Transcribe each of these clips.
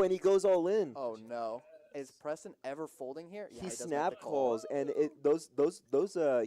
and he goes all in. Oh no. Is Preston ever folding here? Yeah, He doesn't have snap to call. calls, and those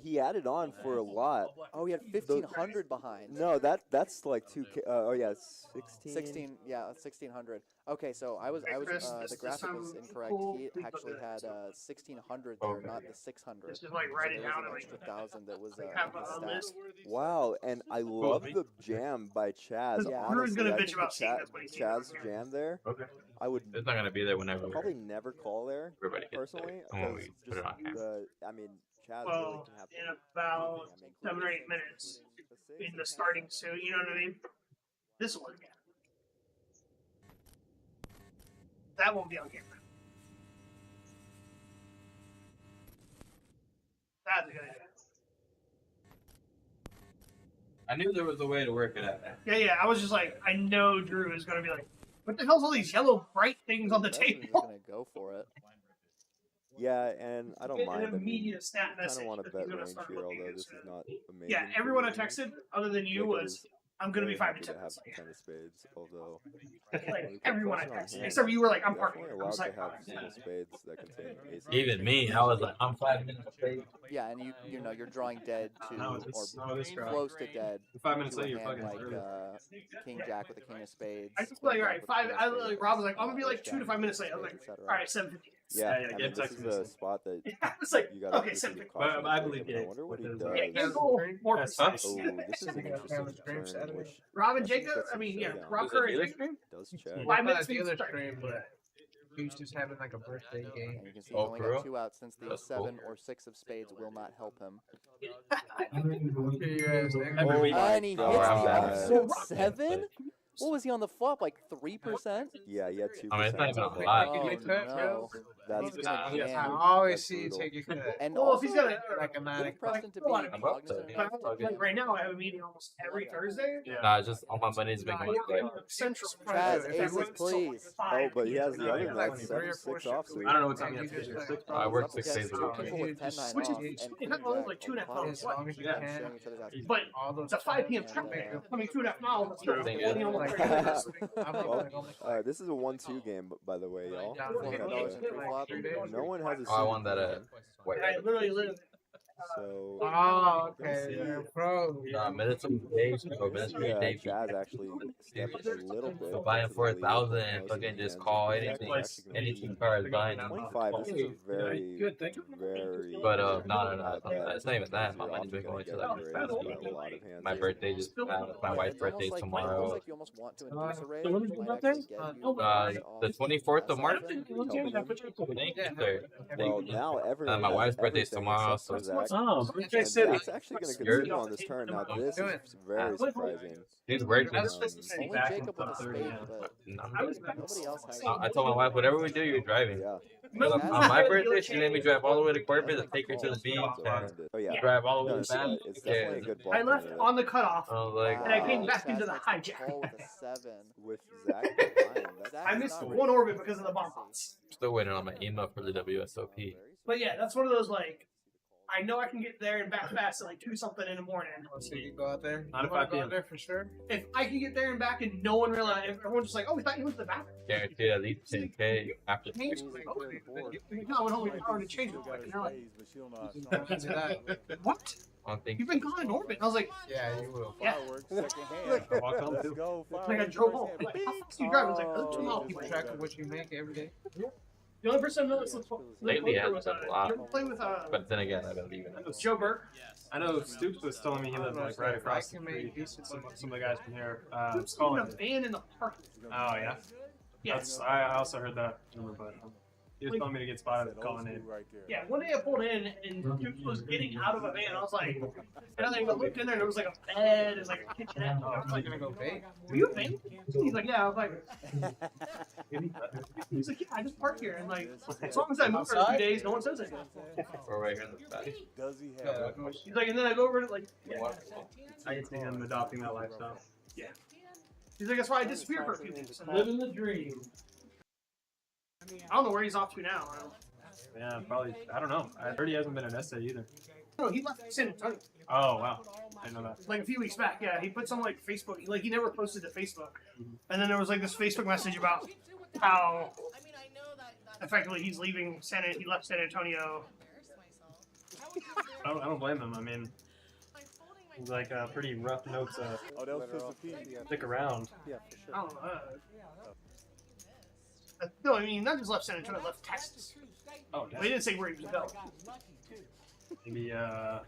he added on for a lot. Oh, he had 1,500 behind. No, that's like 2K. Oh yeah, 16. 16, yeah, 1,600. Okay, so I was the graphic was incorrect. He actually had 1,600 there, not the 600. Just like write it So there down was an and extra 1,000 that was have in his a stat. list. Wow, and I love the jam by Chaz. Drew's Honestly, gonna I bitch think about the seeing this when he sees it. Chaz jam there. Okay. I would It's not gonna be there whenever. probably never call there Everybody gets personally. there. When we Because put it on camera. I mean, Chaz really Well, can have. in about 7 or 8 minutes, in the starting suit, you know what I mean? This one again. That won't be on camera. That's a good idea. I knew there was a way to work it out. Yeah, I was just like, I know Drew is going to be like, what the hell's all these yellow bright things on the Preston's just table? gonna go for it. Yeah, and I don't Get mind. an I mean, immediate stat I kind message. of want to that he's bet gonna range start here, looking although at this soon. is not amazing. Yeah, for everyone I me. texted, other than you, Jacob was, is I'm going to be very 5 to happy 10 have minutes the late. 10 of spades, although Like, everyone I pressure on texted. hand. Except for you were like, I'm parking. Definitely I allowed was to like, have single spades that contain aces. Even me, I was like, I'm 5 minutes late. Yeah, and you know you're drawing dead to No, or this crowd. close to dead 5 minutes to a later, you're hand fucking like screwed. King Jack with a King of Spades. I just Queen like, all Jack right, with a 5. King of I Spades, like, Rob was like, I'm going to be like Jack 2 to 5 minutes with late. I was like, spades, et all cetera. right, 7:50. Yeah, Yeah, I get mean, this text is a message. spot that I was like, you gotta okay, be 7:50. pretty But cautious. I with believe Jacob. I Gabe wonder what he with does. his, Yeah, go more That's precise. Oh, this is an interesting turn. Which Rob and Preston's Jacob, got I some mean, yeah, showdown. Rob Was it Curry. dealer stream? Does check. 5 minutes the means other start. stream, but he's just having like a birthday game. And you can see Oh, he's only for real? got 2 outs since the That's 7 cool. or 6 of spades will not help him. Every week. And he hits the God. offsuit 7? What was he on the flop? Like 3%? Yeah, he had 2%. I mean, it's not even a of it. lot. Oh, Make that, bro. no. That's He's gonna I jam. always That's see you brutal. take your cut. And Well, if he's also, got a, Like a with manic. Preston to a lot be of I'm up to cognizant it. of like right now, I have a meeting almost every Thursday. Yeah. Nah, it's just all my money's been going to Central. Chaz, If aces, everyone's please. Oh, but he has the No, other yeah, night, like 7-6 offsuit. I don't know what time And you you have to just get like- here. 6 I work 6 Yes, days a two week. people with 10-9 Which is- off, and it's Queen not only Jack like 2.5 on miles. As long as you Yeah. can. showing each other's outs. But All those it's a 5 p.m. And, traffic. I mean, 2.5 miles. That's True. pretty Thank you. almost Like, 30 I'm Well, like almost this is a 1-2 game, by the way, y'all. Yeah, Looking at $400 in the- pre-flop. No one has a Oh, I suited won that hand, Wait. And I literally live. so Oh, okay. You're a pro. Military days, go military yeah, days. Jazz actually stepped a little bit. So buying into for the lead 1,000, with most of fucking the just hands. call Jack is anything, actually gonna any be 2 cards buying. 25. This is a very, Good thing. very. But no, bad bet it's not even that. My because money's been you're going often to gonna like get raised by a lot of hands my here. birthday just my wife's It's birthday almost like, tomorrow. almost like you almost want to induce a raise. so when is It your might birthday? actually get you The off 24th of March. seven. Thank you, sir. Well, now everyone. my has wife's birthday's everything tomorrow, except so for Zach. Oh, birthday And city. Zach's actually going to Yours? continue on this turn. Now, this is very surprising. He's working. That's Only Back in Jacob with a top spade, 30, but nobody else has. I told my wife, whatever we do, you're driving. Yeah. On my birthday, she made me drive all the way to Corpus and take her to the beach and Oh, yeah. drive all the No, way it's, back. it's definitely a good ball. I left on the cutoff. I was like, And I came Wow, back Chaz into the makes the hijack. call with a 7. With Zach behind. Zach I is missed not one really orbit because of the bomb bots. still waiting on my email for the WSOP. But yeah, that's one of those like, I know I can get there and back fast at like 2 something in the morning. So you go out there. Not You if wanna I go out can. there for sure. If I can get there and back and no one realized, if everyone's just like, oh, we thought you went to the bathroom. Guaranteed at least 10K after. Change it. Like, okay. No, I went home and already changed it. Like, and they're like, what? One thing. You've been gone in orbit. And I was like, Yeah, you will. yeah. Welcome to. Like I drove home. Like, how fast do you drive? I was like, oh, 2 miles. Keep track of what you make every day. The only person I know that's Lately, I haven't done a lot. You ever play with But then again, I've been leaving. Joe Burke? I know Stoops was telling me he lived like right across the street. Some of the guys from here. Who's Calling. in a van in the park? Oh yeah. Yeah. That's I also heard that rumor, but he was telling me to get spotted at calling in. Yeah, one day I pulled in and Duke was getting out of a van. I was like, and I looked in there and there was like a bed and like a kitchenette. I was I'm like, gonna go bake. were you a van? He's like, yeah. I was like, he's like, yeah, I just park here and like, as long as I move for a few days, no one says anything. We're right here in the back. Does he have? He's like, and then I go over to like, yeah. I can see him adopting that lifestyle. He's like, that's why I disappeared for a few weeks. Living the dream. I don't know where he's off to now. Yeah, probably. I don't know. I heard he hasn't been an essay either. No, he left San Antonio Oh wow, I didn't know that. like a few weeks back. Yeah, he put some like Facebook, like he never posted to Facebook, and then there was like this Facebook message about how effectively he left San Antonio. I don't blame him. I mean, he's like pretty rough notes. Oh, that was Pistol Pete. Stick around. Yeah, for sure. I don't know. No, I mean, not just left San Antonio, left Texas. Oh, But he didn't say where he was going. maybe I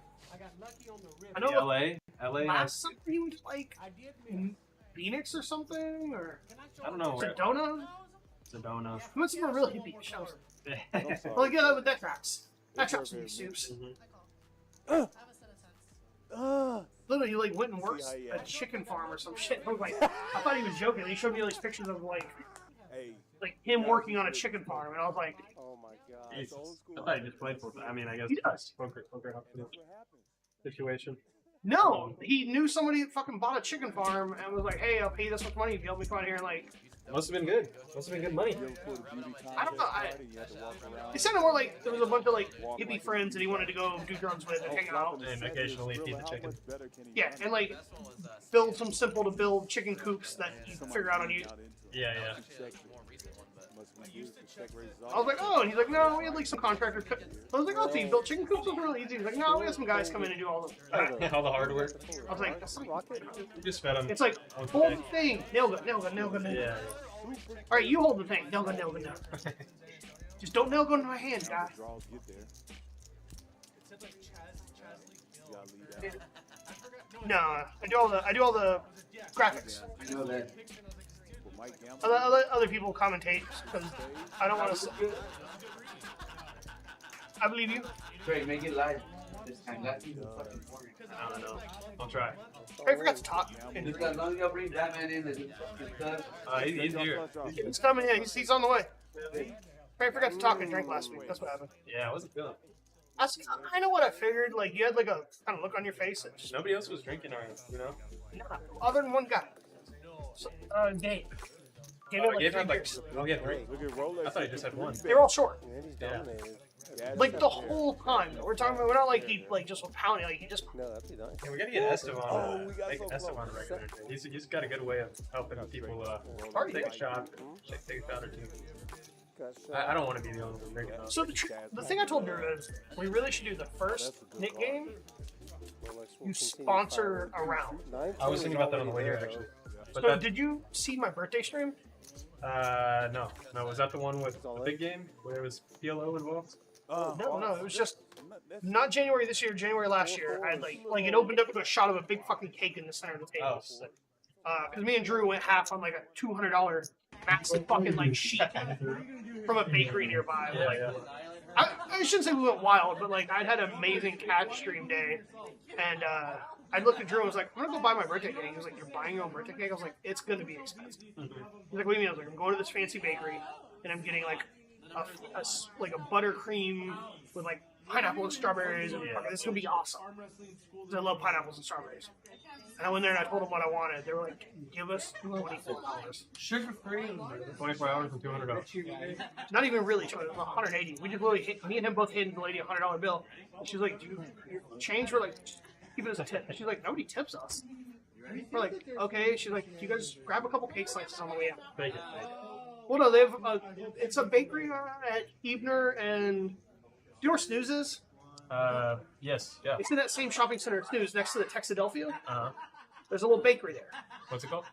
know LA. LA. last summer he was like in Phoenix or something, or I don't know where. Sedona. Sedona. He went somewhere really hippie. Shows. I'm sorry. Like, yeah, but that tracks. That tracks some soups. Literally, he like went and worked at a chicken farm or some shit. I was like, I thought he was joking. He showed me like pictures of like him working on a chicken farm, and I was like, Oh my god. Jesus. It's old school. I thought he just played for. I mean, I guess He does. poker situation. no, he knew somebody that fucking bought a chicken farm and was like, hey, I'll pay you this much money if you help me come out here and like. Must have been good. Must have been good money. I don't know. It sounded more like there was a bunch of like hippie friends that he wanted to go do drugs with and hang out. And occasionally feed the chicken. Yeah, and like build some simple to build chicken coops that you can figure out on YouTube. Yeah. I was like, oh, and he's like, no, we had like some contractor. I was like, oh, so you built chicken coops? It was really easy. He's like, no, we had some guys come in and do all the. All the hard work. I was like, that's not You just fed him. it's like, hold the thing, nail gun. Yeah. All right, you hold the thing, nail gun. Just don't nail gun to my hand, guy. No, I do all the graphics. Other people commentate because I don't want to. I believe you. Trey, make it live this time. That's even fucking important. I don't know. I'll try. I forgot to talk. Just as long as you bring that man in and do fucking stuff. He's here. It's coming. Yeah, he's on the way. I forgot to talk and drink last week. That's what happened. Yeah, I wasn't feeling. That's kind of what I figured. Like you had like a kind of look on your face. That just, Nobody else was drinking, you know? other than one guy. So, Dave. Dave had like Gave 3 him like, beers. oh, yeah, 3. Look at Rolex. I thought he just had 1. They were all short. Yeah. Like the whole time. We're talking about. We're not like he like just was pounding. Like he just. No, that'd be nice. Yeah, we gotta get Esteban. Oh, we got Make so Esteban close. regular. He's got a good way of helping people take a shot, take a shot or two. I don't want to be the only one drinking. So the thing I told Drew is we really should do the first Nick game. You sponsor a round. I was thinking about that on the way here, actually. But So that, did you see my birthday stream? no. Was that the one with the big game where there was PLO involved? No, it was just not January this year, January last year. I had like it opened up to a shot of a big fucking cake in the center of the table. Because me and Drew went half on like a $200 massive fucking like sheet from a bakery nearby. Yeah, like, yeah. I shouldn't say we went wild, but like I'd had an amazing cash stream day, and I looked at Drew and was like, I'm gonna go buy my birthday cake. He was like, you're buying your own birthday cake? I was like, it's gonna be expensive. He's like, what do you mean? I was like, I'm going to this fancy bakery, and I'm getting like a buttercream with like pineapple and strawberries, and fucking, this is gonna be awesome. 'Cause I love pineapples and strawberries. And I went there and I told them what I wanted. They were like, give us $24. Sugar free. 24 hours and $200. Not even really, it was 180. We just literally hit, me and him both hit the lady a $100 bill. And she was like, dude, your change for like, keep it as a tip. And she's like, nobody tips us. We're like, okay. She's like, you guys grab a couple cake slices on the way out. Thank you. Well, no, they have it's a bakery at Ebner, and do you know where Snooze is? Yes, yeah. It's in that same shopping center at Snooze next to the Texadelphia. Uh-huh. There's a little bakery there. What's it called?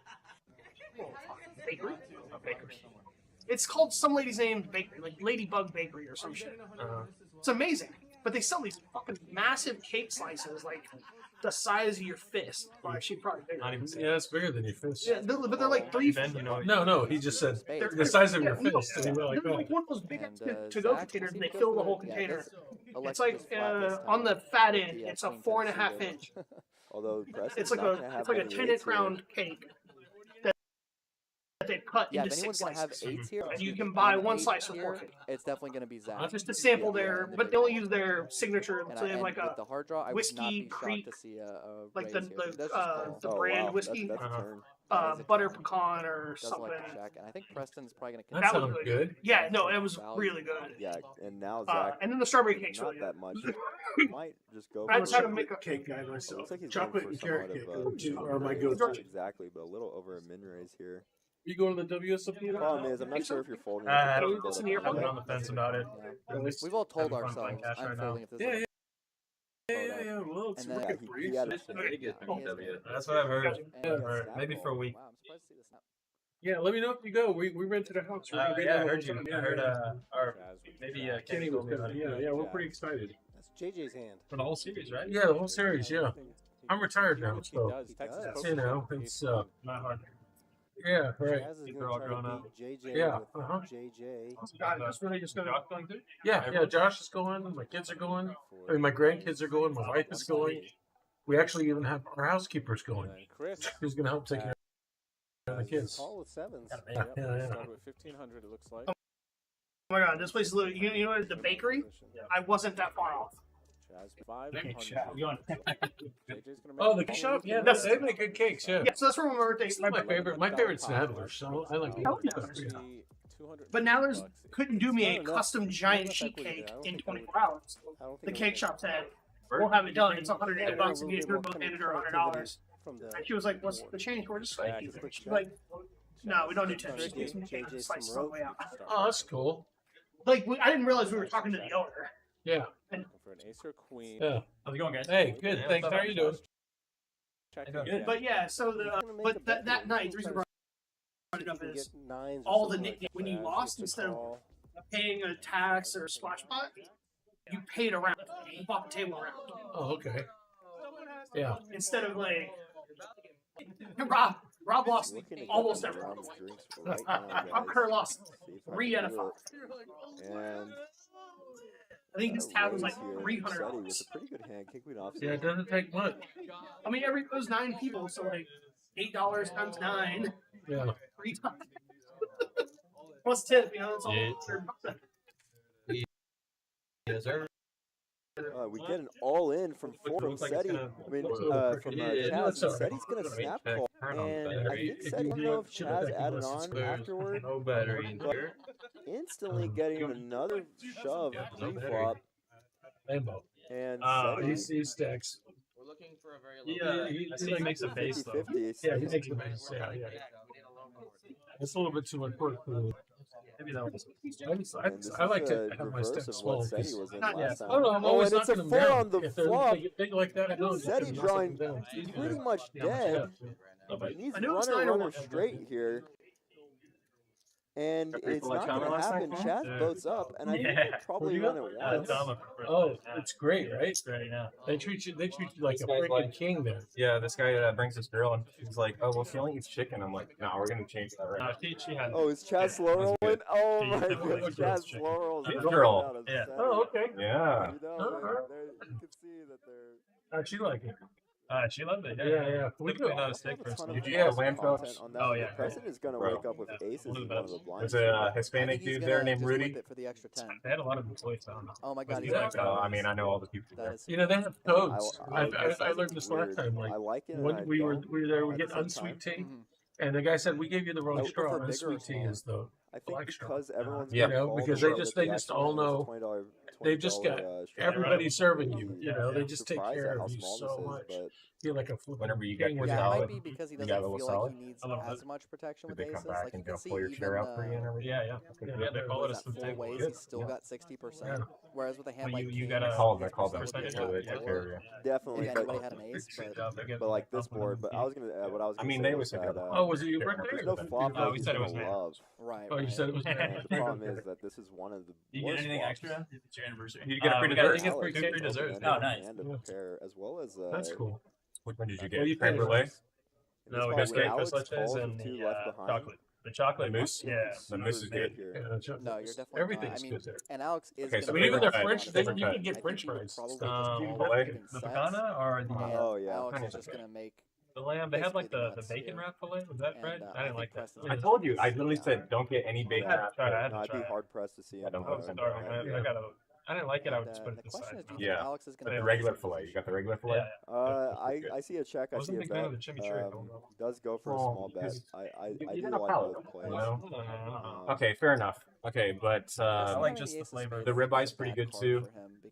Bakery? It's called some lady's name bakery, like Ladybug Bakery or some shit. It's amazing. But they sell these fucking massive cake slices, like the size of your fist. Well, actually, probably bigger. Not even Yeah, it's bigger than your fist. Yeah, but they're like 3 Ben, you know, No, he just said They're- the size of your yeah, no, fist. And you were like, they're oh. like one of those big And, to-go Zach, containers, and does they he fill go the for- whole yeah, container. this It's elected like just flat this time. on the fat end, He it's a actually 4.5 thinks inch. Although It's like a 10-inch round cake that they've cut Yeah, into if anyone's 6 gonna have slices. 8s here, And you if can you buy have one 8s slice for here, $4.50. it's definitely gonna be Zach. Just to sample Yeah, their, yeah, but they only use their signature. And, So they have like with a the hard draw, I would not Whiskey be shocked Creek, to see a like the raise here. That's just the call. brand wow. whiskey, That's a Uh-huh. turn. That is a butter turn. pecan or Doesn't something. like to check, and I think Preston's probably gonna. That That sounds was good. Yeah, no, it was really good. Yeah, and now Zach. And then the strawberry cake's not really that good. much. Might just go. I for tried to it. make a Cake guy Looks myself. like he's Chocolate going and for carrot somewhat cake of a- are my not go-to. exactly, but a little over a min raise here. You going to the WSOP? Problem is, I'm not sure if you're folding. Listen here, I'm on the fence about it. Yeah. At least We've all told having fun playing ourselves, cash I'm right now. folding if this Yeah, is yeah. Well, it's And then- looking he pretty. had a That's what I've heard. And Or maybe for a week. Wow, I'm surprised to see this now. Yeah, let me know if you go. We rented a house. We're gonna be Yeah, there I all heard the you. time. I heard, or maybe Kenny Kenny was told me gonna. about it. Yeah, we're pretty excited. That's JJ's hand. For the whole series, right? Yeah, the whole series. Yeah, I'm retired now, so does. you know it's Not hard. yeah, right. Jazz is They're gonna all try grown to up. beat JJ Yeah, with uh-huh. JJ. God, that's really just gonna. Josh going through? Yeah. Josh is going. My kids are going. I mean, my grandkids are going. My wife is going. We actually even have our housekeepers going. Chris. Who's gonna help take care of the kids? Call with sevens. Yeah. Start with 1500, it looks like. Oh my God, this place is literally. You know what? The bakery. I wasn't that far off. Jazz JJ's 500. Oh, the shop. Yeah, they make good cakes. Yeah. Yeah, so that's where my birthday. It's my favorite. My favorite's Nadler, so I like Oh, it. yeah. But now there's couldn't do me a custom giant sheet cake in 24 hours. The cake shop said, "We'll have it done. It's $180 and you both handed her $100." From the And she was like, "What's the change? We're just like, she's like, no, we don't do tips. Just give me cake. Just slice it all the way out." Oh, that's cool. Like I didn't realize we were talking to the owner. Yeah. For an ace or queen. Yeah. How's it going, guys? Hey, good. Yeah, Thanks. what's How up? are you doing? Good. But yeah, so that night, the reason I brought it up is all the nicknames. When you lost, instead of paying a tax or a splash pot, you paid a round. You bought the table around. Oh, okay. Yeah. Instead of like Rob lost almost everyone. POKER lost 3 out of 5. And I think his tab was like With $300. a pretty good hand, king queen off. Yeah, it doesn't take much. I mean, it was 9 people, so like $8 times 9, Yeah. 3 times. Plus tip, you know, it's all Yeah. $100. Yes, sir. We get an all-in from Looks like it's Seti. gonna- I mean, Yeah, from yeah, Chaz. that's all right. Seti's gonna snap call, Turn on and I battery. think If Seti, you I don't know if should Chaz have added less on exposed. afterward, No battery in but here. instantly getting him another shove Yeah, no pre-flop, Lambo. and Oh, Seti He stacks. We're looking for a very I think he makes a base though. 50-50. Yeah, he makes the base. Yeah. It's a little bit too much work for Maybe that was. I like to the have my reverse stacks of small. what Seti because- was in Not yet. last time. Oh no, I'm Oh, always and it's a knocking 4 them down. on the If they're flop. big like that, I know. Seti drawing pretty much dead. Nobody. He needs I knew it was 9 or runner 1. straight here. And Got people it's like not Chama going to last happen. night? Chaz Yeah. boats up, and I think Yeah. they probably Who'd you run it once. Oh, it's great, right? It's great, yeah. They treat you like a This guy's freaking like- king there. Yeah, this guy brings his girl and she's like, "Oh, well, she only eats chicken." I'm like, "No, we're gonna change that right now." She had. Oh, is Chaz slow rolling? good. Oh She my definitely goodness, likes Chaz chicken. slow rolls. Good the girl. hell out of Yeah. Seti. Oh, okay. Yeah. You know, Uh-huh. you can see that they're. How'd she like it? She loved it. Yeah. We We put go. not a stick person. Did you have lamb chops? Oh, yeah. The president is going to Bro. wake up with aces We'll do in one of those. the blinds. There's a I Hispanic think he's dude gonna there named just Rudy. whip it for the extra 10. They had a lot of employees down. Oh my God, Was he's he got like, codes. I mean, I know all the people That there. is You know, they have codes. I think learned this last weird. time. Like I like it. and I when we were don't there, we at get the same unsweet tea, Mhm. and the guy said we gave you the I wrong would straw. prefer Unsweet bigger or tea smaller. is the I think black straw. because everyone's Yeah. gonna call because the they show just- that they the just actual all was know- $20 they've just got straw. everybody serving you. You'd You know, be they just take surprised care at how of you small so this is, much. but Feel like a flipping Whenever you get king your with Yeah, it salad, might be because he you doesn't got a feel little like salad? he needs I love as it. much protection Did with they come aces. back Like you and can go see pull your chair even out for you and everything? Yeah. the They called us that the full table. ways, Good. he's still Yeah. got 60%. Yeah. Whereas with a hand Well, like you king, gotta- I called them percentage so they would take be care lower. of you. definitely. If anybody had an ace, But like this board, but I was gonna. What I was. I Gonna mean, say they was was that, together. Oh, was it your birthday? there's no flop No, that we he's said it gonna was love. Right. Oh, you said it was. The problem is that this is one of the You get worst anything flops. extra? It's your anniversary. You get a free we dessert. got- get free two cake. free desserts. And Oh, a nice. hand to prepare, as well as That's cool. Which one did you Well, get? you Creme paid brulee? No, we This got spot where cake, Alex leches, calls and with two the left behind. chocolate. The chocolate The mousse? Yeah. The mousse is good. Here. Yeah, No, you're definitely everything's not. I mean, good there. and Alex is Okay, gonna so I mean, be even favorite the cut, French, favorite you cut. can get I French think he would fries. probably just Chicken do fillet? everything The sets, pecana or the and Oh, yeah. Alex Kind is of just okay. gonna make. the lamb? They had like basically the the bacon nuts wrap fillet. Was that and, bread? I I didn't think like that. Preston I has told you. I to literally sit said, down. don't get any bacon Yeah, wrap. sorry, I had No, to I'd try be it. hard pressed to see him. I don't I was know. starving. I got a. I didn't like it. I would just put And it the aside. question is, do you Yeah. think Alex is gonna The make regular this fillet. easy? You got the regular fillet? Yeah. I see a check. I I wasn't see a a big fan bet. of the chimichurri. Does go for a Well, small bet. because I you do got a like palate, both plays. you know? No. Okay, fair enough. Okay, but I like Having just the ace of flavor. spades The is a ribeye is pretty bad good card too. for him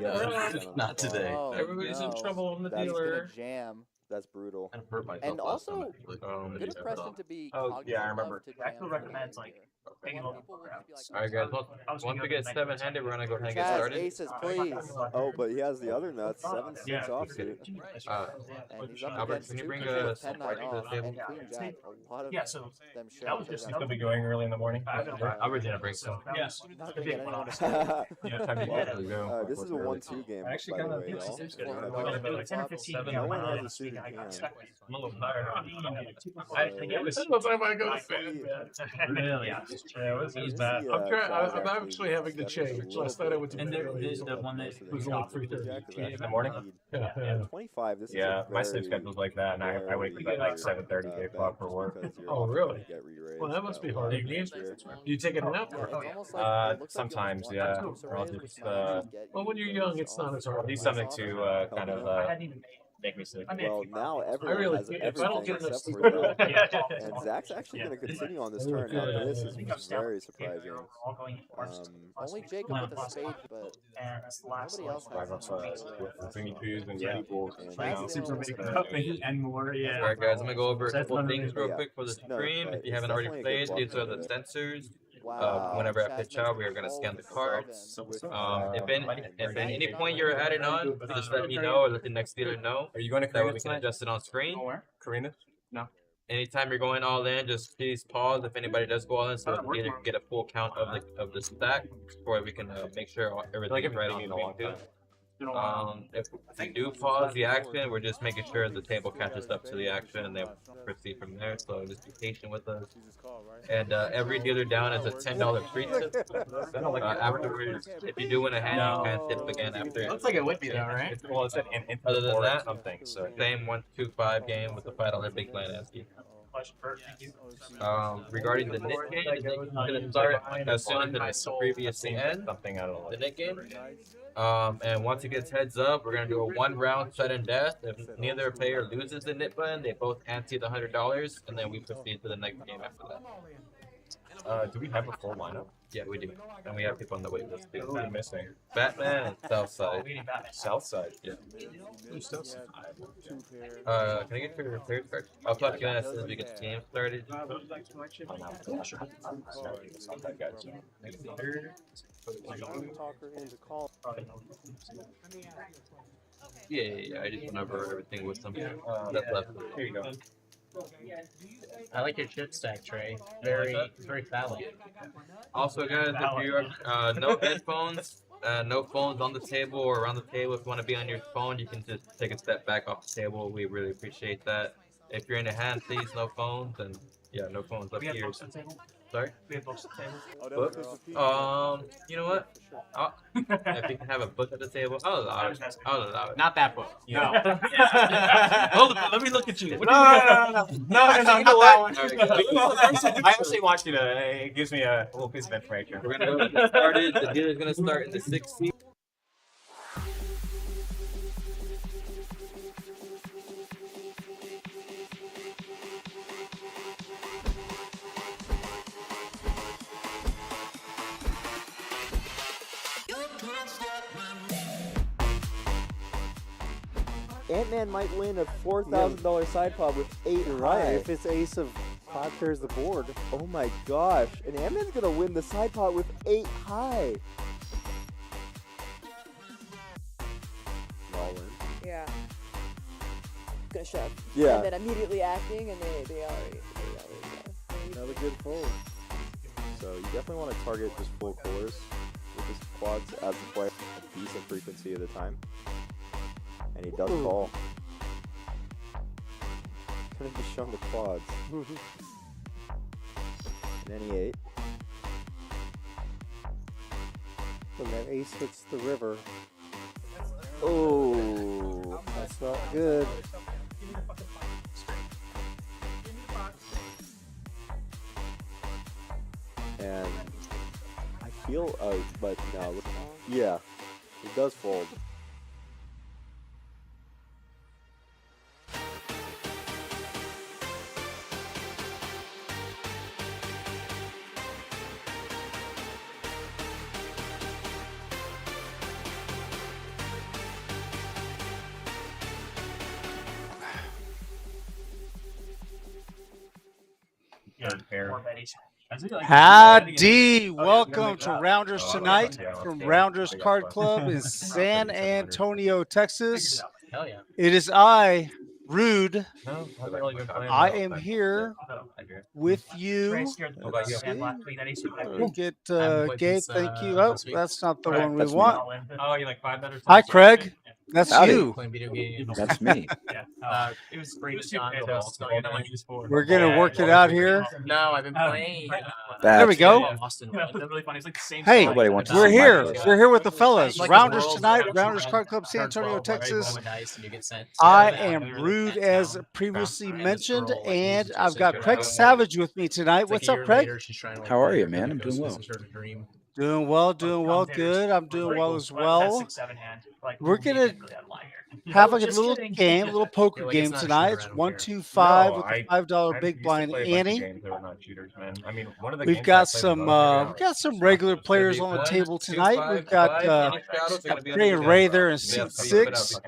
Yeah, Not today. Oh, Everybody's in no. trouble on the He's dealer. gonna jam. That's brutal. I hurt myself And last time, also, actually. good Preston to be Oh, cognizant yeah, I remember. of to I still jam recommend, for like, here. taking A a lot of little people will just be All right, guys. Once we get 7-handed, we're gonna go ahead and get Chaz, started. aces, please. Oh, but he has the other nuts. 7-6 offsuit. And he's up Albert, against can you two bring people a with 10-9 right to the off table? and queen jack. A lot of Yeah, so them that share was their just guns. Still be going early in the morning. Albert's gonna bring some. yes. Not gonna get anyone to stay. Yeah, time to go. This is a 1-2 game, by the way, y'all. 10 or 15. No one has a suited hand. I'm a little tired. It was the time I go to bed. Really? Yeah, it was bad. I'm actually having to change. Last night I went to And bed. the one that was only 3:30 in the morning. Yeah. 25. This is Yeah, a my sleep very, schedule's like that, and I wake up at like 7:30, 8 o'clock for work. Oh, really? Well, that must be hard. Do you take a nap? It's almost like, it looks like Sometimes, you almost yeah. want to Or I'll raise, just, which might get Well, when you you're those young, it's not off. as hard. do something to kind of I hadn't even make me sick. Well, now everyone really has think everything if I don't get enough except sleep- for that. Yeah. And Zach's actually going to continue on this Yeah. turn after this. Yeah. Is very surprising. Only Jacob with a spade, but And that's the last nobody else Drive has up it. Thingy Poos and Yeah. people. And That's the only and more, yeah. Alright, guys, I'm gonna go over a That's couple one things real yeah. quick for the No, stream. but If you it's haven't already definitely a good played, these are the bluff sensors. Wow. Whenever I Chaz pitch makes out, we are it gonna all scan the for cards. 7. If at any point you're adding on, just let me know or let the next dealer know. Are you going to that way we can adjust it on screen? Karina? No. Anytime you're going all in, just please pause if anybody does go all in, so the dealer can get a full count of the stack before we can make sure everything's right on screen too. If we do pause the action, we're just making sure the table catches up to the action and then proceed from there. So just be patient with us. And every dealer down is a $10 free tip. Afterwards, if you do win a hand, you can tip again after. Looks like it would be though, right? Well, it's an other than that, something. So same 1-2-5 game with the $5 big blind asking. Regarding the knit game, the knit is gonna start as soon as the previously end. Something I don't know. The knit game. And once it gets heads up, we're gonna do a 1-round sudden death. If neither player loses the knit button, they both ante the $100, and then we proceed to the next game after that. Do we have a full lineup? Yeah, we do. And we have people on the wait list too. Who are we missing? Batman and Southside. Southside? Yeah. Can I get your players card? I'll talk to you as soon as we get the game started. Yeah. I just went over everything with some that's left. Here you go. I like your chip stack, Trey. Very phallic. Also, guys, if you are no headphones, no phones on the table or around the table. If you want to be on your phone, you can just take a step back off the table. We really appreciate that. If you're in a hand, please, no phones, and yeah, no phones up here. Sorry? We have books at the table. Book? You know what? If you can have a book at the table, I'll allow it. I'll allow it. Not that book. No. Hold on, let me look at you. No, not that one. I actually want you to. It gives me a little piece of information. We're gonna get started. The dealer's gonna start in the 6th seat. Ant-Man might win a $4,000 side pod with 8 You're high. right. If it's ace of 5 pairs the board. Oh my gosh. And Ant-Man's going to win the side pot with 8 high. All in. Yeah. Gonna shove. Yeah. And then immediately acting, and they already go. Another good fold. So you definitely want to target just full colors with his quads as a player a decent frequency of the time. And he does fall. Couldn't be shown the quads. And then he 8. When that ace hits the river, Oh, that's not good. and I feel, but no, yeah, it does fold. Howdy, welcome to Rounders tonight from Rounders Card Club in San Antonio, Texas. Hell yeah. It is I, Rude. No, I haven't really been playing. I am here with you. Let's see. Get Gabe, thank you. Oh, that's not the one we That's me. want. Oh, you like 5 better? Hi, Craig. That's Howdy. you. Playing video games. That's me. It was great. We're gonna work it out here. No, I've been playing. There we go. Austin. That's really funny. It's like the same. Hey, Nobody wants to we're see my here. face. We're here with the fellas. Like Rounders Worlds, tonight. like Rounders Card Club, San Antonio, Texas. I I am Rude, as previously mentioned, and I've got Craig Savage with me tonight. What's up, Craig? How are you, man? I'm doing well. Doing well, good. I'm doing well as well. We're gonna have like a little game, a little poker game tonight. It's 1-2-5 with a $5 big blind Annie. We've got some regular players on the table tonight. We've got Trey and Ray there in seat 6.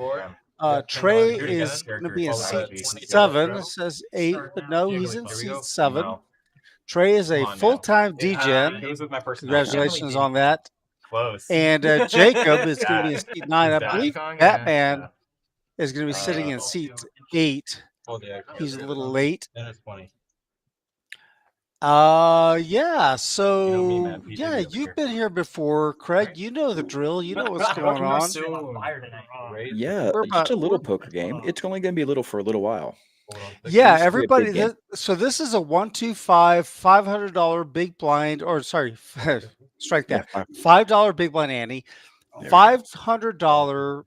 Trey is going to be in seat 7. It says 8, but no, he's in seat 7. Trey is a full-time DJ. Congratulations on that. Close. And Jacob is going to be in seat 9. I believe Batman is going to be sitting in seat 8. He's a little late. That is funny. Yeah. So yeah, you've been here before, Craig. You know the drill. You know what's going on. Yeah, just a little poker game. It's only going to be little for a little while. Yeah, Used to be a everybody. big game. So this is a 1-2-5 $500 big blind, or sorry, strike that. Yeah, $5 big blind Annie. $500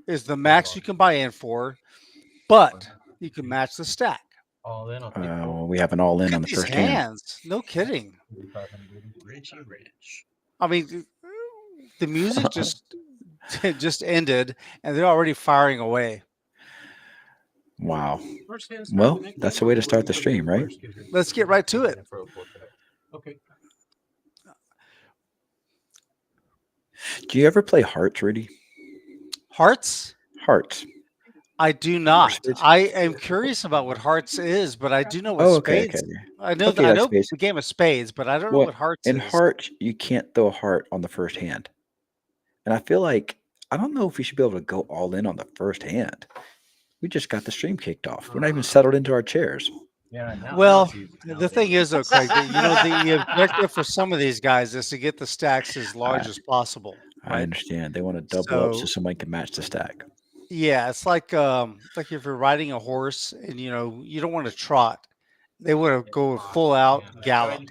is the max you can buy in for, but you can match the stack. All in on we have an all in Look on at the these first hand. hands. No kidding. I mean, the music just ended, and they're already firing away. Wow. Well, that's the way to start the stream, right? Let's get right to it. Okay. Do you ever play Hearts, Rudy? Hearts? Hearts. I do not. I am curious about what hearts is, but I do know what spades. Okay. I know Okay, that's the game of spades, but I don't know Well, what hearts in is. Hearts, you can't throw a heart on the first hand. And I feel like, I don't know if we should be able to go all in on the first hand. We just got the stream kicked off. We're not even settled into our chairs. Well, the thing is, though, Craig, the objective for some of these guys is to get the stacks as large as possible. I Right? understand. They want to double up so So somebody can match the stack. yeah, it's like if you're riding a horse and you don't want to trot, they want to go full out gallop.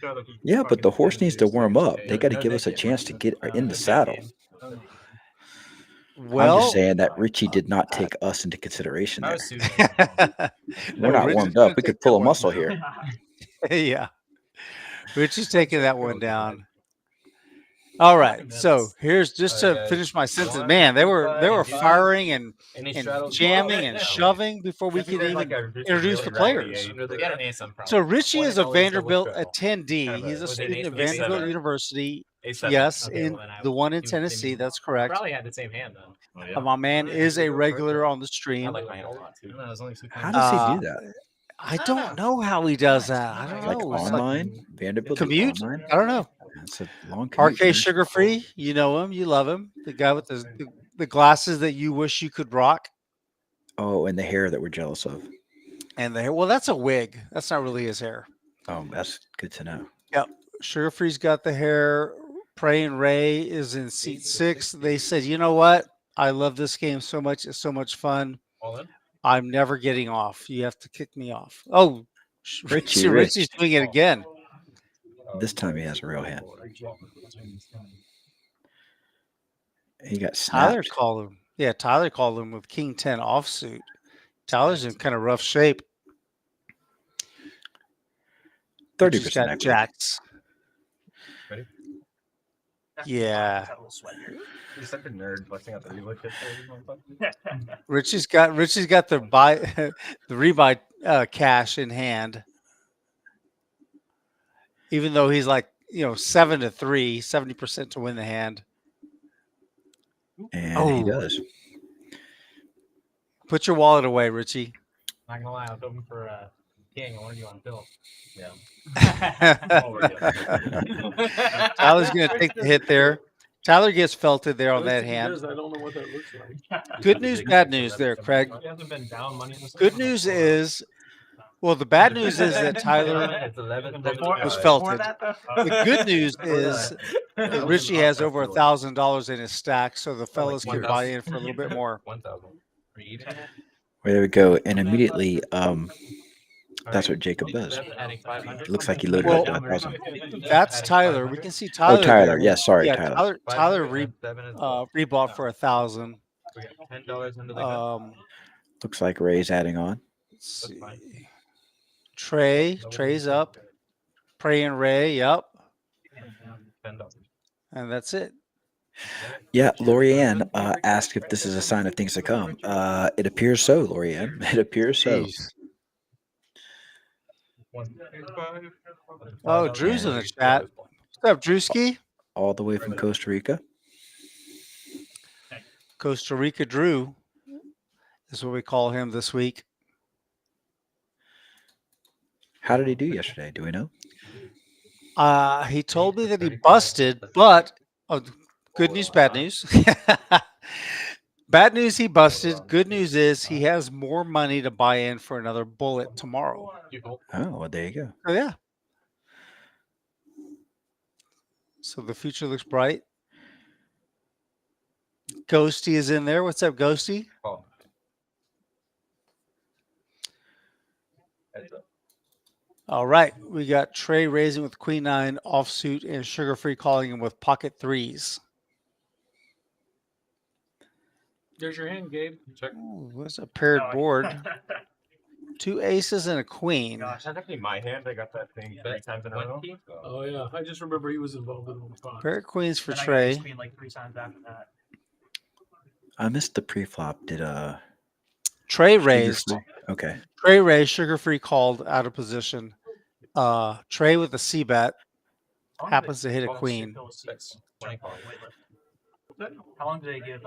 Yeah, but the horse needs to warm up. They got to give us a chance to get in the saddle. I'm Well, just saying that Richie did not take us into consideration I there. was suited. We're not warmed up. We could pull a muscle here. Yeah, Richie's taking that one down. All right, so here's just to finish my sentence. Man, they were firing and jamming and shoving before we could even introduce the players. So Richie is a Vanderbilt attendee. He's a student at Vanderbilt University. Yes, in the one in Tennessee. That's correct. Probably had the same hand though. My man is a regular on the stream. I like my hand a lot too. No, it was only 6 How does he do that? I don't know how he does that. I don't Like know. It's online? Vanderbilt commute? online? I don't know. That's a long commute. RK Sugar Free, you know him, you love him. The guy with the glasses that you wish you could rock. Oh, and the hair that we're jealous of. And the hair. Well, that's a wig. That's not really his hair. Oh, that's good to know. Yep. Sugar Free's got the hair. Prey and Ray is in seat 6. They said, you know what? I love this game so much. It's so much fun. All in? I'm never getting off. You have to kick me off. Oh, Richie's doing it again. This time he has a real hand. He got Tyler snapped. called him. Yeah, Tyler called him with King 10 offsuit. Tyler's in kind of rough shape. 30% got equity. jacks. Ready? Yeah. You're such a nerd busting out the reload kit. Richie's got the the rebuy cash in hand. Even though he's like, 7-3, 70% to win the hand. And he does. Put your wallet away, Richie. Not gonna lie, I was hoping for king. I wanted you on film. Yeah. Tyler's gonna take the hit there. Tyler gets felted there on Best that if he hand. does, I don't know what that looks like. Good news, bad news there, Craig. He hasn't been down money in this Good tournament news before. is, well, the bad news is that Tyler It's 11 was felted. The good news is that Richie has over $1,000 in his stack, so the fellas can buy in for a little bit more. 1,000 for each hand. Well, there we go. And immediately, that's what Jacob does. Adding 500. Looks like he loaded Well, up to 1,000. That's Tyler. We can see Tyler. Oh, Tyler. there. Yes, sorry, Yeah, Tyler. Tyler 507 is well. rebought for 1,000. We got $10 into the gun. Looks like Ray's adding on. Let's see. Trey's up. Prey and Ray, yep. $10. And that's it. Yeah, Lorianne asked if this is a sign of things to come. It appears so, Lorianne. It appears so. Jeez. Oh, Drew's in the chat. What's up, Drewski? All the way from Costa Rica. Costa Rica Drew is what we call him this week. How did he do yesterday? Do we know? He told me that he busted, but good news, bad news. Bad news, he busted. Good news is he has more money to buy in for another bullet tomorrow. Oh, well, there you go. Oh, yeah. So the future looks bright. Ghosty is in there. What's up, Ghosty? Oh. All right. We got Trey raising with Queen 9 offsuit and Sugar Free calling him with pocket threes. There's your hand, Gabe. Check. Ooh, what's a paired board? 2 aces and a queen. Gosh, that's actually my hand. I got that thing 3 times in a row. Oh yeah, I just remember he was involved in one spot. Pair of queens for Trey. Like 3 times after that. I missed the pre-flop. Did Trey raised. Okay. Trey raised. Sugar Free called out of position. Trey with a C bet happens to hit a queen. How long do they give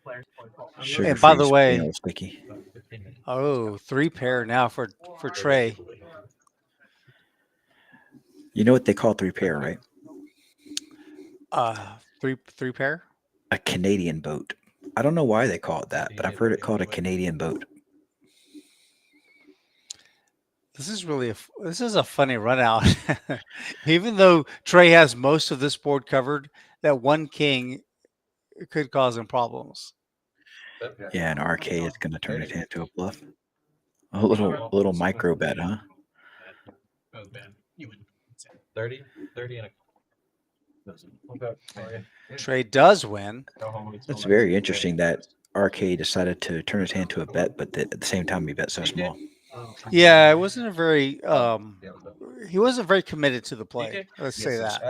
players? And by the Sugar-Free's way, being a little sticky. oh, 3 pair now for Trey. You know what they call 3 pair, right? Three pair. A Canadian boat. I don't know why they call it that, but I've heard it called a Canadian boat. This is a funny run out. Even though Trey has most of this board covered, that one king could cause him problems. Yeah, an RK is going to turn it into a bluff. A little micro bet, huh? 30 and a Trey does win. It's very interesting that RK decided to turn his hand to a bet, but at the same time he bet so small. Yeah, it wasn't a very he wasn't very committed to the play. Let's say that.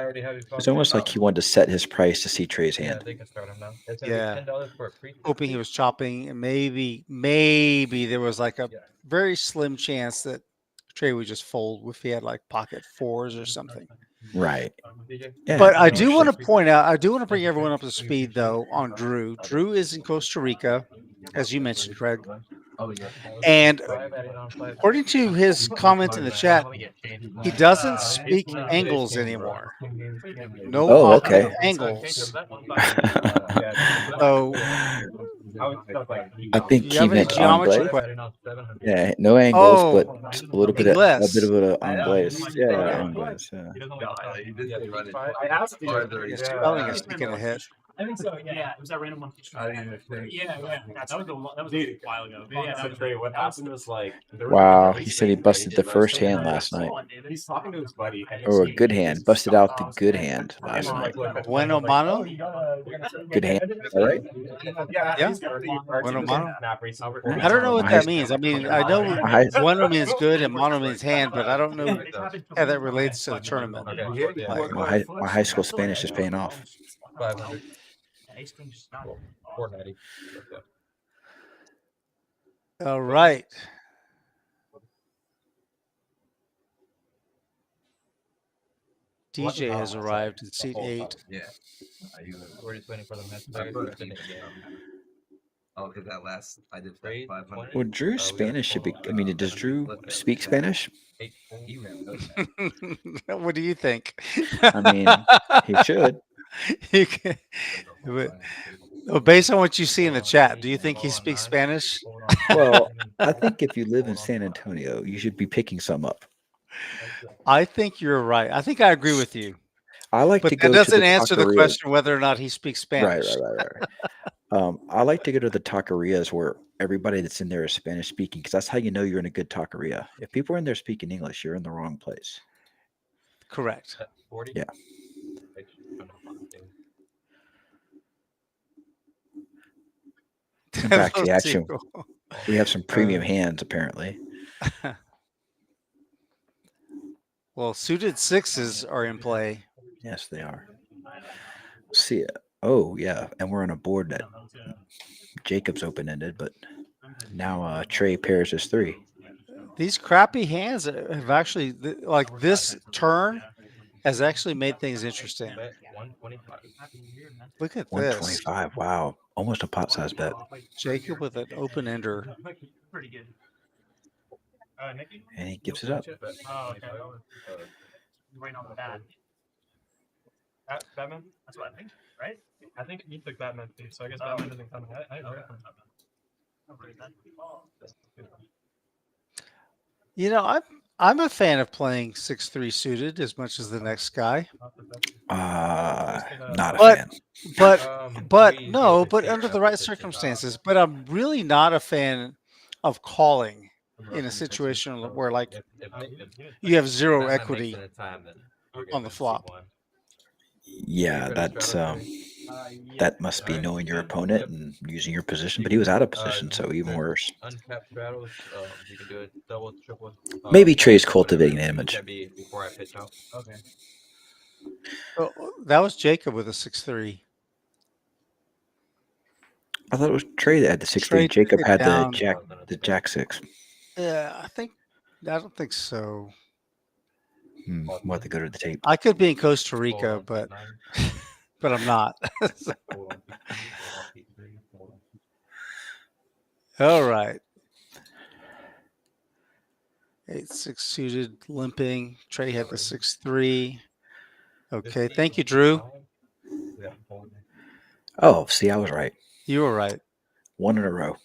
It's almost like he wanted to set his price to see Trey's Yeah, hand. they can start him now. It's Yeah. $10 for a pre. Hoping he was chopping, and maybe there was like a very slim chance that Trey would just fold if he had like pocket 4s or something. Right. Yeah, But I do want to point out, I do want to bring everyone up to speed though on Drew. Drew is in Costa Rica, as you mentioned, Craig. And according to his comment in the chat, he doesn't speak angles anymore. No Oh, okay. angles. So I think you he have any meant geometry angles. questions? Yeah, no angles, Oh, but a little bit of angles. Yeah, angles. Yeah. I asked you. Yeah, spelling is taking a hit. I think so. Yeah, it was that random one. Yeah. That was a while ago. Yeah, that was Trey, what happened was like. Wow, he said he busted the first hand last night. He's talking to his buddy. Or a good hand. Busted out the good hand last night. Bueno mano? Good hand. All right. Yeah. Bueno mano? I don't know what that means. I mean, I know high- bueno means good and mono means hand, but I don't know how that relates to the tournament. My high school Spanish is paying off. 500. 490. All right. DJ has arrived in seat 8. We're just waiting for the match. Oh, because that last I did Trade 500. Well, Drew's Spanish should be. I mean, does Drew speak Spanish? What do you think? I mean, he should. You can, well, based on what you see in the chat, do you think he speaks Spanish? Well, I think if you live in San Antonio, you should be picking some up. I think you're right. I think I agree with you. I like But to that go to doesn't the answer the taquerias. question whether or not he speaks Right, Spanish. right. I like to go to the taquerias where everybody that's in there is Spanish speaking because that's how you know you're in a good taqueria. If people are in there speaking English, you're in the wrong place. Correct. Yeah. And back to the action. We have some premium hands apparently. Well, suited sixes are in play. Yes, they are. See it. Oh yeah, and we're on a board that Jacob's open-ended, but now Trey pairs his 3. These crappy hands have actually, like this turn, has actually made things interesting. Look at this. 125. Wow, almost a pot size bet. Jacob with an open ender. Pretty good. And he gives it up. Oh, okay. Right on the bat. Batman? That's what I think, right? I think you took Batman too, so I guess Batman doesn't come. I You know, I'm a fan of playing 6-3 suited as much as the next guy. Not a fan. But under the right circumstances. But I'm really not a fan of calling in a situation where like you have zero equity on the flop. Yeah, that's that must be knowing your opponent and using your position. But he was out of position, so even worse. Uncapped battles, you can do it double, triple. Maybe Trey's cultivating an image. Before I pitch out. Okay. Oh, that was Jacob with a 6-3. I thought it was Trey that had the 6-3. Jacob had the Jack 6. Yeah, I don't think so. We'll have to go to the tape. I could be in Costa Rica, but I'm not. All right. 8-6 suited, limping. Trey had the 6-3. Okay, thank you, Drew. Oh, see, I was right. You were right. 1 in a row.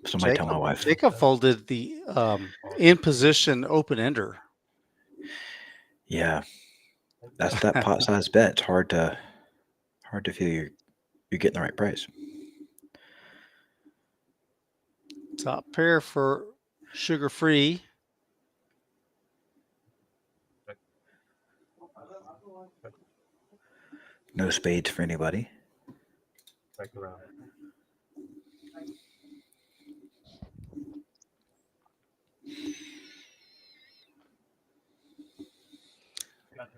Somebody tell my wife. Jacob folded the in position open ender. Yeah, that's that pot size bet. It's hard to feel you're getting the right price. Top pair for sugar free. No spades for anybody.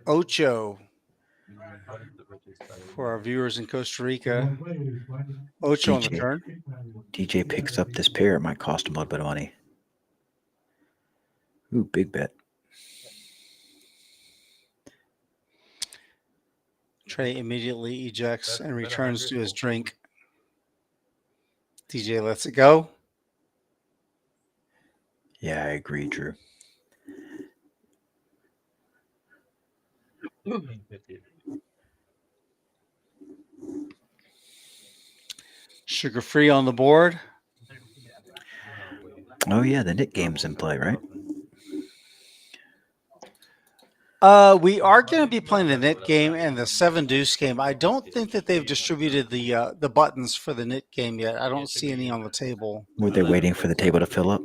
Ocho for our viewers in Costa Rica. Ocho on the turn. DJ picks up this pair. It might cost him a little bit of money. Ooh, big bet. Trey immediately ejects and returns to his drink. DJ lets it go. Yeah, I agree, Drew. Sugar free on the board. Oh yeah, the Nick game's in play, right? We are going to be playing the knit game and the 7 deuce game. I don't think that they've distributed the buttons for the knit game yet. I don't see any on the table. Were they waiting for the table to fill up?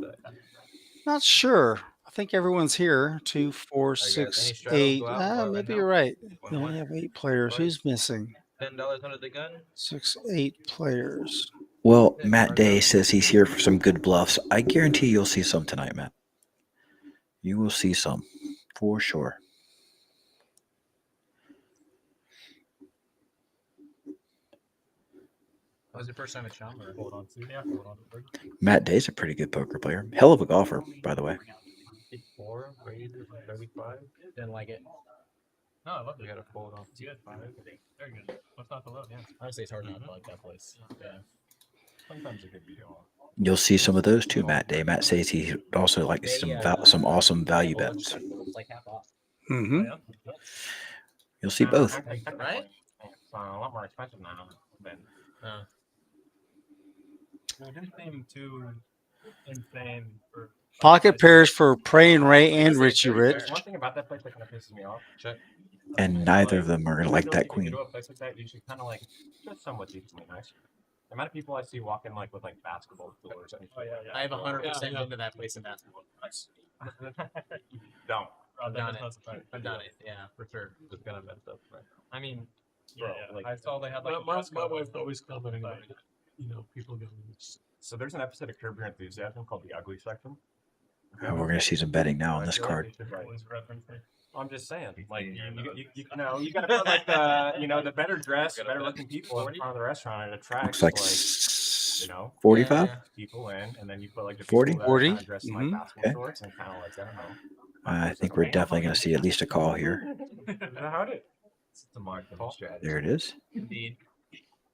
Not sure. I think everyone's here. 2, 4, 6, 8. Maybe you're right. We only have 8 players. Who's missing? $10 under the gun. 6, 8 players. Well, Matt Day says he's here for some good bluffs. I guarantee you'll see some tonight, Matt. You will see some for sure. Was your first time at Chum or hold on to? Yeah, hold on. Matt Day's a pretty good poker player. Hell of a golfer, by the way. 4, 35. Didn't like it. No, I love it. You got to fold on. It's good. Very good. What's not to love? Yeah. Honestly, it's hard not to like that place. Yeah. Sometimes it could be off. You'll see some of those too, Matt Day. Matt says he also likes some awesome value bets. It's like half off. Mm-hmm. You'll see both. Right? It's a lot more expensive now than. It didn't seem too insane for. Pocket pairs for Prey and Ray and Richie Rich. One thing about that place that kind of pisses me off. And neither of them are gonna like that queen. You go to a place like that, you should kind of like just somewhat decently nice. The amount of people I see walking like with like basketball floors. I have 100% into that place in basketball. Don't. I've done it. I've done it. Yeah, for sure. It's gonna mess up. Right? I mean, Bro, like I saw they had like my wife always commenting on, people going. So there's an episode of Curb Your Enthusiasm called The Ugly Section. Oh, we're gonna see some betting now on this card. I'm just saying, like you know, you gotta put like the better dressed, better looking people in front of the restaurant. It attracts Looks like 45 45. people in, and then you put like the 40? people that 40? are kind of dressed in like basketball Okay. shorts and kind of like I don't know. I think we're definitely gonna see at least a call here. How it is? It's a marketing strategy. There it is. Indeed.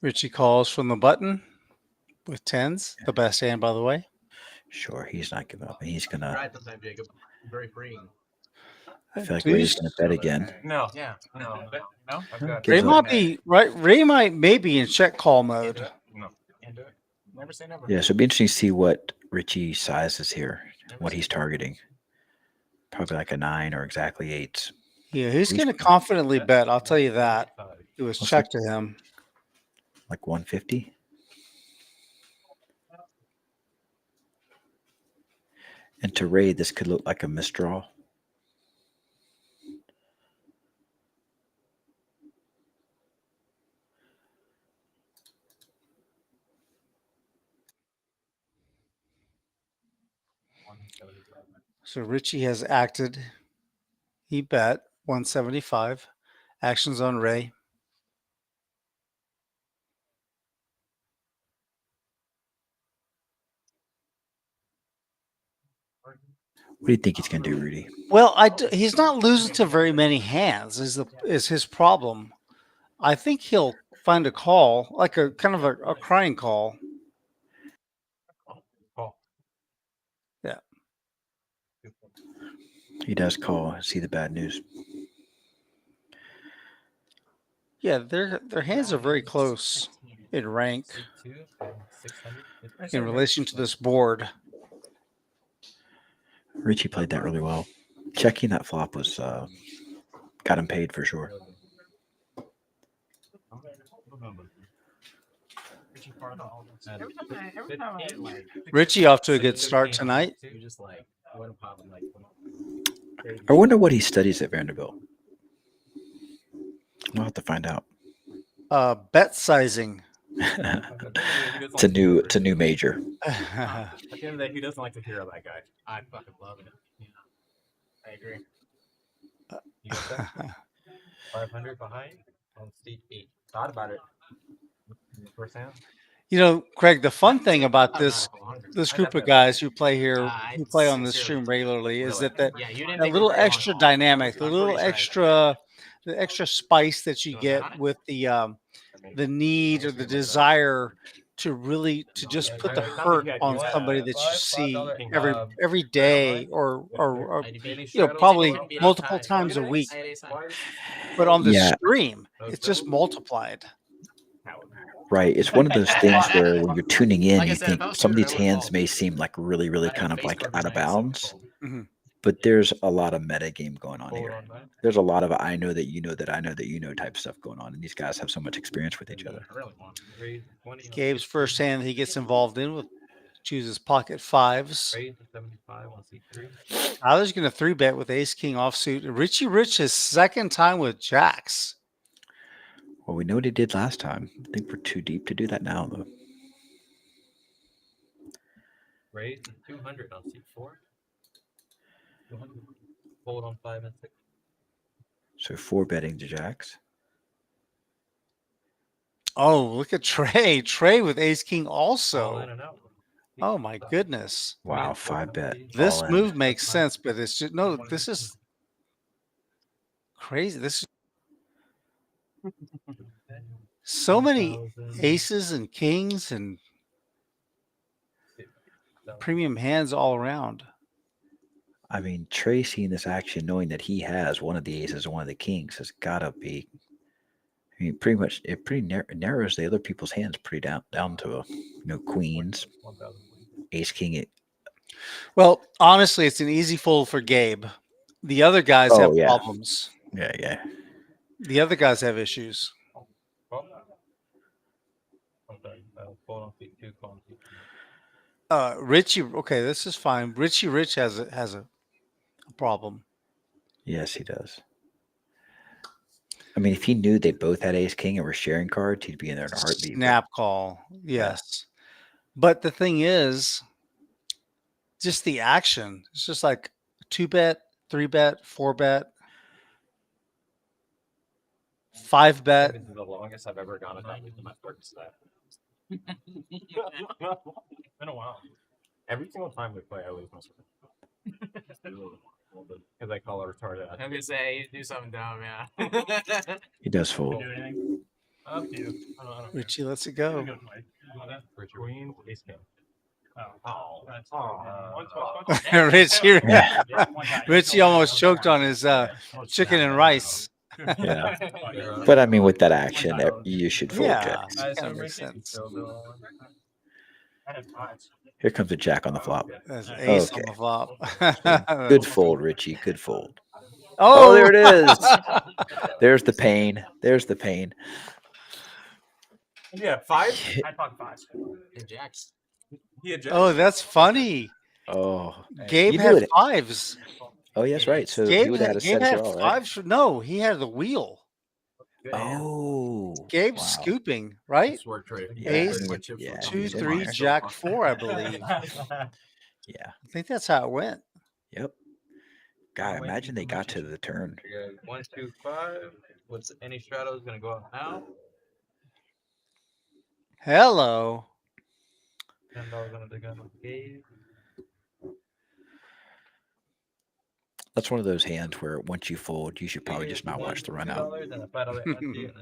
Richie calls from the button with tens. The best hand, by the way. Sure, he's not giving up. He's gonna. Right this time, Jacob. Very freeing. I feel like Ray's gonna bet again. No. I've got Ray Gives might up. be right. Ray might maybe in check call mode. No. Can't do it. Never say never. Yeah, so it'd be interesting to see what Richie sizes here, what he's targeting. Probably like a 9 or exactly 8s. Yeah, he's going to confidently bet. I'll tell you that. It was check to him. Like 150. And to Ray, this could look like a misdraw. So Richie has acted. He bet 175. Actions on Ray. What do you think he's going to do, Rudy? Well, he's not losing to very many hands. Is his problem? I think he'll find a call, like a kind of a crying call. Yeah. He does call and see the bad news. Yeah, their hands are very close in rank in relation to this board. Richie played that really well. Checking that flop was got him paid for sure. Richie off to a good start tonight. I wonder what he studies at Vanderbilt. We'll have to find out. Bet sizing. It's a new major. At the end of the day, who doesn't like to hear of that guy? I fucking love it. Yeah. I agree. You get that? 500 behind on seat 8. Thought about it. First hand. You know, Craig, the fun thing about this group of guys who play here, who play on this stream regularly, is that little extra dynamic, the extra spice that you get with the need or the desire to just put the hurt on somebody that you see every day or probably multiple times a week. But on the stream, it's just multiplied. Right. It's one of those things where when you're tuning in, you think some of these hands may seem like really, really kind of like out of bounds. Mm-hmm. But there's a lot of meta game going on here. There's a lot of I know that you know that I know that you know type stuff going on. And these guys have so much experience with each other. Gabe's first hand he gets involved in with chooses pocket fives. Tyler's going to 3-bet with ace king offsuit. Richie Rich his second time with jacks. Well, we know what he did last time. I think we're too deep to do that now, though. Raise 200 on seat 4. 200. Fold on 5 and 6. So 4 betting to jacks. Oh, look at Trey. Trey with ace king also. Oh my goodness. Wow, 5 bet. This move makes sense, but it's just this is crazy. This is so many aces and kings and premium hands all around. I mean, Trey seeing this action, knowing that he has one of the aces and one of the kings, has got to be. I mean, pretty much it pretty narrows the other people's hands pretty down to queens, ace king. Well, honestly, it's an easy fold for Gabe. The other guys have problems. Yeah. The other guys have issues. Richie, okay, this is fine. Richie Rich has a problem. Yes, he does. I mean, if he knew they both had ace king and were sharing cards, he'd be in there in a heartbeat. Snap call, yes. Yeah. But the thing is, just the action. It's just like 2-bet, 3-bet, 4-bet, 5-bet. This is the longest I've ever gone without using my first set. It's been a while. Every single time we play, I lose my sword. Because I call it retarded. I'm gonna say you do something dumb, yeah. He does fold. Up to you. Richie lets it go. Queen, ace king. Richie, Richie almost choked on his chicken and rice. Yeah, but I mean, with that action, you should fold jacks. That makes sense. Here comes a jack on the flop. There's an ace on the flop. Good fold, Richie. Good fold. Oh, there it is. There's the pain. There's the pain. Yeah, 5. I talk 5. And jacks. Oh, that's funny. Oh, Gabe had 5s. Oh, yes, right. So Gabe he would have had a set as well, right? 5s. No, he had the wheel. Oh, Gabe's scooping, right? Yeah, Ace, yeah, 2, 3, jack 4, I believe. Yeah, I think that's how it went. Yep. God, imagine they got to the turn. 1, 2, 5. What's any straddle is gonna go out now? Hello. $10 under the gun with Gabe. That's one of those hands where once you fold, you should probably just not watch the run out.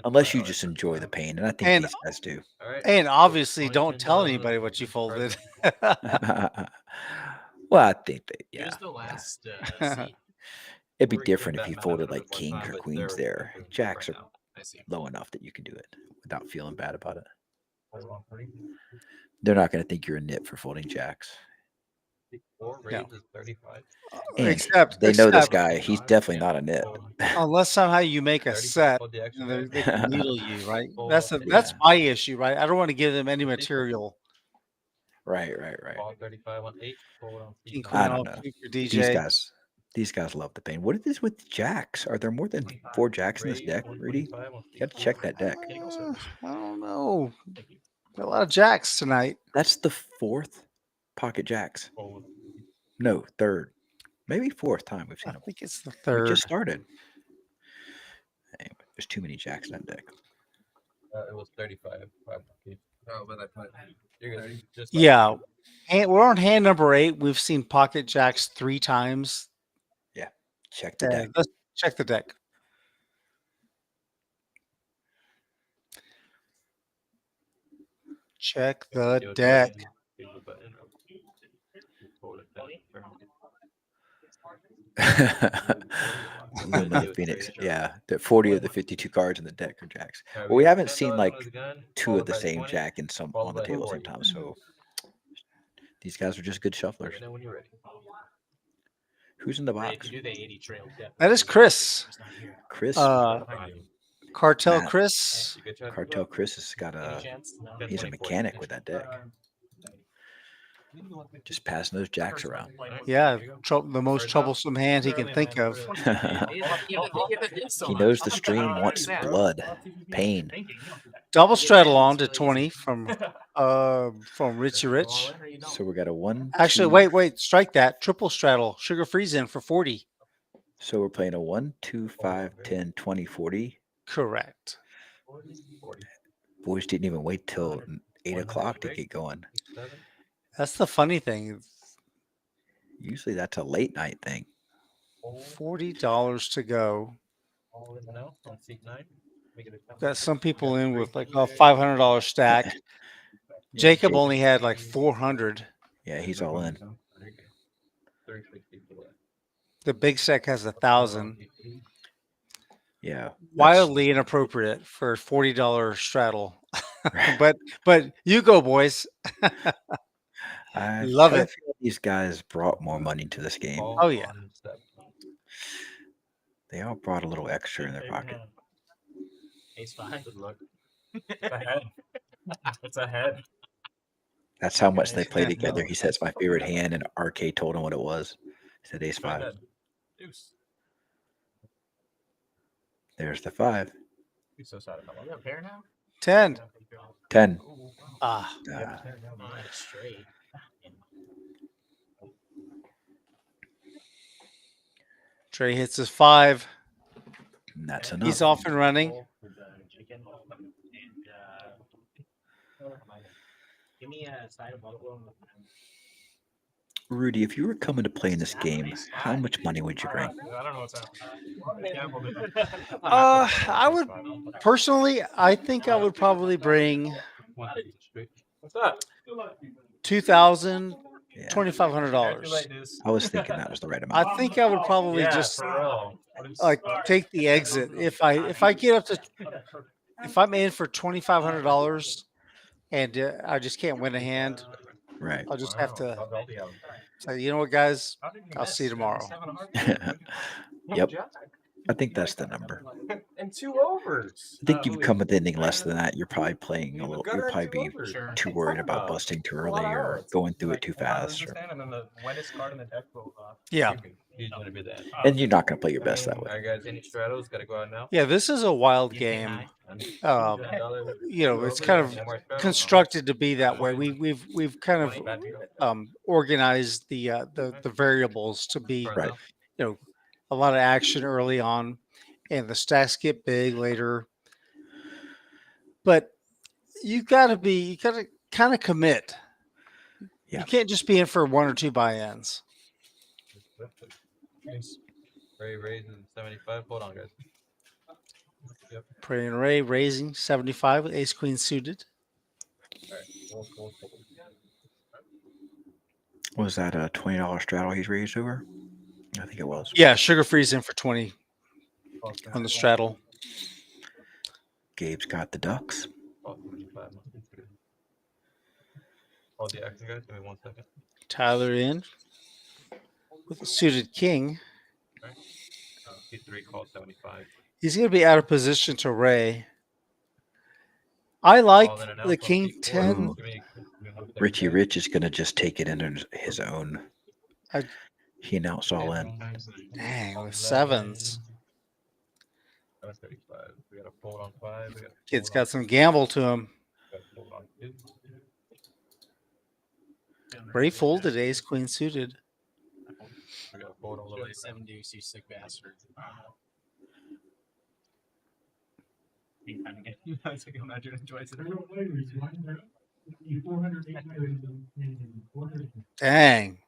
Unless you just enjoy the pain. And I think these guys do. And obviously don't tell anybody what you folded. Well, I think that, yeah. Here's the last It'd be different if you folded like kings or queens there. Jacks are low enough that you can do it without feeling bad about it. They're not going to think you're a nit for folding jacks. No. 35. Except they know this guy. He's definitely not a nit. Unless somehow you make a set, and they can needle you, right? That's my issue, right? I don't want to give them any material. Right. 35 on 8. I don't know. These guys love the pain. What is this with jacks? Are there more than 4 jacks in this deck, Rudy? You got to check that deck. I don't know. Got a lot of jacks tonight. That's the 4th pocket jacks. No, 3rd. Maybe 4th time we've seen them. I think it's the 3rd. We just started. Anyway, there's too many jacks in that deck. It was 35. Oh, but you're good. Yeah. We're on hand number 8. We've seen pocket jacks 3 times. Yeah. Check the deck. Let's check the deck. Check the deck. Phoenix. Yeah. The 40 of the 52 cards in the deck are jacks. Well, we haven't seen like 2 of the same jack in some on the table sometimes. So these guys are just good shufflers. Who's in the box? That is Chris. Chris? Cartel Chris. Cartel Chris has got he's a mechanic with that deck. Just passing those jacks around. Yeah, the most troublesome hand he can think of. He knows the stream wants blood, pain. Double straddle on to 20 from Richie Rich. So we got a 1. Actually, wait, strike that. Triple straddle. Sugar freeze in for 40. So we're playing a 1, 2, 5, 10, 20, 40. Correct. Boys didn't even wait till 8 o'clock to get going. That's the funny thing. Usually that's a late night thing. $40 to go. Got some people in with like a $500 stack. Jacob only had like 400. Yeah, he's all in. 360 for that. The big stack has 1,000. Yeah. that's- Wildly inappropriate for $40 straddle. but you go, boys. I Love kinda it. feel these guys brought more money to this game. Oh, yeah. On step. They all brought a little extra in their pocket. Ace five. Good luck. It's ahead. It's ahead. That's how much they play together. He said it's my favorite hand, and RK told him what it was. He said ace five. Ahead. Deuce. There's the 5. He's so sad about You have a pair now? 10. 10. Ah, Straight. Trey hits his 5. And that's enough. He's off and running. Give me a side of buffalo. Rudy, if you were coming to play in this game, how much money would you bring? I don't know what's happening. I would personally, I think I would probably bring What's that? $2,000, Yeah. $2,500. I was thinking that was the right amount. I think I would probably just like take the exit. If I get up to, if I'm in for $2,500 and I just can't win a hand, Right. I'll just have to say, you know what, guys, I'll see you tomorrow. Yep. I think that's the number. And 2 overs. I think you come with anything less than that, you're probably playing a little. You'll probably be too worried about busting too early or going through it too fast. Or, And then the wettest card in the deck will. Yeah. He's going to be that. and you're not going to play your best that All way. right, guys. Any straddles? Got to go out now. Yeah, this is a wild game. You know, it's kind of constructed to be that way. We've kind of organized the variables to be, Right. you know, a lot of action early on, and the stacks get big later. But you got to kind of commit. Yeah. You can't just be in for 1 or 2 buy-ins. Ray raising 75. Hold on, guys. Yep. Prey and Ray raising 75 with ace queen suited. All right. We'll. Was that a $20 straddle he's raised over? I think it was. Yeah, Sugar Free's in for 20 on the straddle. Gabe's got the ducks. Oh, 25. Hold the action, guys. Give me 1 second. Tyler in with a suited king. P3 call 75. He's going to be out of position to Ray. I like All in and out, the so king P4. 10. Give me Richie Rich is going to just take it into his own. He announced all in. Dang, with 7s. That was 35. We got a fold on 5. Kid's got some gamble to him. Fold on 2. Ray folded ace queen suited. We got a fold on little 7 deuce, you sick bastard. I was like, imagine enjoys it. Dang.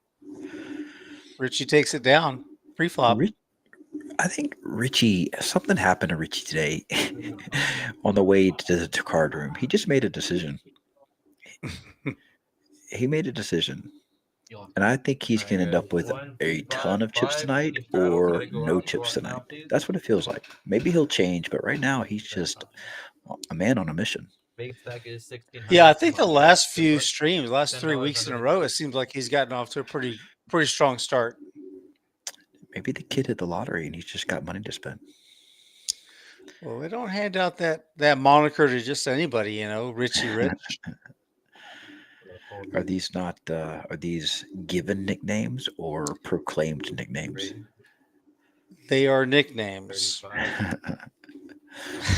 Richie takes it down. Pre-flop. I think Richie, something happened to Richie today on the way to the card room. He just made a decision. He made a decision. And I think he's going to end up with a ton of chips tonight or no chips tonight. That's what it feels like. Maybe he'll change, but right now he's just a man on a mission. Big stack is 16. Yeah, I think the last few streams, last 3 weeks in a row, it seems like he's gotten off to a pretty strong start. Maybe the kid hit the lottery and he's just got money to spend. Well, we don't hand out that moniker to just anybody, you know, Richie Rich. Are these not are these given nicknames or proclaimed nicknames? They are nicknames.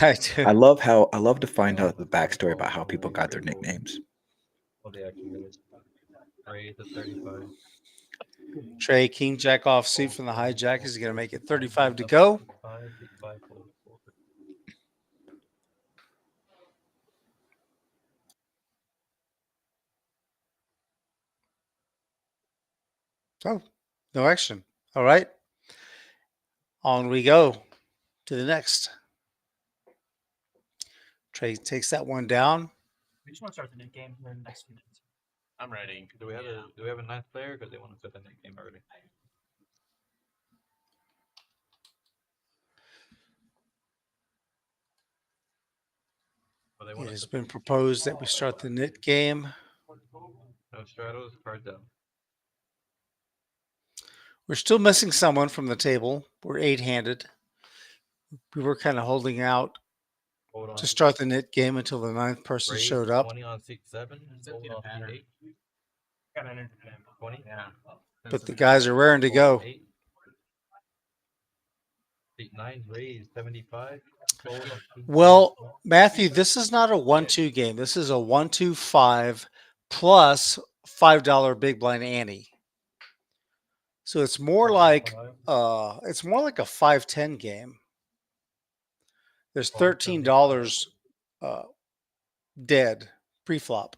I do. I love to find out the backstory about how people got their nicknames. Trey, king jack off suit from the hijack is going to make it 35 to go. Oh, no action. All right. On we go to the next. Trey takes that one down. We just want to start the new game in the next few minutes. I'm ready. Do we have a ninth player? Because they want to set the next game already. It has been proposed that we start the knit game. No straddles, cards out. We're still missing someone from the table. We're 8-handed. We were kind of holding out to start the knit game until the 9th person Raise showed up. 20 on seat 7. Hold off seat 8. Got an 20. Yeah. But the guys are raring to go. 8. Seat 9, raise 75. Well, Matthew, this is not a 1-2 game. This is a 1-2-5 plus $5 big blind ante. So it's more like a 5-10 game. There's $13 dead pre-flop.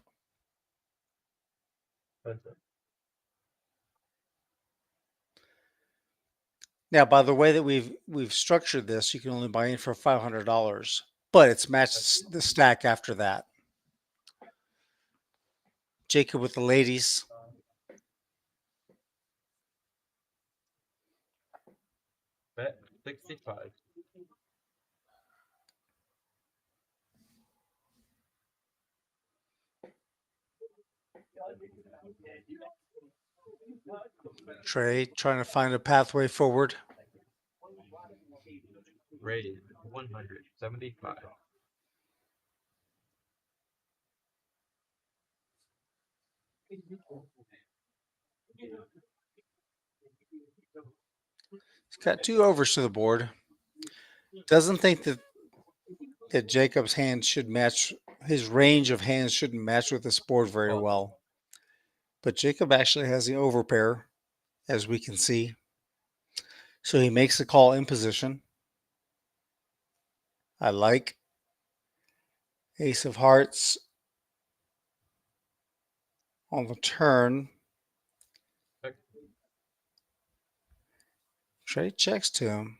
Now, by the way that we've structured this, you can only buy in for $500, but it's matched the stack after that. Jacob with the ladies. Bet 65. Trey trying to find a pathway forward. Raise 175. He's got 2 overs to the board. Doesn't think that Jacob's hand should match, his range of hands shouldn't match with this board very well. But Jacob actually has the overpair, as we can see. So he makes the call in position. I like. Ace of hearts on the turn. Trey checks to him.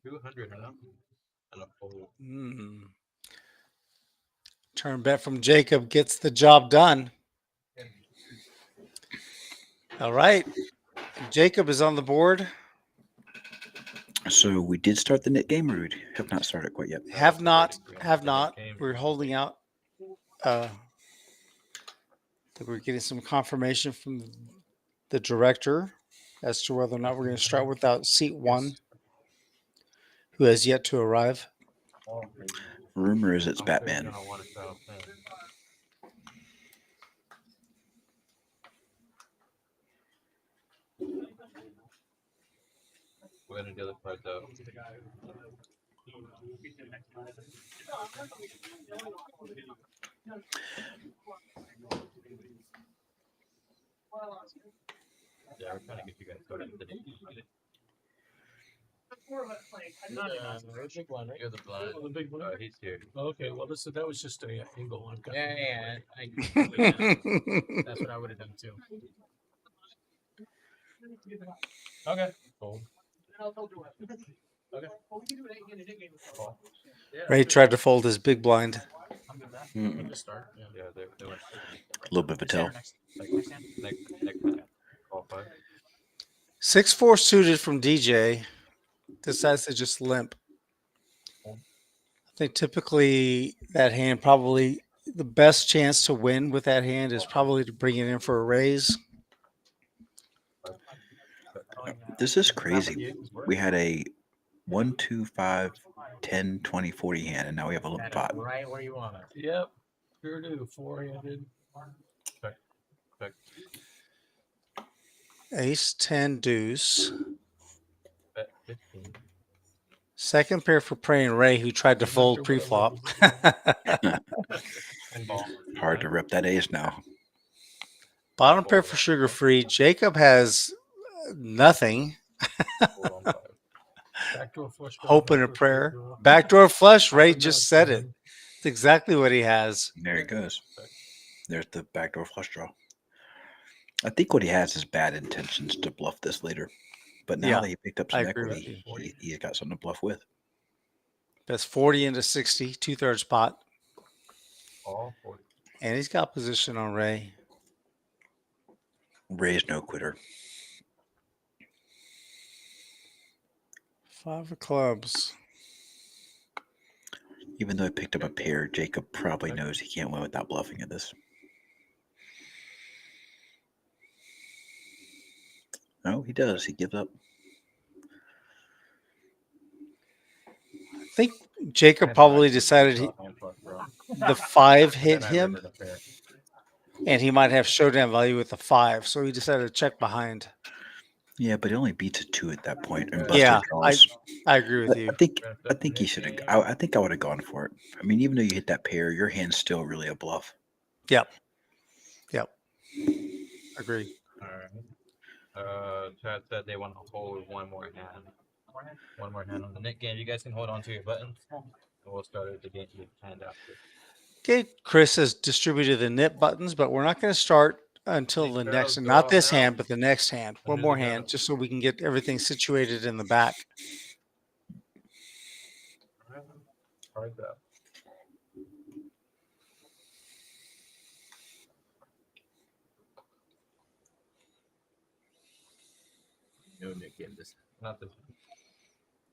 $200 and a fold. Turn bet from Jacob gets the job done. All right. Jacob is on the board. So we did start the knit game, or we have not started quite yet? Have not. We're holding out. I think we're getting some confirmation from the director as to whether or not we're going to start without seat 1, who has yet to arrive. Rumor is it's Batman. We're gonna do the other part though. Yeah, we're trying to get you guys started today. Big one, right? You're the blind. The big one. He's here. Okay, well, listen, that was just a angle one. Yeah. That's what I would have done too. Okay. Fold. Okay. Ray tried to fold his big blind. Just start. Yeah, they went A little bit of a tell. next hand. Call 5. 6-4 suited from DJ. Decides to just limp. I think typically that hand probably the best chance to win with that hand is probably to bring it in for a raise. This is crazy. We had a 1, 2, 5, 10, 20, 40 hand, and now we have a limp pot. Right where you want it. Yep. Sure do. 4-handed. Check. Ace 10 deuce. Bet 15. Second pair for Praying Ray, who tried to fold pre-flop. Hard to rep that ace now. Bottom pair for Sugar Free. Jacob has nothing. Backdoor flush. Hope and a prayer. Backdoor flush. Ray just said it. It's exactly what he has. There he goes. There's the backdoor flush draw. I think what he has is bad intentions to bluff this later. But now Yeah, that he picked up I some agree with equity, he's got something to bluff with. That's 40 into 60, 2/3 pot. All 40. And he's got position on Ray. Ray's no quitter. 5 of clubs. Even though he picked up a pair, Jacob probably knows he can't win without bluffing at this. No, he does. He gives up. I think Jacob probably decided the 5 hit him, and he might have showdown value with the 5, so he decided to check behind. Yeah, but he only beats a 2 at that point and busted Yeah, draws. I agree with you. I think he should have. I think I would have gone for it. I mean, even though you hit that pair, your hand's still really a bluff. Yep. Agree. All right. Chad said they want to hold one more hand. One more hand on the net game. You guys can hold on to your buttons, and we'll start the game hand after. Okay, Chris has distributed the nip buttons, but we're not going to start until the next, not this hand, but the next hand. One more hand, just so we can get everything situated in the back. Hard that. No Nick game this. Not this one.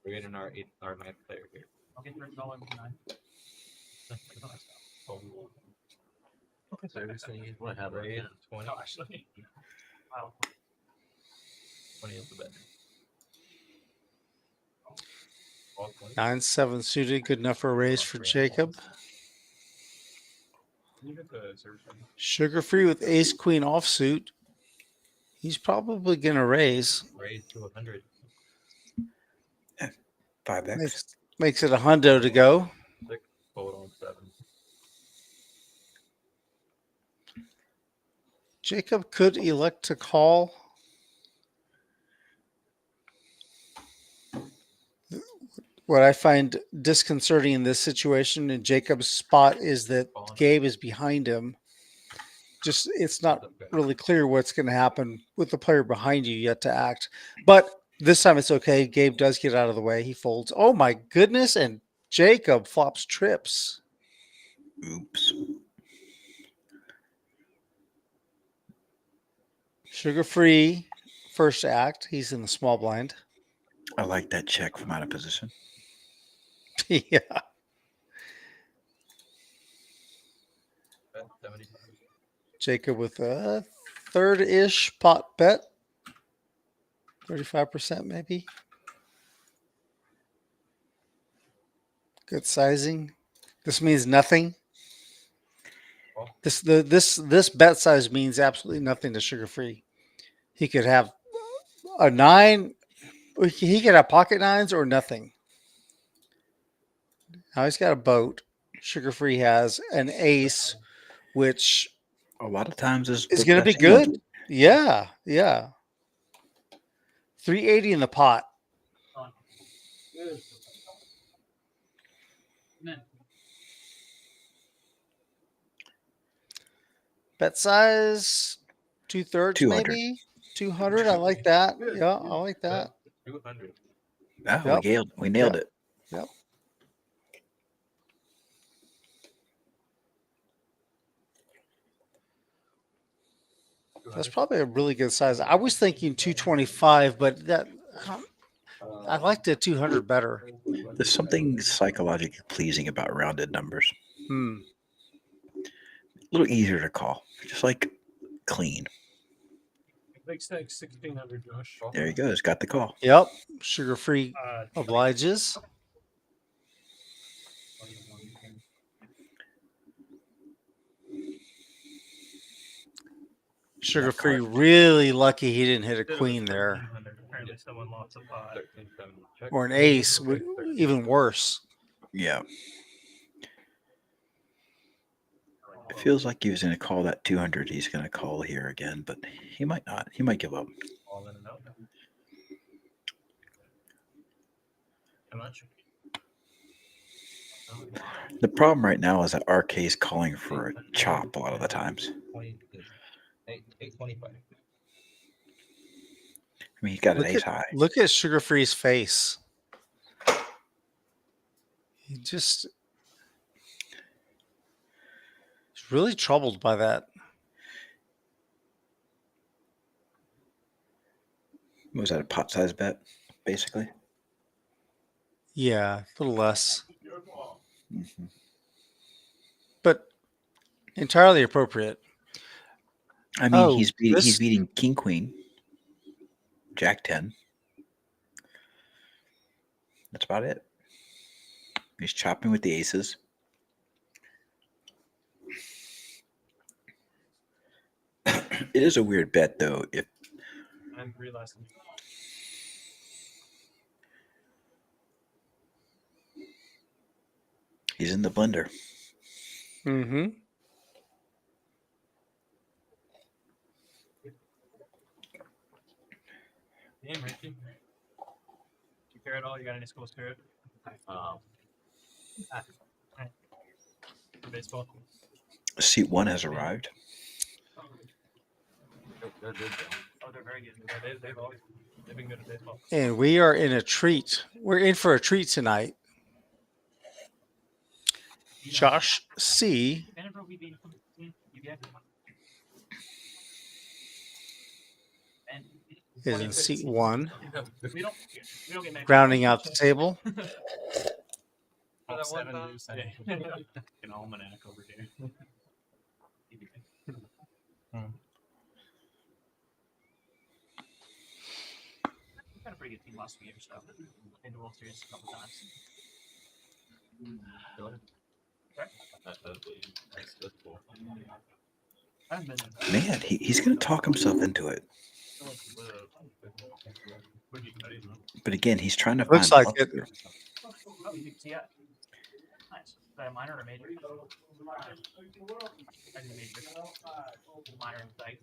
We're getting our 9th player here. I'll get $30 with 9. Okay, so everything what happened? Raise 20. No, actually. Wow. 20 is the bet. All 20. 9-7 suited, good enough for a raise for Jacob. Sugar free with ace queen offsuit. He's probably going to raise. Raise to 100. 5x. Makes it a hundo to go. 6, hold on 7. Jacob could elect to call. What I find disconcerting in this situation in Jacob's spot is that Gabe is behind him. Just it's not really clear what's going to happen with the player behind you yet to act. But this time it's okay. Gabe does get out of the way. He folds. Oh my goodness. And Jacob flops trips. Oops. Sugar free first act. He's in the small blind. I like that check from out of position. Yeah. Jacob with a third-ish pot bet. 35% maybe. Good sizing. This means nothing. This bet size means absolutely nothing to Sugar Free. He could have a 9. He could have pocket 9s or nothing. Now he's got a boat. Sugar Free has an ace, which a lot of times is going to be good. Yeah. 380 in the pot. Bet size 2/3 maybe 200. I like that. Yeah, I like that. 200. Oh, yep. We nailed it. Yep. That's probably a really good size. I was thinking 225, but that I liked the 200 better. There's something psychologically pleasing about rounded numbers. A little easier to call, just like clean. Big stake 1600, Josh. There he goes. Got the call. Yep. Sugar Free obliges. Sugar Free really lucky he didn't hit a queen there. Apparently someone lost a pot. Or an ace, even worse. Yeah. It feels like he was going to call that 200. He's going to call here again, but he might not. He might give up. The problem right now is that RK is calling for a chop a lot of the times. 825. mean, he got an ace high. Look at Sugar Free's face. He just is really troubled by that. Was that a pot size bet, basically? Yeah, a little less, Mm-hmm. but entirely appropriate. I mean, Oh, he's beating King Queen, Jack 10. That's about it. He's chopping with the aces. It is a weird bet, though. If I'm realizing. he's in the blender. Mm-hmm. Damn, Richie. Do you care at all? You got any school spirit? For baseball. Seat 1 has arrived. Oh, they're very good. They've been good at baseball. And we are in a treat. We're in for a treat tonight. Josh C. is in seat 1, rounding out the table. An almanac over here. We've had a pretty good team last few years, though. In the World Series a couple times. Man, he's going to talk himself into it. But again, he's trying to Looks find like it. Oh, you can see it. Nice. Is that a minor or a major? I think a major. Minor and tight.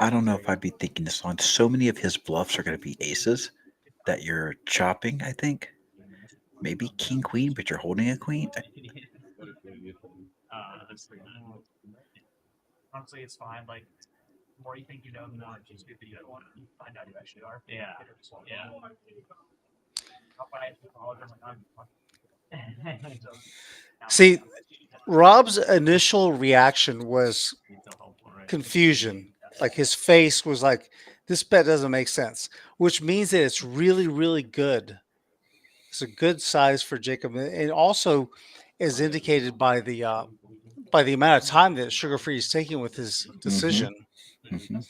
I don't know if I'd be thinking this long. So many of his bluffs are going to be aces that you're chopping, I think. Maybe king, queen, but you're holding a queen. Honestly, it's fine. Like, the more you think you know, the more it's just good that you don't want to find out you actually are. Yeah. Yeah. See, Rob's initial reaction was confusion. Like his face was like, this bet doesn't make sense, which means that it's really, really good. It's a good size for Jacob. And also is indicated by the amount of time that Sugar Free is taking with his decision. Mm-hmm.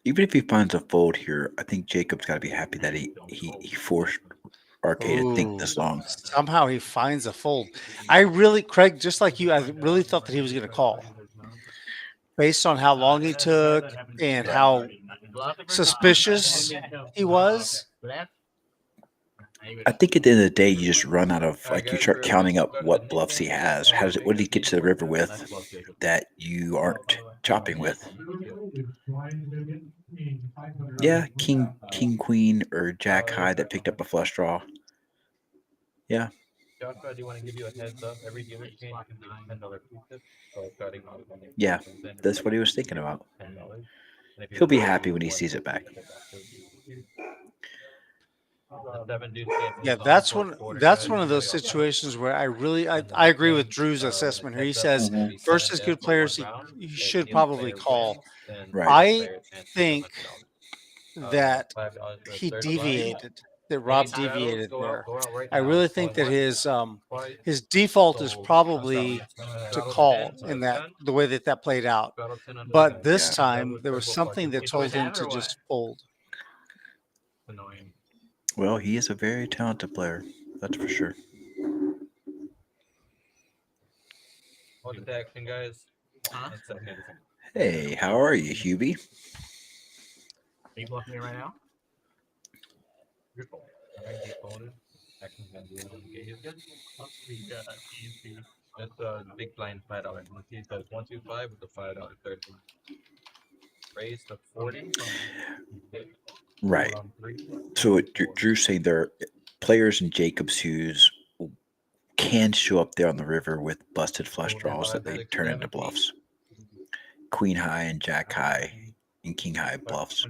Even if he finds a fold here, I think Jacob's got to be happy that he forced RK to think this long. Somehow he finds a fold. I really, Craig, just like you, I really thought that he was going to call. Based on how long he took and how suspicious he was. I think at the end of the day, you just run out of, like, you start counting up what bluffs he has. What did he get to the river with that you aren't chopping with? Yeah, king, queen, or jack high that picked up a flush draw. Yeah. Joshua, do you want to give you a heads up? Every dealer change can do $10 pieces. So starting off. Yeah, that's what he was thinking about. He'll be happy when he sees it back. Yeah, that's one of those situations where I agree with Drew's assessment here. He says versus good players, he should probably call. Right. I think that he deviated, that Rob deviated there. I really think that his default is probably to call in the way that played out. But this time there was something that told him to just fold. Annoying. Well, he is a very talented player. That's for sure. What's the action, guys? Hey, how are you, Hubie? Are you blocking me right now? That's a big blind $5. He says 125 with the $5 30. Raise to 40. Right. So what Drew's saying, there are players in Jacobs who's can show up there on the river with busted flush draws that they turn into bluffs. queen high and jack high and king high bluffs.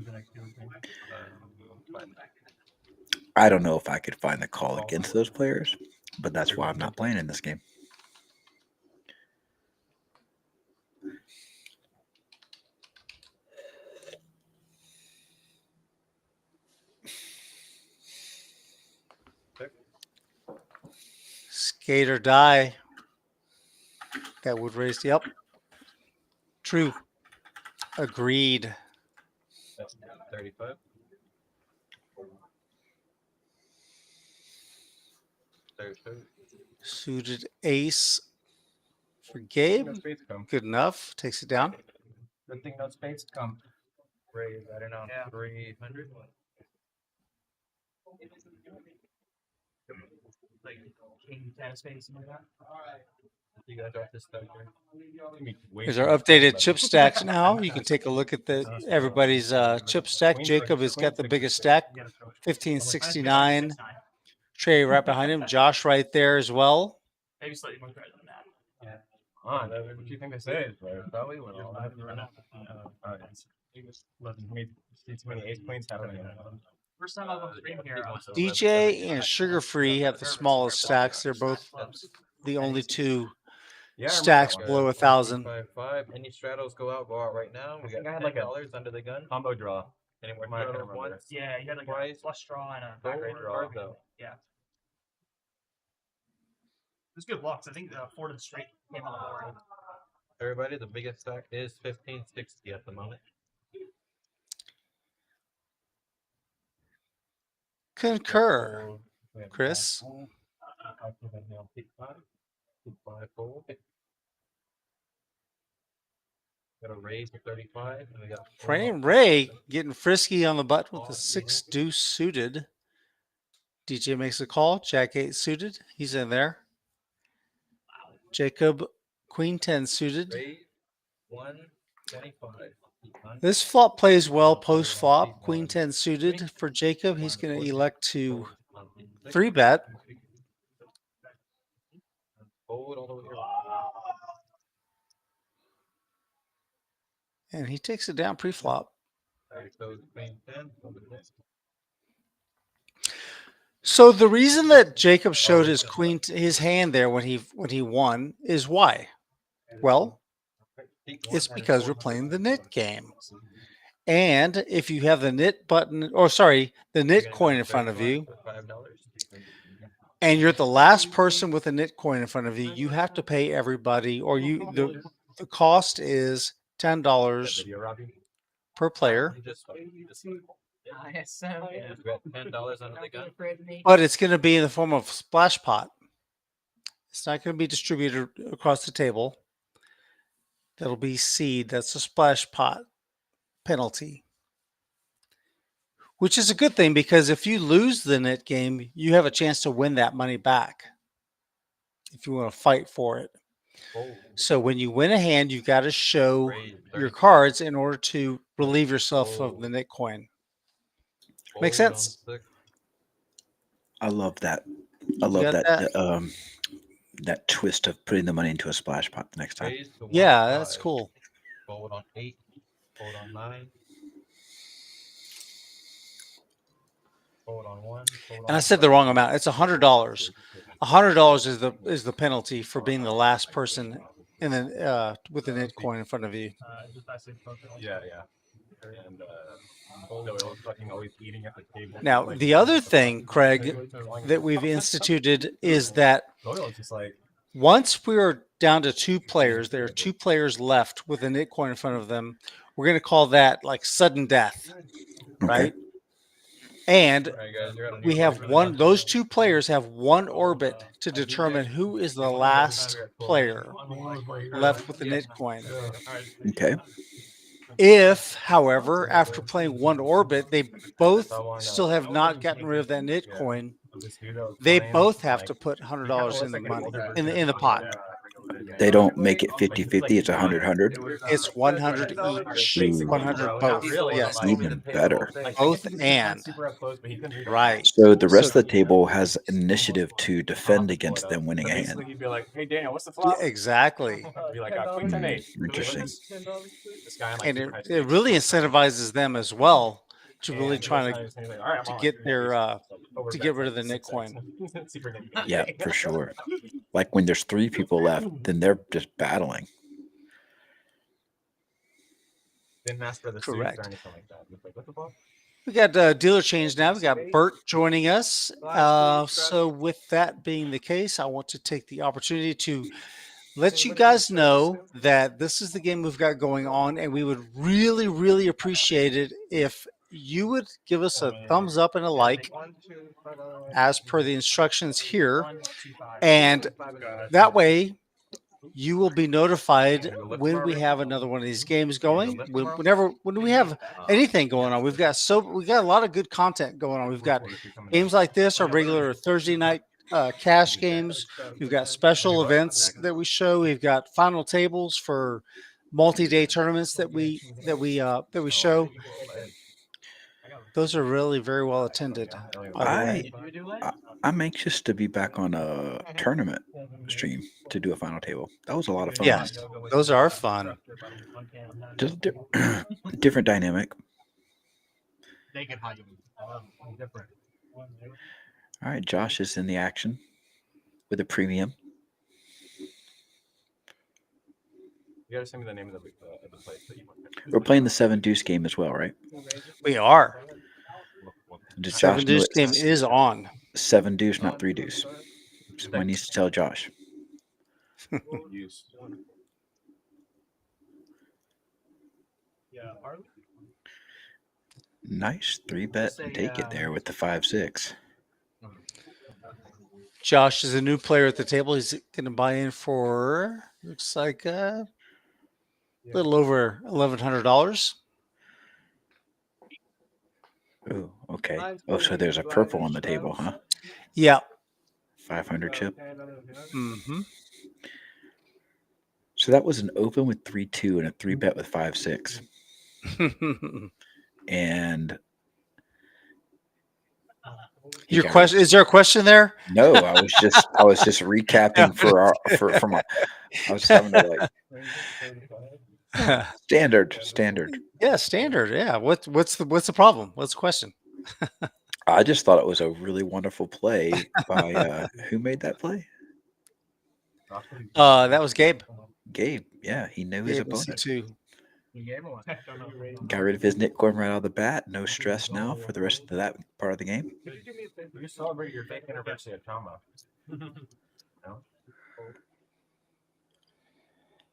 I don't know if I could find the call against those players, but that's why I'm not playing in this game. Skate or die. That would raise. Yep. True. Agreed. 35. 32. Suited ace for Gabe. Good enough. Takes it down. Good thing no spades come. Raise, I don't know, 300. Like king, 10 spades, something like that. You got off this stuff here. Here's our updated chip stacks now. You can take a look at everybody's chip stack. Jacob has got the biggest stack, 1569. Trey right behind him. Josh right there as well. Maybe slightly more threat than that. Yeah. On. What do you think they say? Probably when all that run out. See too many ace queens happening. First time I've on stream here. DJ and Sugar Free have the smallest stacks. They're both the only two stacks below 1,000. 5. Any straddles go out right now. We got $10 under the gun. Combo draw. Any more straddles once? Yeah, you had like a flush draw and a back draw. Yeah. It's good blocks. I think the 4 to the straight came on the board. Everybody, the biggest stack is 1560 at the moment. Concur, Chris. Got a raise to 35. And we got Trey and Ray getting frisky on the button with the 6 deuce suited. DJ makes a call. Jack 8 suited. He's in there. Jacob queen 10 suited. raise 125. This flop plays well post flop. Queen 10 suited for Jacob. He's going to elect to 3-bet. Fold all the way And he takes it down pre-flop. So queen 10. So the reason that Jacob showed his hand there when he won is why? Well, it's because we're playing the nit game. And if you have the nit button, or sorry, the nit coin in front of you, and you're the last person with a nit coin in front of you, you have to pay everybody, or the cost is $10 per player. $10 under the gun. But it's going to be in the form of splash pot. It's not going to be distributed across the table. That'll be seed. That's a splash pot penalty. Which is a good thing, because if you lose the net game, you have a chance to win that money back if you want to fight for it. So when you win a hand, you've got to show your cards in order to relieve yourself of the net coin. Make sense? I love that. I love that twist of putting the money into a splash pot the next time. Yeah, that's cool. Fold on 8. Fold on 9. Fold on 1. And I said the wrong amount. It's $100. $100 is the penalty for being the last person in the with the net coin in front of you. Yeah. And fucking always eating at the table. Now, the other thing, Craig, that we've instituted is that once we're down to 2 players, there are 2 players left with a nit coin in front of them. We're going to call that like sudden death, right? And we have those 2 players have 1 orbit to determine who is the last player left with the nit coin. Okay. If, however, after playing 1 orbit, they both still have not gotten rid of that nit coin, they both have to put $100 in the money in the pot. They don't make it 50-50. It's 100-100. It's 100 each. Ooh. 100 both. Yes. Even better. Both and. Right. So the rest So- of the table has initiative to defend against them winning a hand. Basically, he'd be like, "Hey Daniel, what's the Yeah, flop?" exactly. I'd be like, "Queen 10-8." Interesting. This guy, like, And super high it really incentivizes them as well to really try to to get their to get rid of the Nick coin. Yeah, for sure. Like when there's 3 people left, then they're just battling. Didn't ask for the suits Correct. or anything like that. Just like, what the fuck? We got dealer change now. We got Bert joining us. So with that being the case, I want to take the opportunity to let you guys know that this is the game we've got going on, and we would really, really appreciate it if you would give us a thumbs up and a like as per the instructions here. And that way you will be notified when we have another one of these games going. When we have anything going on, we got a lot of good content going on. We've got games like this, our regular Thursday night cash games. We've got special events that we show. We've got final tables for multi-day tournaments that we show. Those are really very well attended, by the way. I'm anxious to be back on a tournament stream to do a final table. That was a lot of fun. Yes, those are fun. Just different dynamic. All right, Josh is in the action with a premium. You gotta send me the name of the place that you want. We're playing the 7 deuce game as well, right? We are. Does 7 Josh know deuce it's game is on. 7 deuce, not 3 deuce. Someone needs to tell Josh. Nice 3-bet and take it there with the 5-6. Josh is a new player at the table. He's going to buy in for, looks like a little over $1,100. Oh, okay. Oh, so there's a purple on the table, huh? Yeah. 500 chip. Mm-hmm. So that was an open with 3-2 and a 3-bet with 5-6. And your question, is there a question there? No, I was just recapping for my. I was having to like standard. Yeah, standard. Yeah. What's the problem? What's the question? I just thought it was a really wonderful play by who made that play? That was Gabe. Gabe, yeah, he knew his Gabe was opponent. too. Got rid of his Nick coin right out of the bat. No stress now for the rest of that part of the game. You celebrate your fake anniversary at Tama. No?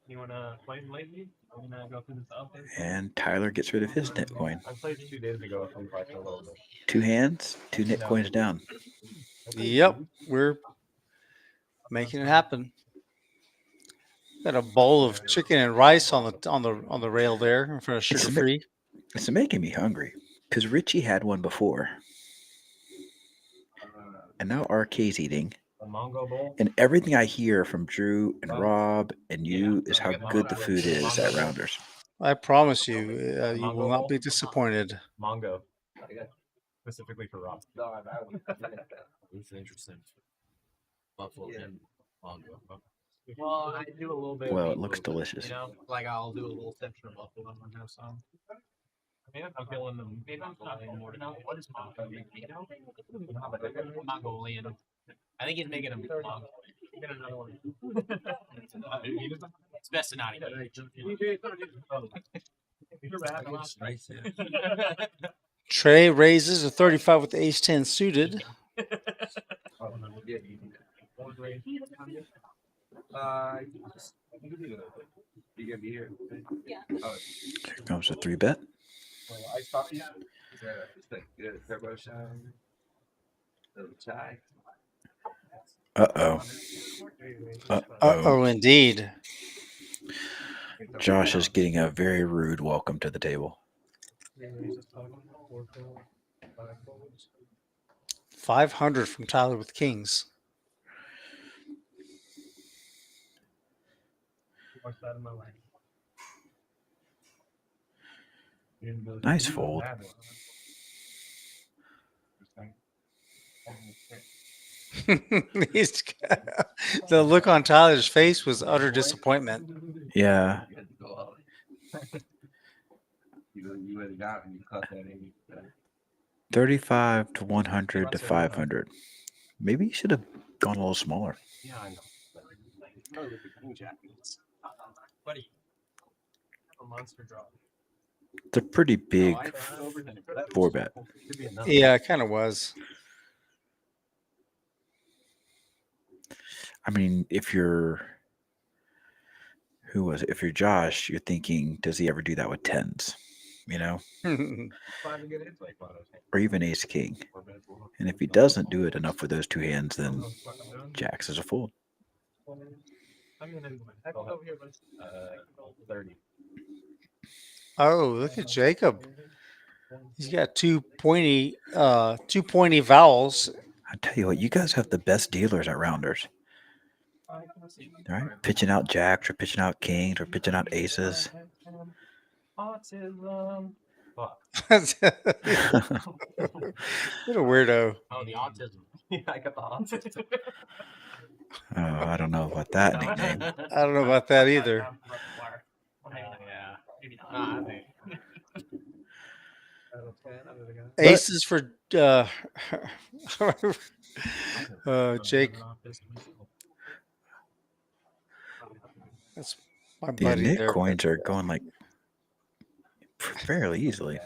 You wanna play lately? I'm gonna go through this update. And Tyler gets rid of his Nick coin. I played 2 days ago. I'm practicing a little bit. 2 hands, 2 Nick coins down. Yep, we're making it happen. Got a bowl of chicken and rice on the rail there in front of Sugar Free. It's making me hungry because Richie had one before, and now RK's eating. And everything I hear from Drew and Rob and you is how good the food is at Rounders. I promise you, you will not be disappointed. Mongo. Specifically for Rob. It's interesting. Buffalo and Mongo. Well, I do a little bit. Well, it looks delicious. You know, like I'll do a little section of buffalo and have some. I mean, I'm feeling them. Maybe I'm not more. What is Mongo? Mongolian. I think he's making them Mongolian. Get another one. It's best to not eat. Trey raises a 35 with the ace-10 suited. Here comes a 3-bet. Uh-oh. Uh-oh, indeed. Josh is getting a very rude welcome to the table. 500 from Tyler with Kings. Nice fold. The look on Tyler's face was utter disappointment. Yeah. You would have got when you cut that 80. 35 to 100 to 500. Maybe you should have gone a little smaller. Yeah, I know. Buddy. A monster draw. It's a pretty big 4-bet. Yeah, it kind of was. I mean, if you're who was it? If you're Josh, you're thinking, does he ever do that with tens? You know, or even ace king. And if he doesn't do it enough with those two hands, then jacks is a fold. 30. Oh, look at Jacob. He's got two pointy vowels. I tell you what, you guys have the best dealers at rounders. All right, pitching out jacks or pitching out kings or pitching out aces. Autism. What a weirdo. Oh, the autism. Yeah, I got the autism. Oh, I don't know about that nickname. I don't know about that either. Yeah. Maybe not. Aces for Jake. That's my The buddy Nick there. coins are going like fairly easily.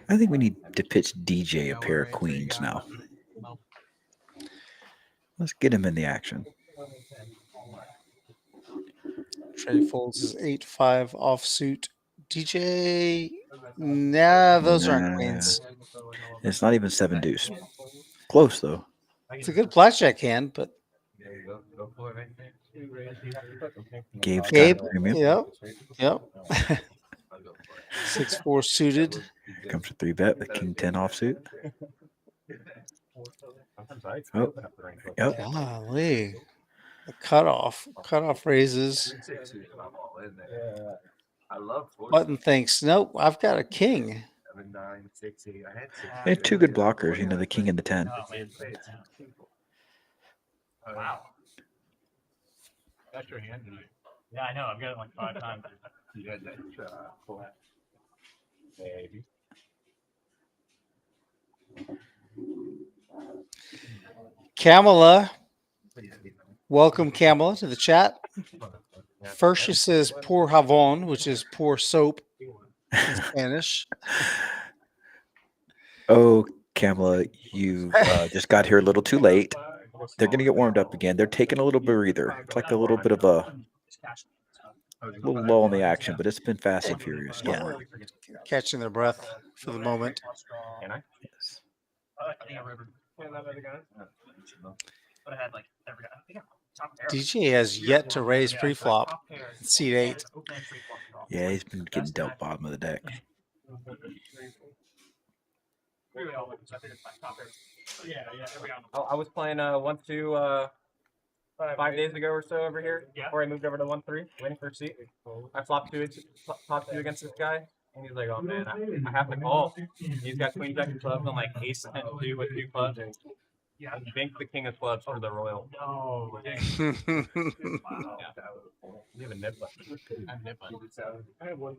I think we need to pitch DJ a pair of queens now. Let's get him in the action. Trey folds his 8-5 offsuit. DJ, nah, those aren't queens. It's not even 7 deuce. Close though. It's a good blackjack hand, but Gabe's Gabe, got a premium. Yep. 6-4 suited. Comes a 3-bet with king 10 offsuit. Oh, yep. Golly. The cutoff raises. Button thinks, nope, I've got a king. They had two good blockers, you know, the king and the 10. Wow. That's your hand. Yeah, I know. I've got it like 5 times. Maybe. Kamala. Welcome, Kamala, to the chat. First, she says pour jabón, which is pour soap in Spanish. Oh, Kamala, you just got here a little too late. They're going to get warmed up again. They're taking a little breather. It's like a little bit of a little lull in the action, but it's been fast and furious. Don't worry. Catching their breath for the moment. Can I? Yes. DJ has yet to raise pre-flop. Seat 8. Yeah, he's been getting dealt bottom of the deck. I was playing 1-2 5 days ago or so over here. Before I moved over to 1-3, waiting for a seat. I flopped top two against this guy, and he's like, "Oh man, I have to call." He's got queen jack of clubs and like ace 10-2 with 2 clubs. Yeah, bank the king of clubs for the royal. Oh, dang. Wow. You have a nip button. I have a nip button. I have one.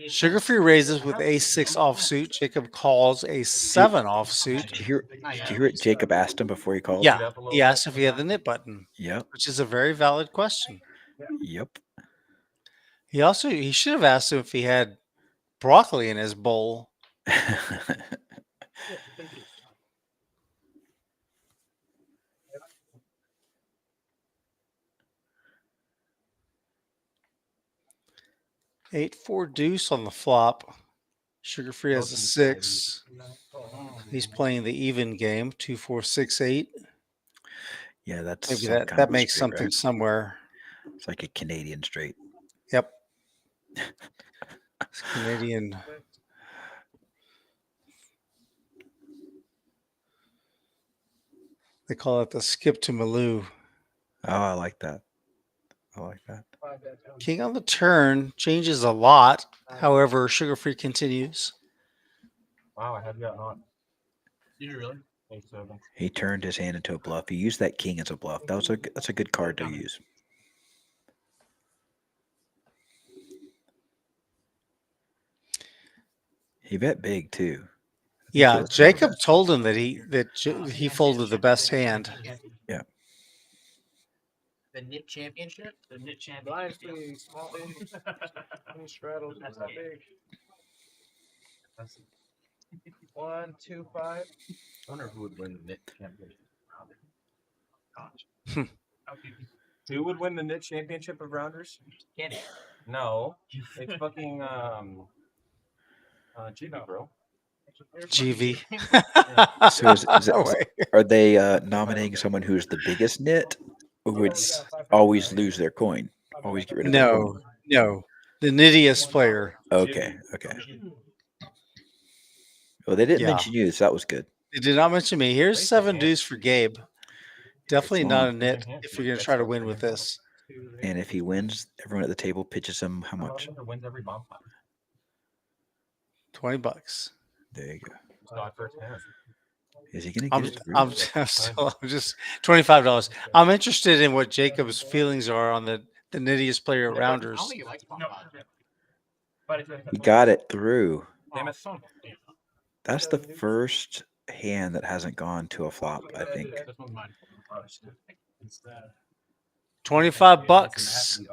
Sugar-free raises with ace-6 offsuit. Jacob calls a-7 offsuit. Did you hear it? Jacob asked him before he called? Yeah, he asked if he had the nip button. Yep. Which is a very valid question. Yep. He should have asked him if he had broccoli in his bowl. 8-4 deuce on the flop. Sugar Free has a 6. He's playing the even game. 2-4-6-8. Yeah, that's maybe some kind that of a makes straight, something right? somewhere. It's like a Canadian straight. Yep. It's Canadian. They call it the skip to Malou. Oh, I like that. I like that. King on the turn changes a lot. However, sugar-free continues. Wow, I have that on. Did you really? Thanks, so. He turned his hand into a bluff. He used that king as a bluff. That's a good card to use. He bet big too. Yeah, Jacob told him that he folded the best hand. Yeah. The NIT championship? The NIT championship. Blind speed, small big. Straddles, not that big. 1, 2, 5. I wonder who would win the NIT championship. Who would win the NIT championship of rounders? Candy. No. It's fucking GV, bro. GV. So are they nominating someone who's the biggest nit, or would always lose their coin? Always get rid of their coin? No. The nittiest player. Okay. Well, they didn't Yeah. mention you, so that was good. They did not mention me. Here's 7 deuce for Gabe. Definitely not a nit if you're going to try to win with this. And if he wins, everyone at the table pitches him how much? $20. There you go. Not first hand. Is he going to get his I'm just $25. I'm interested in what Jacob's feelings are on the nittiest player at rounders. He got it through. That's the first hand that hasn't gone to a flop, I think. $25.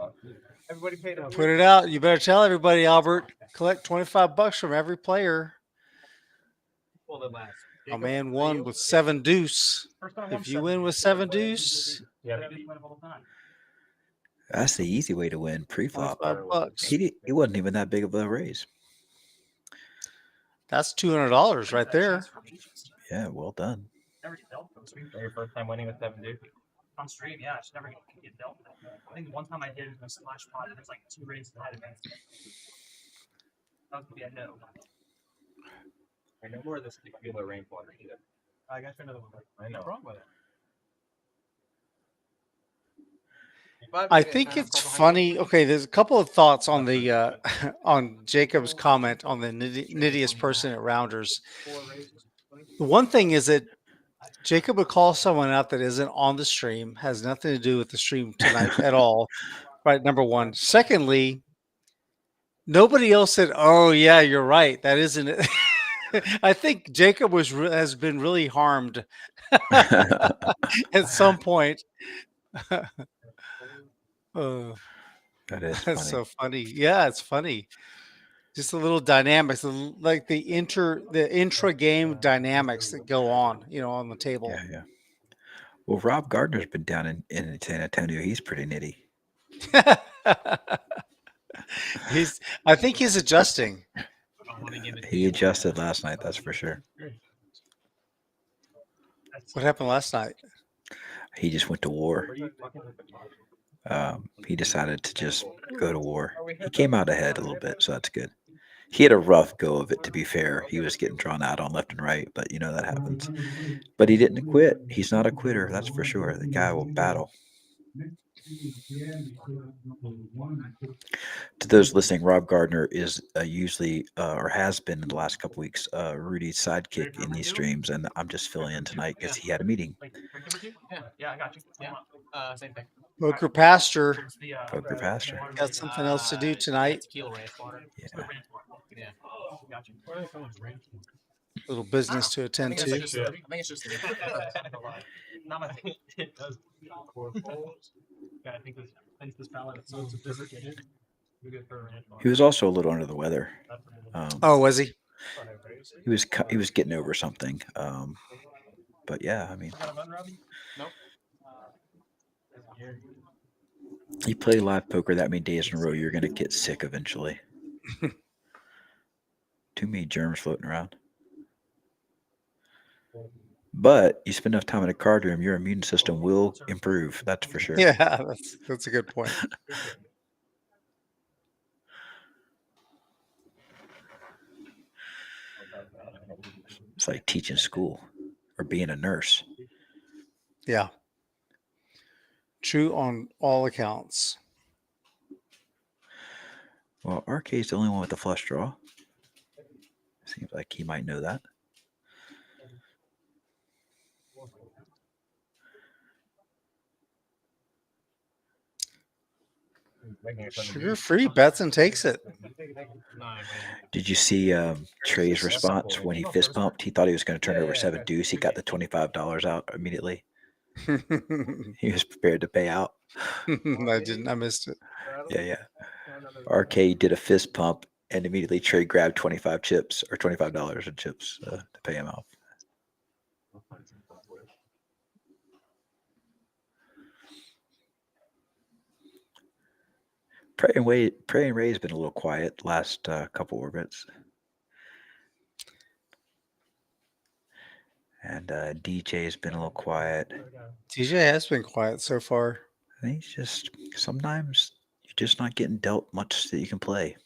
Everybody paid up. Put it out. You better tell everybody, Albert. Collect $25 from every player. A man won with 7 deuce. If you win with 7 deuce, That's the easy way to win pre-flop. $25. He wasn't even that big of a raise. That's $200 right there. Yeah, well done. Your first time winning with 7 dude. On stream, yeah, I just never get dealt. I think one time I did a splash pot, there's like 2 raises ahead of me. That was gonna be a no. I know more of this tequila rainwater either. I got another one. I know. What's wrong with it? I think it's funny. Okay, there's a couple of thoughts on the on Jacob's comment on the nittiest person at rounders. The one thing is that Jacob would call someone out that isn't on the stream, has nothing to do with the stream tonight at all. Right, number one. Secondly, nobody else said, "Oh yeah, you're right. That isn't it." I think Jacob has been really harmed at some point. That's funny. So funny. Yeah, it's funny. Just a little dynamics, like the intra game dynamics that go on, on the table. Yeah. Well, Rob Gardner's been down in San Antonio. He's pretty nitty. I think he's adjusting. He adjusted last night, that's for sure. What happened last night? He just went to war. He decided to just go to war. He came out ahead a little bit, so that's good. He had a rough go of it, to be fair. He was getting drawn out on left and right, but that happens. But he didn't quit. He's not a quitter, that's for sure. The guy will battle. To those listening, Rob Gardner is usually, or has been in the last couple weeks, Rudy's sidekick in these streams, and I'm just filling in tonight because he had a meeting. Yeah, I got you. Yeah, same thing. Poker Pastor. Poker Pastor. Got something else to do tonight. Yeah. Got you. Little business to attend to. I think it's just not my thing. It does. Yeah, I think this ballot is so sophisticated. He was also a little under the weather. Was he? He was getting over something. But yeah, I mean, you play live poker that many days in a row, you're going to get sick eventually. Too many germs floating around. But you spend enough time in a card room, your immune system will improve. That's for sure. Yeah, that's a good point. It's like teaching school or being a nurse. Yeah. True on all accounts. Well, RK's the only one with the flush draw. Seems like he might know that. Sugar free bets and takes it. Did you see Trey's response when he fist pumped? He thought he was going to turn over 7 deuce. He got the $25 out immediately. He was prepared to pay out. I didn't. I missed it. Yeah. RK did a fist pump, and immediately Trey grabbed 25 chips or $25 in chips to pay him off. Prey and Ray's been a little quiet last couple orbits. And DJ's been a little quiet. DJ has been quiet so far. I think it's just sometimes you're just not getting dealt much that you can play.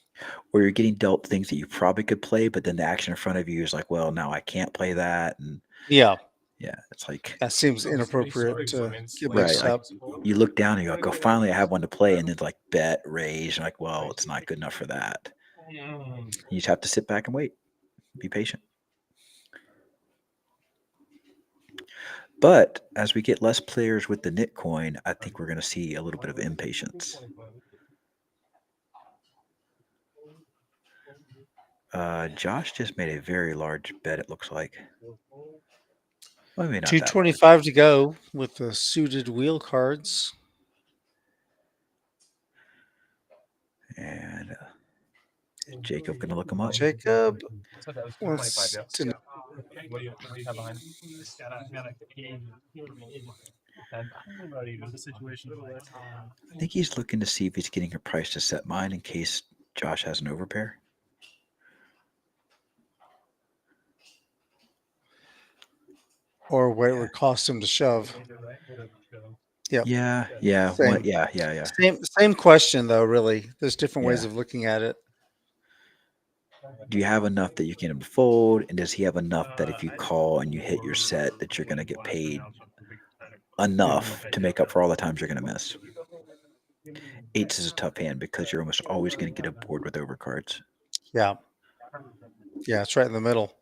Or you're getting dealt things that you probably could play, but then the action in front of you is like, well, now I can't play that. And yeah, it's like that seems inappropriate to get right. mixed Like, up. you look down and you go, finally, I have one to play, and then like bet, raise, and like, well, it's not good enough for that. You just have to sit back and wait, be patient. But as we get less players with the knit coin, I think we're going to see a little bit of impatience. Josh just made a very large bet, it looks like. Well, maybe not that large. 225 to go with the suited wheel cards. And Jacob going to look him up. Jacob wants to What do you have behind? I think he's looking to see if he's getting a price to set mine in case Josh has an overpair. or what it would cost him to shove. Yep. Yeah. Same. Yeah. Same question though, really. There's different ways Yeah. of looking at it. Do you have enough that you can get him to fold? And does he have enough that if you call and you hit your set that you're going to get paid enough to make up for all the times you're going to miss? Eights is a tough hand because you're almost always going to get a board with overcards. Yeah. Yeah, it's right in the middle.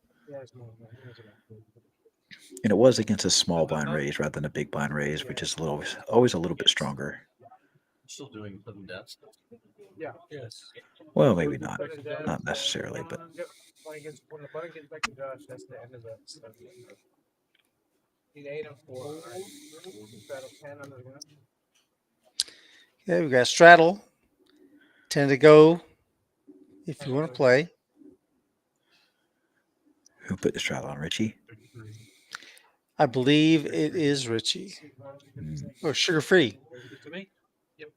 And it was against a small blind raise rather than a big blind raise, which is always a little bit stronger. Still doing sudden death. Yeah. Yes. Well, maybe not necessarily, but When the button gets back to Josh, that's the end of that. He's 8 and 4. Straddle 10 under the gun. Yeah, we got straddle. 10 to go if you want to play. who put the straddle on? Richie? I believe it is Richie. Or sugar free. To me? Yep.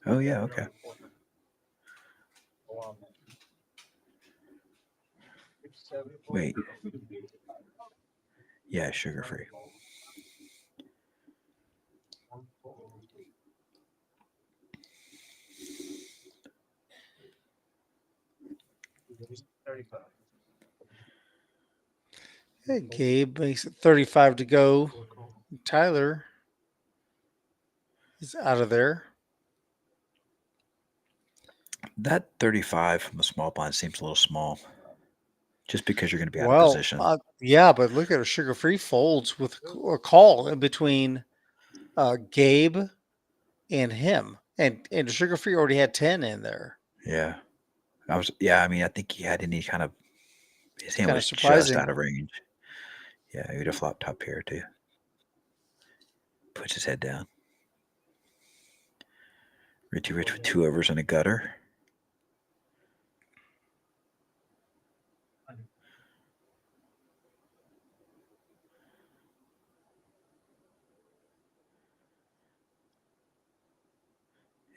Oh, yeah, okay. Wait. Yeah, sugar free. Hey, Gabe makes it 35 to go. Tyler is out of there. That 35 from a small blind seems a little small. Just because you're going to be out of position. Yeah, but look at her sugar free folds with a call in between Gabe and him. And sugar free already had 10 in there. Yeah. I think he had any kind of his hand was surprising. just out of range. Yeah, he would have flopped top pair too. Puts his head down. Richie Rich with 2 overs and a gutter.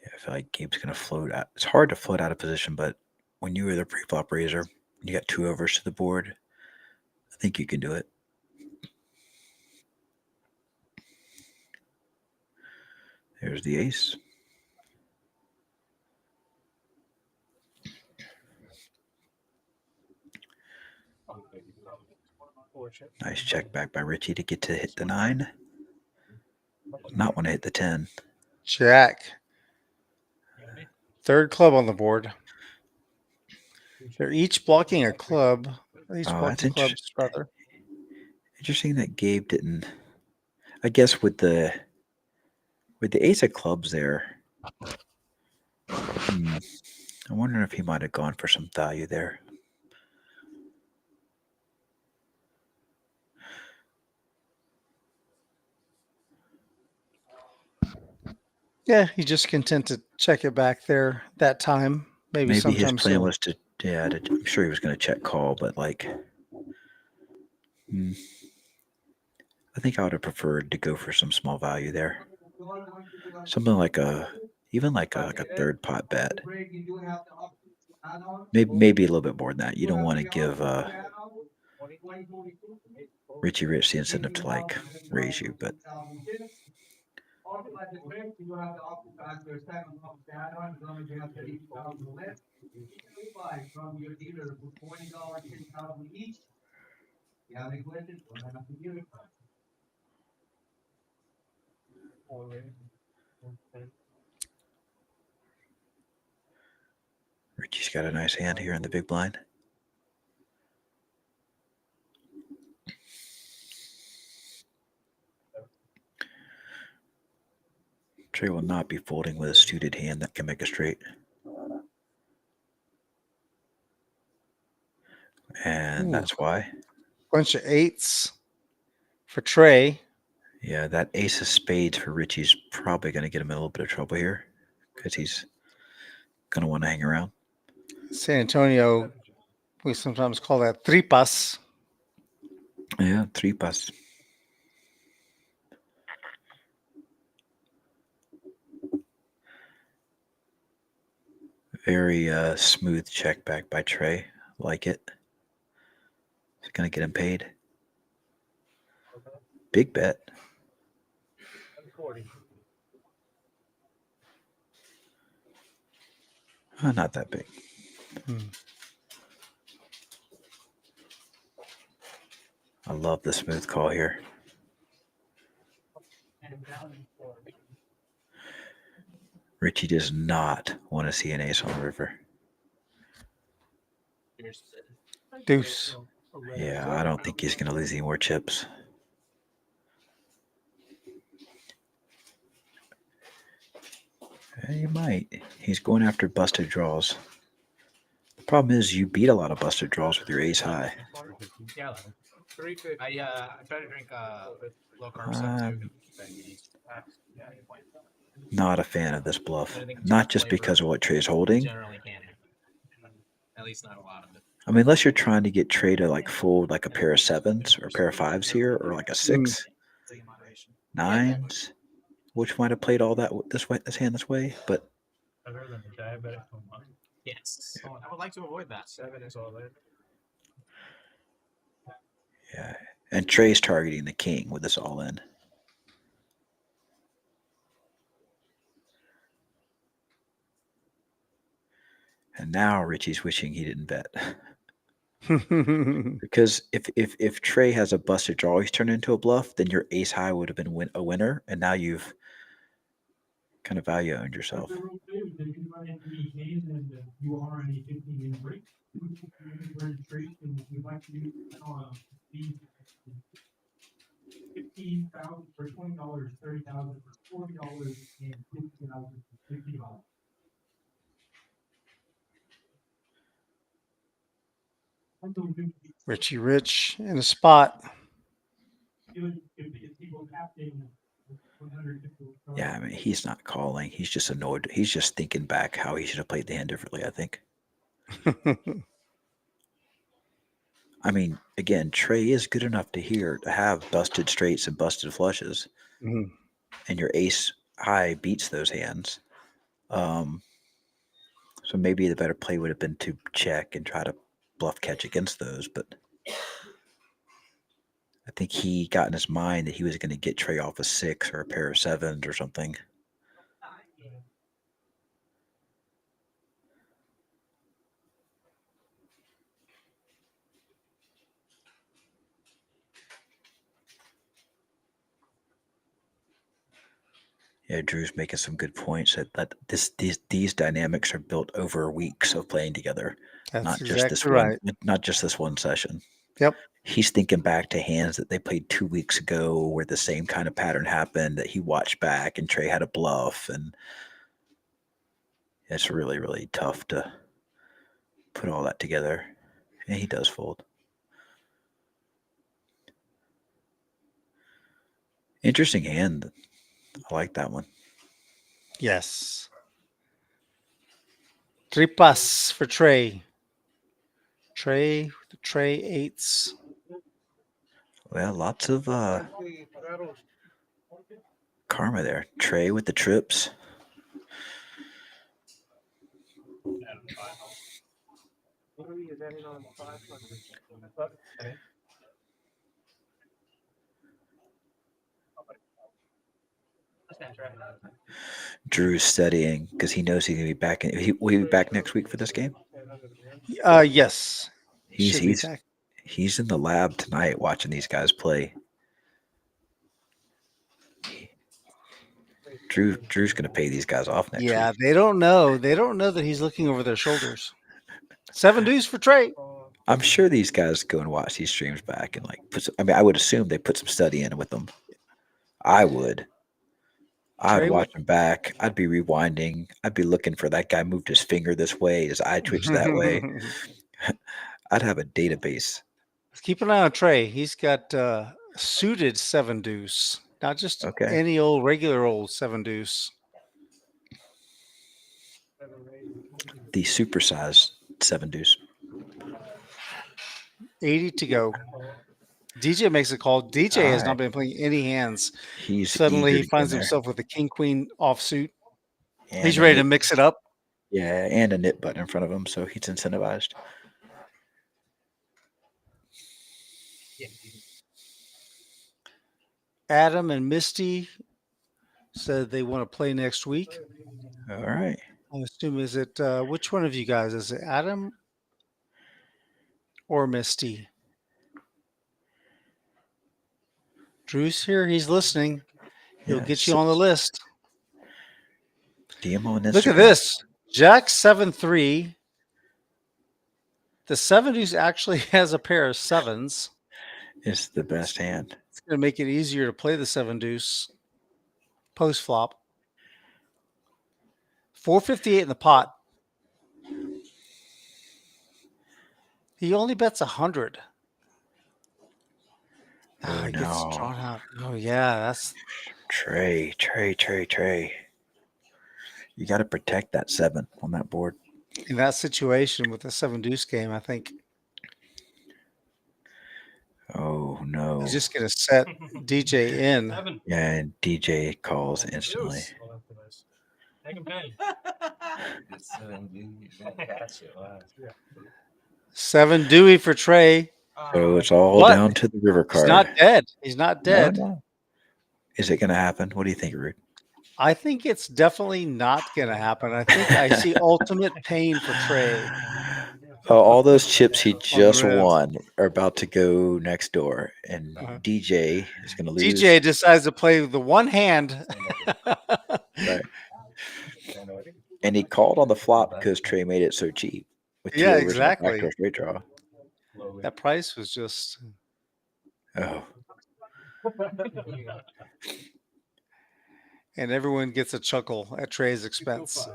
I feel like Gabe's going to float out. It's hard to float out of position, but when you were the pre-flop raiser, you got 2 overs to the board. I think you can do it. There's the ace. Nice check back by Richie to get to hit the 9. Not want to hit the 10. Jack. Third club on the board. They're each blocking a club. Each Oh, that's blocking clubs, rather. interesting that Gabe didn't. I guess with the ace of clubs there, I'm wondering if he might have gone for some value there. Yeah, he's just content to check it back there that time. Maybe his sometimes plan he'll. was to, I'm sure he was going to check call, but like, I think I would have preferred to go for some small value there. Something like even like a third pot bet. Maybe a little bit more than that. You don't want to give Richie Rich the incentive to like raise you, but Richie's got a nice hand here in the big blind. Trey will not be folding with a suited hand that can make a straight. And that's why. Bunch of 8s for Trey. Yeah, that ace of spades for Richie's probably going to get him in a little bit of trouble here because he's going to want to hang around. San Antonio, we sometimes call that tripas. Yeah, tripas. Very smooth check back by Trey. Like it. It's going to get him paid. Big bet. Not that big. I love the smooth call here. Richie does not want to see an ace on the river. Deuce. Yeah, I don't think he's going to lose any more chips. He might. He's going after busted draws. The problem is you beat a lot of busted draws with your ace high. Yeah, I try to drink low carb stuff too. Not a fan of this bluff. Not just because of what Trey's holding. Generally can't. At least not a lot of it. I mean, unless you're trying to get Trey to like fold like a pair of 7s or a pair of 5s here, or like a 6, 9s, which might have played all that this hand this way, but Other than the diabetic coma. Yes. I would like to avoid that. 7 is all that. yeah. And Trey's targeting the king with this all in. And now Richie's wishing he didn't bet. Because if Trey has a busted draw he's turned into a bluff, then your ace high would have been a winner, and now you've kind of value owned yourself. Richie Rich in a spot. Yeah, I mean, he's not calling. He's just annoyed. He's just thinking back how he should have played the hand differently, I think. I mean, again, Trey is good enough to have busted straights and busted flushes. And your ace high beats those hands. So maybe the better play would have been to check and try to bluff catch against those, but I think he got in his mind that he was going to get Trey off a 6 or a pair of 7s or something. Yeah, Drew's making some good points that these dynamics are built over weeks of playing together, That's exactly right. not just this one session. Yep. He's thinking back to hands that they played 2 weeks ago where the same kind of pattern happened that he watched back and Trey had a bluff, and it's really, really tough to put all that together. And he does fold. Interesting hand. I like that one. Yes. Tripas for Trey. Trey eights. Well, lots of karma there. Trey with the trips. Drew's studying because he knows he's gonna be back. Will he be back next week for this game? Yes. He's in the lab tonight watching these guys play. Drew's gonna pay these guys off next week. Yeah, they don't know. They don't know that he's looking over their shoulders. 7 deuce for Trey. I'm sure these guys go and watch these streams back and I would assume they put some study in with them. I would. I'd watch them back. I'd be rewinding. I'd be looking for that guy moved his finger this way, his eye twitched that way. I'd have a database. Keep an eye on Trey. He's got suited 7 deuce, not just any old regular old 7 deuce. The supersized 7 deuce. 80 to go. DJ makes a call. DJ has not been playing any hands. Suddenly he finds himself with a king queen offsuit. He's ready to mix it up. Yeah, and a knit button in front of him, so he's incentivized. Adam and Misty said they want to play next week. All right. I assume, is it which one of you guys? Is it Adam or Misty? Drew's here. He's listening. He'll get you on the list. DM on Instagram. Look at this. Jack 7-3. The 7 deuce actually has a pair of 7s. It's the best hand. It's going to make it easier to play the 7 deuce post flop. 458 in the pot. He only bets 100. Oh, he gets drawn out. Oh, yeah, that's Trey. You got to protect that 7 on that board. In that situation with the 7 deuce game, I think. Oh, no. He's just going to set DJ in. Yeah, and DJ calls instantly. 7 Dewey for Trey. So it's all down to the river card. He's not dead. He's not dead. No. Is it going to happen? What do you think, Rude? I think it's definitely not going to happen. I think I see ultimate pain for Trey. All those chips he just won are about to go next door, and DJ is going to lose. DJ decides to play the one hand. Right. And he called on the flop because Trey made it so cheap. With exactly. Straight draw. That price was just. Oh. And everyone gets a chuckle at Trey's expense.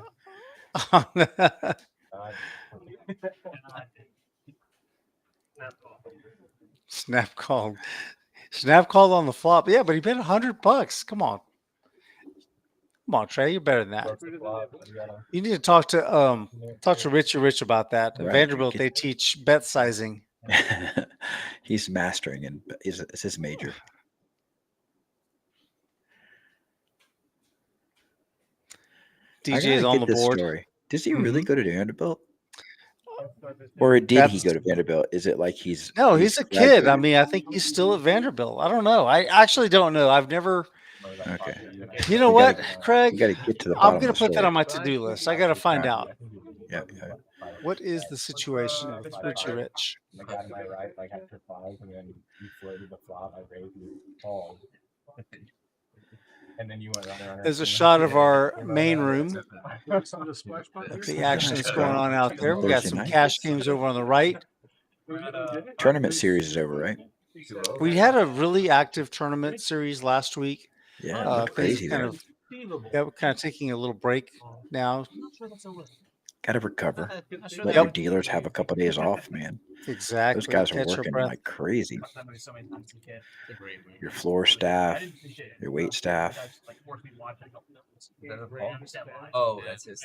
Snap called on the flop. Yeah, but he bet $100. Come on, Trey, you're better than that. You need to talk to Richie Rich about that. At Vanderbilt, they teach bet sizing. He's mastering, and it's his major. DJ is on the board. Story. Does he really go to Vanderbilt? Or did he go to Vanderbilt? Is it like he's a kid. I mean, I think he's still at Vanderbilt. I don't know. I actually don't know. I've never. Okay. You know what, Craig? You got to get to the bottom. I'm going to put that on my to-do list. I got to find out. Yeah. What is the situation with Richie Rich? There's a shot of our main room. The splash button. The action that's going on out there. We got Thursday some night. cash games over on the right. Tournament series is over, right? We had a really active tournament series last week. Yeah, it looked crazy kind there. of, yeah, we're kind of taking a little break now. Got to recover. Let your dealers have a couple days off, man. Exactly. Those guys are Catch our working breath. like crazy. Your floor staff, your wait staff. Oh, that's his.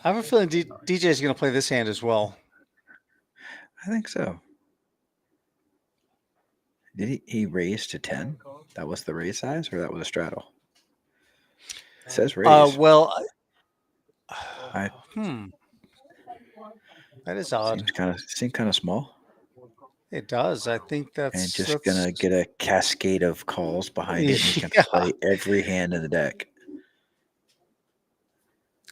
I have a feeling DJ is going to play this hand as well. I think so. Did he raise to 10? That was the raise size, or that was a straddle? It says raise. Well, I that is odd. seems kind of small. It does. I think that's And just gonna get a cascade of calls behind it. And he can play every hand in the deck.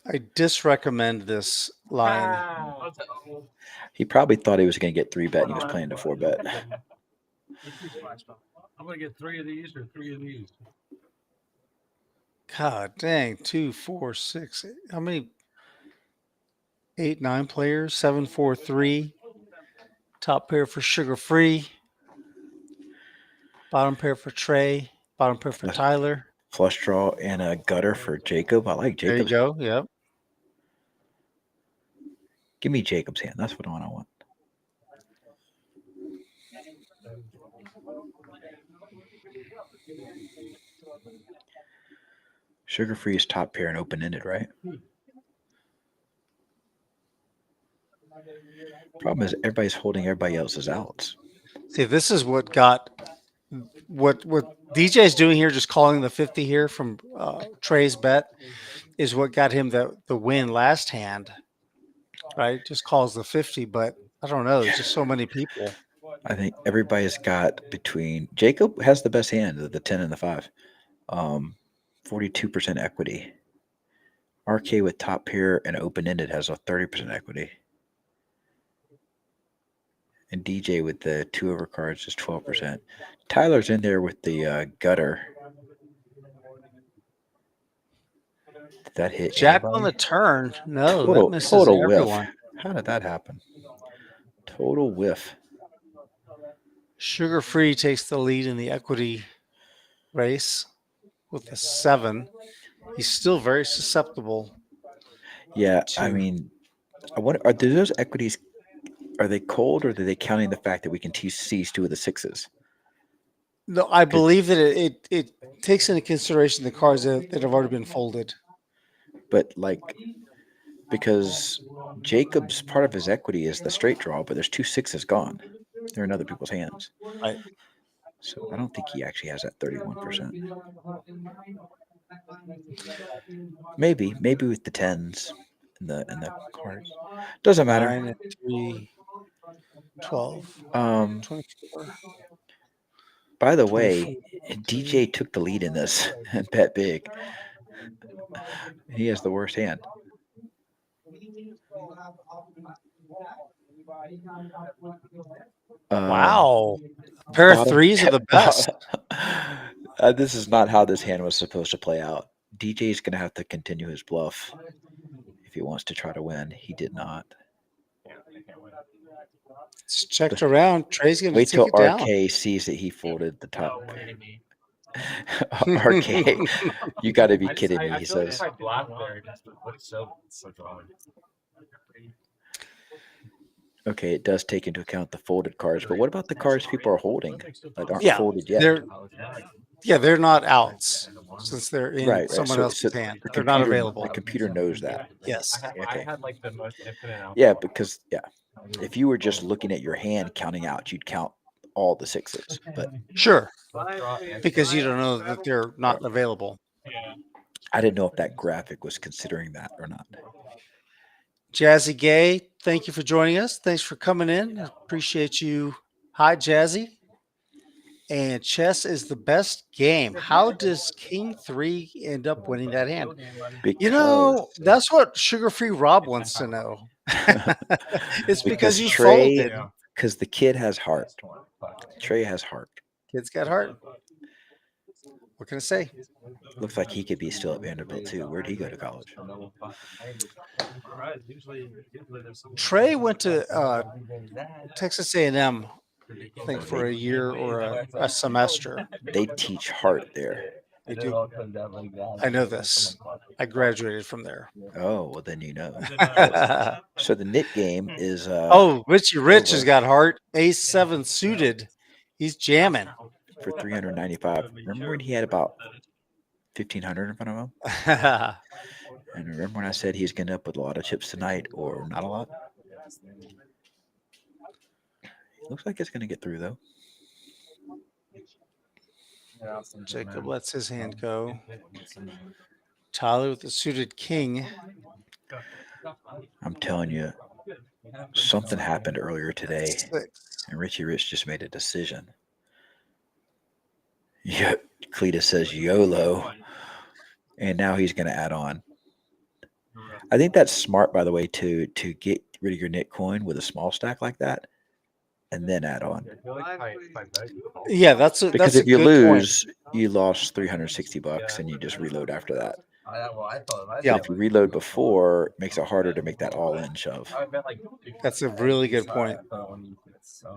I disrecommend this line. He probably thought he was gonna get 3-bet, and he was playing to 4-bet. I'm gonna get 3 of these or 3 of these. God dang, 2, 4, 6. How many? 8, 9 players. 7, 4, 3. Top pair for Sugar Free. Bottom pair for Trey. Bottom pair for Tyler. Flush draw and a gutter for Jacob. I like Jacob's. There you go. Yep. Give me Jacob's hand. That's what I want. Sugar Free is top pair and open-ended, right? Problem is everybody's holding everybody else's outs. See, this is what got what DJ is doing here, just calling the 50 here from Trey's bet, is what got him the win last hand. Right? Just calls the 50, but I don't know. There's just so many people. I think everybody's got between Jacob has the best hand of the 10 and the 5. 42% equity. RK with top pair and open-ended has a 30% equity. And DJ with the 2 overcards is 12%. Tyler's in there with the gutter. Did that hit Jack anybody? on the turn. No, Total, that misses total everyone. whiff. How did that happen? Total whiff. Sugar Free takes the lead in the equity race with a 7. He's still very susceptible. Yeah, I mean, I wonder, are those equities, are they cold, or are they counting the fact that we can seize 2 of the 6s? No, I believe that it takes into consideration the cards that have already been folded. But like, because Jacob's part of his equity is the straight draw, but there's 2 6s gone. They're in other people's hands. Right. So I don't think he actually has that 31%. Maybe with the 10s and the cards. Doesn't matter. 9 and 3, 12, 24. By the way, DJ took the lead in this and bet big. He has the worst hand. Wow. A pair of 3s are the best. This is not how this hand was supposed to play out. DJ is going to have to continue his bluff if he wants to try to win. He did not. It's checked around. Trey's going to wait take till it down. RK sees that he folded the top. RK, you got to be kidding me. He says. Okay, it does take into account the folded cards, but what about the cards people are holding that aren't folded yet? They're not outs since they're in someone else's hand. They're not available. The computer knows that. Yes. I had like the most infinite out. Yeah, because if you were just looking at your hand counting out, you'd count all the 6s. But sure, because you don't know that they're not available. I didn't know if that graphic was considering that or not. Jazzy Gay, thank you for joining us. Thanks for coming in. I appreciate you. Hi, Jazzy. And chess is the best game. How does King 3 end up winning that hand? That's what Sugar Free Rob wants to know. It's because you folded. Because the kid has heart. Trey has heart. Kid's got heart. What can I say? Looks like he could be still at Vanderbilt too. Where'd he go to college? Trey went to Texas A&M, I think, for a year or a semester. They teach heart there. They do. I know this. I graduated from there. Oh, well, then you know. So the knit game is Richie Rich has over. got heart. Ace 7 suited. He's jamming. For 395. Remember when he had about 1,500 in front of him? And remember when I said he's going to up with a lot of chips tonight, or not a lot? Looks like it's going to get through, though. Jacob lets his hand go. Tyler with the suited king. I'm telling you, something happened earlier today, and Richie Rich just made a decision. Yeah, Cletus says YOLO, and now he's going to add on. I think that's smart, by the way, to get rid of your knit coin with a small stack like that, and then add on. Yeah, that's Because a if you good lose, point. you lost $360, and you just reload after that. Yeah, But if you reload before, it makes it harder to make that all-in shove. that's a really good point.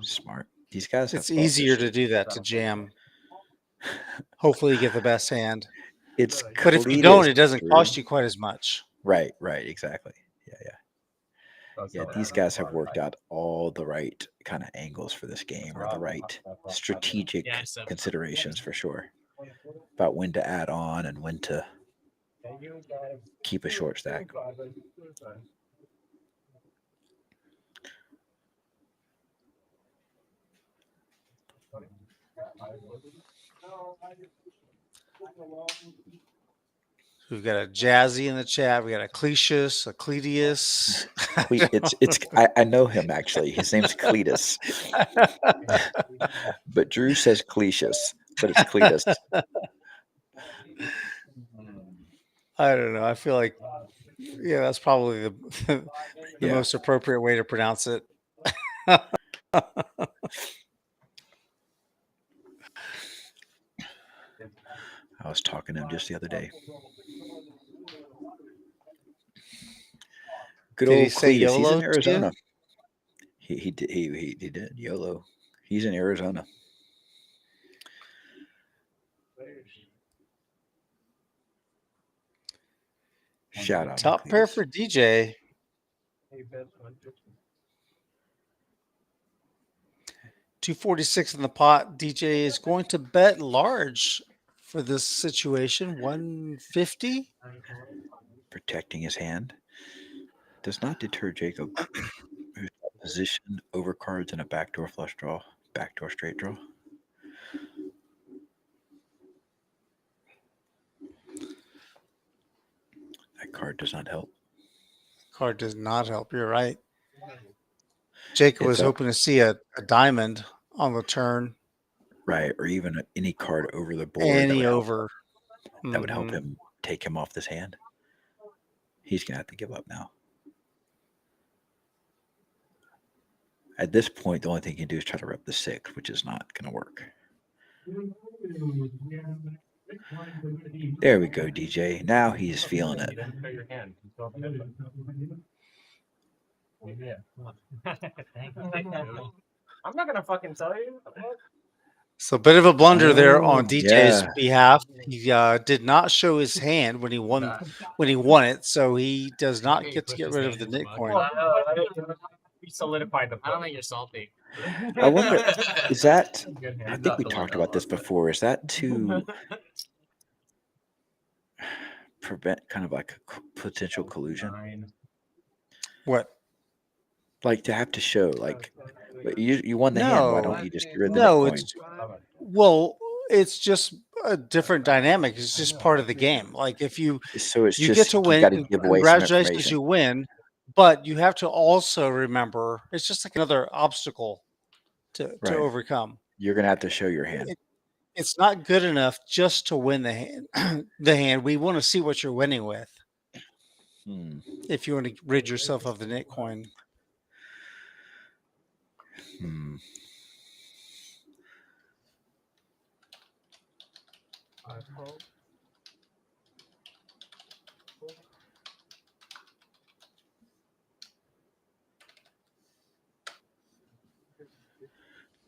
Smart. These guys have It's easier thought to do that, to jam. Hopefully you get the best hand. It's But if you Cletus, don't, it doesn't Drew. cost you quite as much. Right, exactly. Yeah, these guys have worked out all the right kind of angles for this game, or the right strategic considerations for sure, about when to add on and when to keep a short stack. We've got a Jazzy in the chat. We got a Cletius, a Cletius. I know him actually. His name's Cletus. But Drew says Cletius, but it's Cletus. I don't know. I feel like, yeah, that's probably the most appropriate way to pronounce it. I was talking to him just the other day. Good Did old he say Cletus. He's YOLO in to Arizona. He did YOLO. He's in Arizona. Shout out. Top pair for DJ. $246 in the pot. DJ is going to bet large for this situation. 150. Protecting his hand does not deter Jacob, who's positioned over cards in a backdoor flush draw, backdoor straight draw. That card does not help. Card does not help. You're right. Jacob was It's hoping to see a diamond on the turn. Right, or even any card over the board. Any over. That would help him take him off this hand. He's going to have to give up now. At this point, the only thing he can do is try to rep the 6, which is not going to work. There we go, DJ. Now he's feeling it. I'm not gonna fucking tell you. So a bit of a blunder there on DJ's behalf. He did not show his hand when he won it, so he does not get to get rid of the knit coin. We solidified the. I don't think you're salty. I wonder, is that, I think we talked about this before, is that to prevent kind of like a potential collusion? What? Like to have to show, like, you won the hand, why don't you just get rid of the knit coin? It's just a different dynamic. It's just part of the game. Like if you get to win, you gotta give away some congratulations, information. you win. But you have to also remember it's just like another obstacle to overcome. You're gonna have to show your hand. It's not good enough just to win the hand. The hand. We want to see what you're winning with. If you want to rid yourself of the knit coin.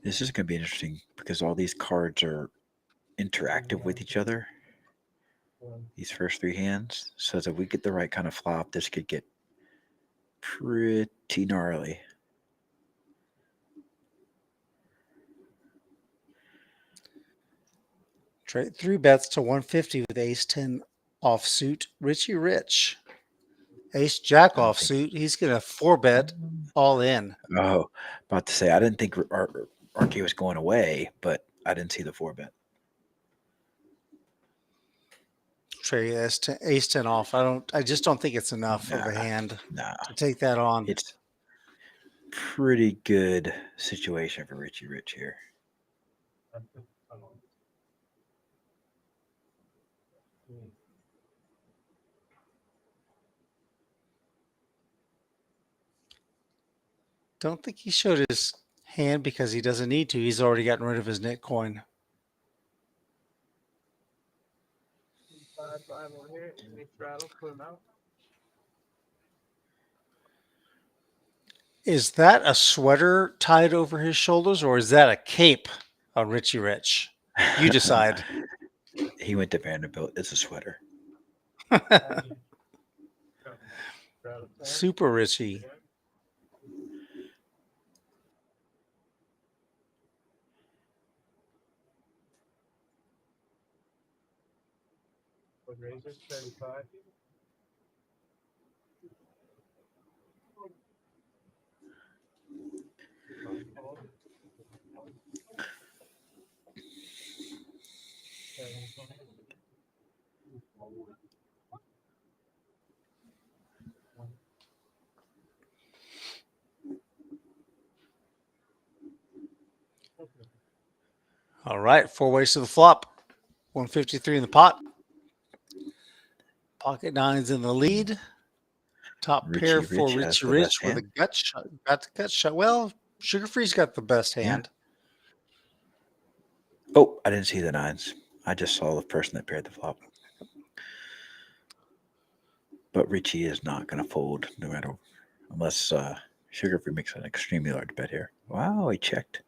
This is going to be interesting because all these cards are interactive with each other. These first three hands. So that if we get the right kind of flop, this could get pretty gnarly. Trey 3-bets to 150 with ace 10 offsuit. Richie Rich. Ace jack offsuit. He's going to 4-bet all in. Oh, about to say, I didn't think RK was going away, but I didn't see the 4-bet. Trey ace 10 off. I just don't think it's enough of a hand to take that on. It's pretty good situation for Richie Rich here. Don't think he showed his hand because he doesn't need to. He's already gotten rid of his net coin. Is that a sweater tied over his shoulders, or is that a cape on Richie Rich? You decide. He went to Vanderbilt. It's a sweater. Super Richie. All right, 4 ways to the flop. 153 in the pot. Pocket nines in the lead. Top pair for Richie Rich with a gut shot. Got the gut shot. Well, Sugar Free's got the best hand. Yeah. Oh, I didn't see the nines. I just saw the person that paired the flop. But Richie is not going to fold no matter, unless Sugar Free makes an extremely large bet here. Wow, he checked.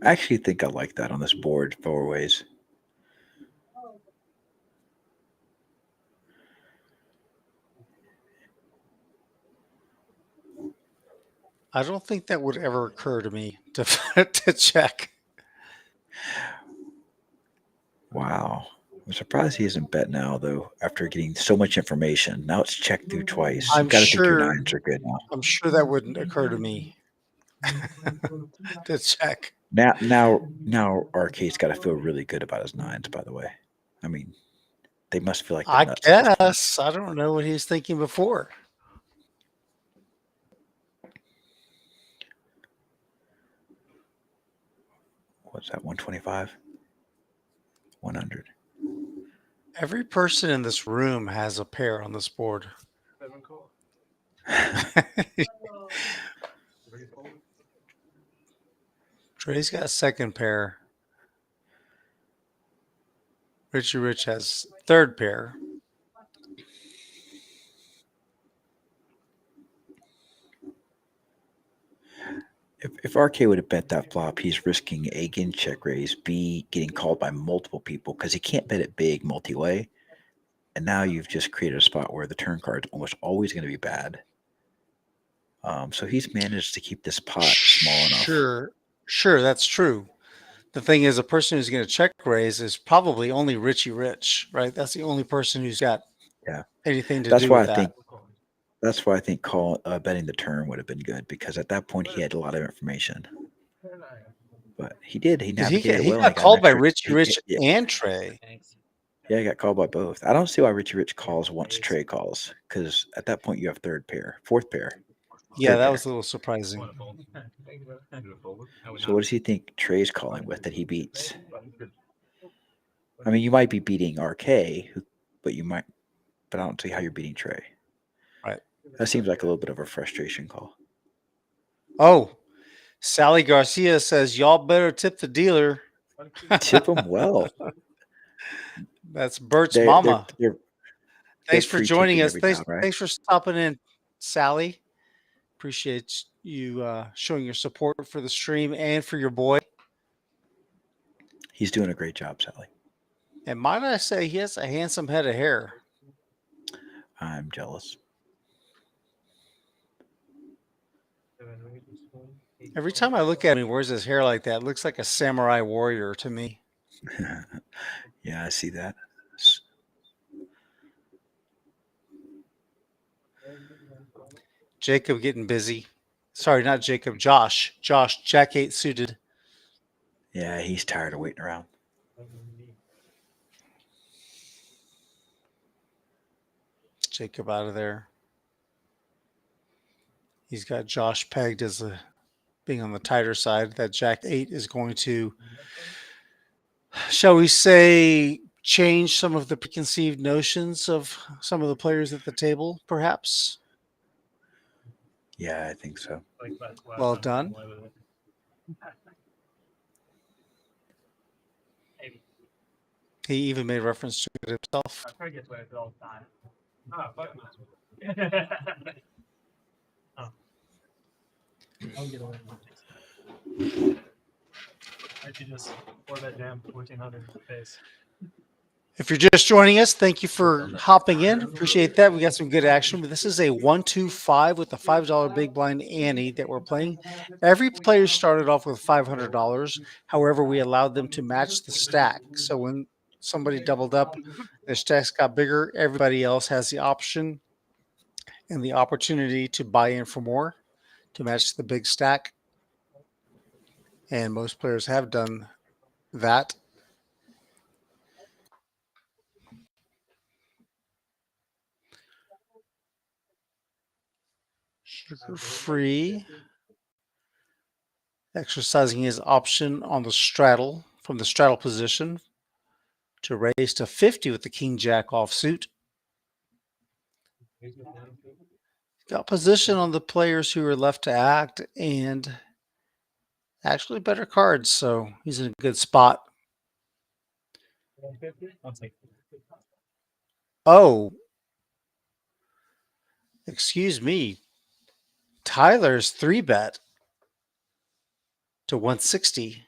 I actually think I like that on this board, 4 ways. I don't think that would ever occur to me to check. Wow. I'm surprised he isn't bet now, though, after getting so much information. Now it's checked through twice. I'm You've got to think your sure, nines are good now. I'm sure that wouldn't occur to me to check. Now RK's got to feel really good about his nines, by the way. I mean, they must feel like I nuts at this point. guess. I don't know what he was thinking before. What's that, 125? 100. Every person in this room has a pair on this board. Trey's got a second pair. Richie Rich has third pair. If RK would have bet that flop, he's risking A, getting check raise, B, getting called by multiple people because he can't bet it big multi-way. And now you've just created a spot where the turn card's almost always going to be bad. So he's managed to keep this pot small enough. Sure, that's true. The thing is, a person who's going to check raise is probably only Richie Rich, right? That's the only person who's got anything to do with that. That's why I think betting the turn would have been good, because at that point he had a lot of information. But he did. He navigated well. He got called by Richie Rich and Trey. Yeah, he got called by both. I don't see why Richie Rich calls once Trey calls, because at that point you have fourth pair. Yeah, that was a little surprising. So what does he think Trey's calling with that he beats? I mean, you might be beating RK, but I don't see how you're beating Trey. Right. That seems like a little bit of a frustration call. Oh, Sally Garcia says, y'all better tip the dealer. Tip him well. That's Bert's They're mama. they're Thanks for joining pre-tipping us. every Thanks, time, right? thanks for stopping in, Sally. Appreciate you showing your support for the stream and for your boy. He's doing a great job, Sally. And might I say, he has a handsome head of hair. I'm jealous. Every time I look at him, he wears his hair like that. It looks like a samurai warrior to me. Yeah, I see that. Jacob getting busy. Sorry, not Jacob. Josh. Josh, Jack 8 suited. Yeah, he's tired of waiting around. Jacob out of there. He's got Josh pegged as being on the tighter side. That Jack 8 is going to, shall we say, change some of the preconceived notions of some of the players at the table, perhaps. Yeah, I think so. Well done. He even made reference to it himself. Trey gets away with it all the time. Oh, fuck no. Oh. I'll get away with it. I should just pour that damn 1400 in my face. If you're just joining us, thank you for hopping in. Appreciate that. We got some good action. But this is a 1-2-5 with the $5 big blind ante that we're playing. Every player started off with $500. However, we allowed them to match the stack. So when somebody doubled up, their stacks got bigger. Everybody else has the option and the opportunity to buy in for more to match the big stack. And most players have done that. Sugar-free, exercising his option on the straddle from the straddle position to raise to 50 with the king jack offsuit. Got position on the players who are left to act and actually better cards, so he's in a good spot. Oh, excuse me. Tyler's 3-bet to 160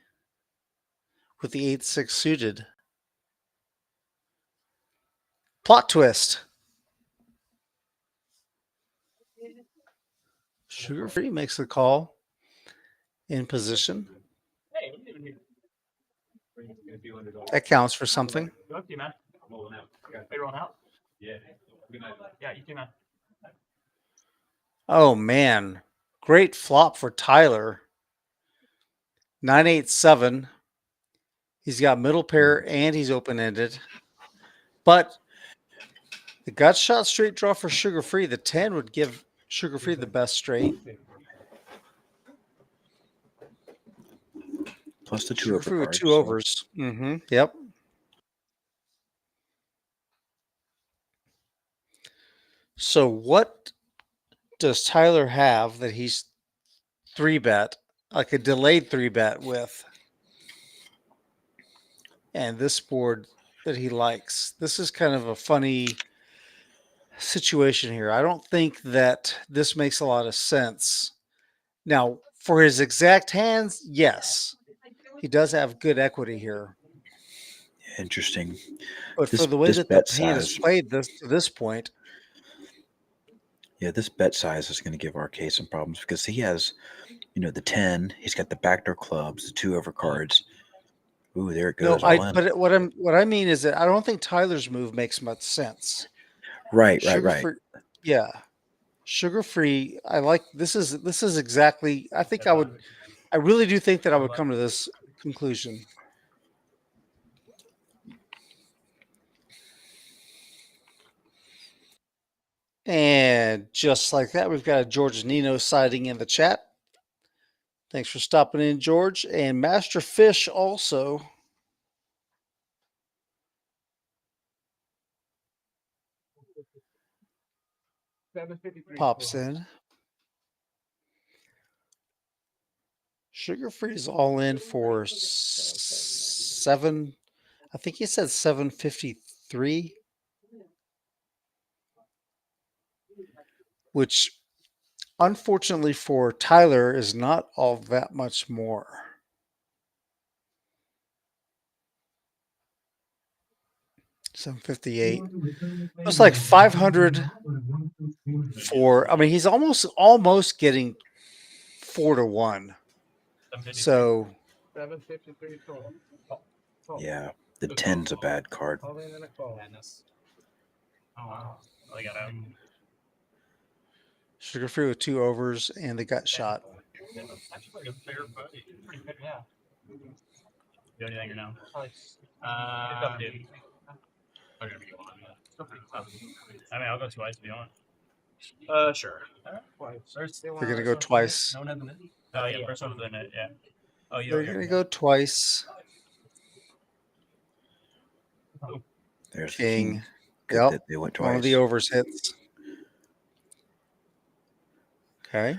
with the 8-6 suited. Plot twist. Sugar-free makes the call in position. That counts for something. Go up to you, man. Are you rolling out? Yeah, you too, man. Oh, man. Great flop for Tyler. 9-8-7. He's got middle pair and he's open-ended. But the gut shot straight draw for Sugar-free. The 10 would give Sugar-free the best straight. Plus the 2 Sugar-free over with cards. 2 overs. Yep. So what does Tyler have that he's 3-bet, like a delayed 3-bet with? And this board that he likes. This is kind of a funny situation here. I don't think that this makes a lot of sense. Now, for his exact hands, yes. He does have good equity here. Interesting. But for the way that the bet hand is size, played to this point. Yeah, this bet size is going to give RK some problems because he has, the 10. He's got the backdoor clubs, the 2 over cards. Ooh, there it goes. No, but what I mean is that I don't think Tyler's move makes much sense. Right. Yeah. Sugar-free. I like this is exactly I really do think that I would come to this conclusion. And just like that, we've got a George Nino sighting in the chat. Thanks for stopping in, George. And Master Fish also. Pops in. Sugar-free is all in for 7. I think he said 753, which unfortunately for Tyler is not all that much more. $758. It's like 500 for. I mean, he's almost getting 4-1. So 753 total. Yeah, the 10's a bad card. Madness. Oh wow. They got out. Sugar Free with 2 overs and the gut shot. Actually, like a fair fight. Pretty good, yeah. Do anything or no? Dude. I'm gonna be on. I mean, I'll go twice if you want. Sure. They're gonna go twice. No one had the net. Oh yeah, first one was the net. Yeah. Oh, They're gonna go twice. There's King. the king. Good Yep. that they went twice. One of the overs hits. Okay.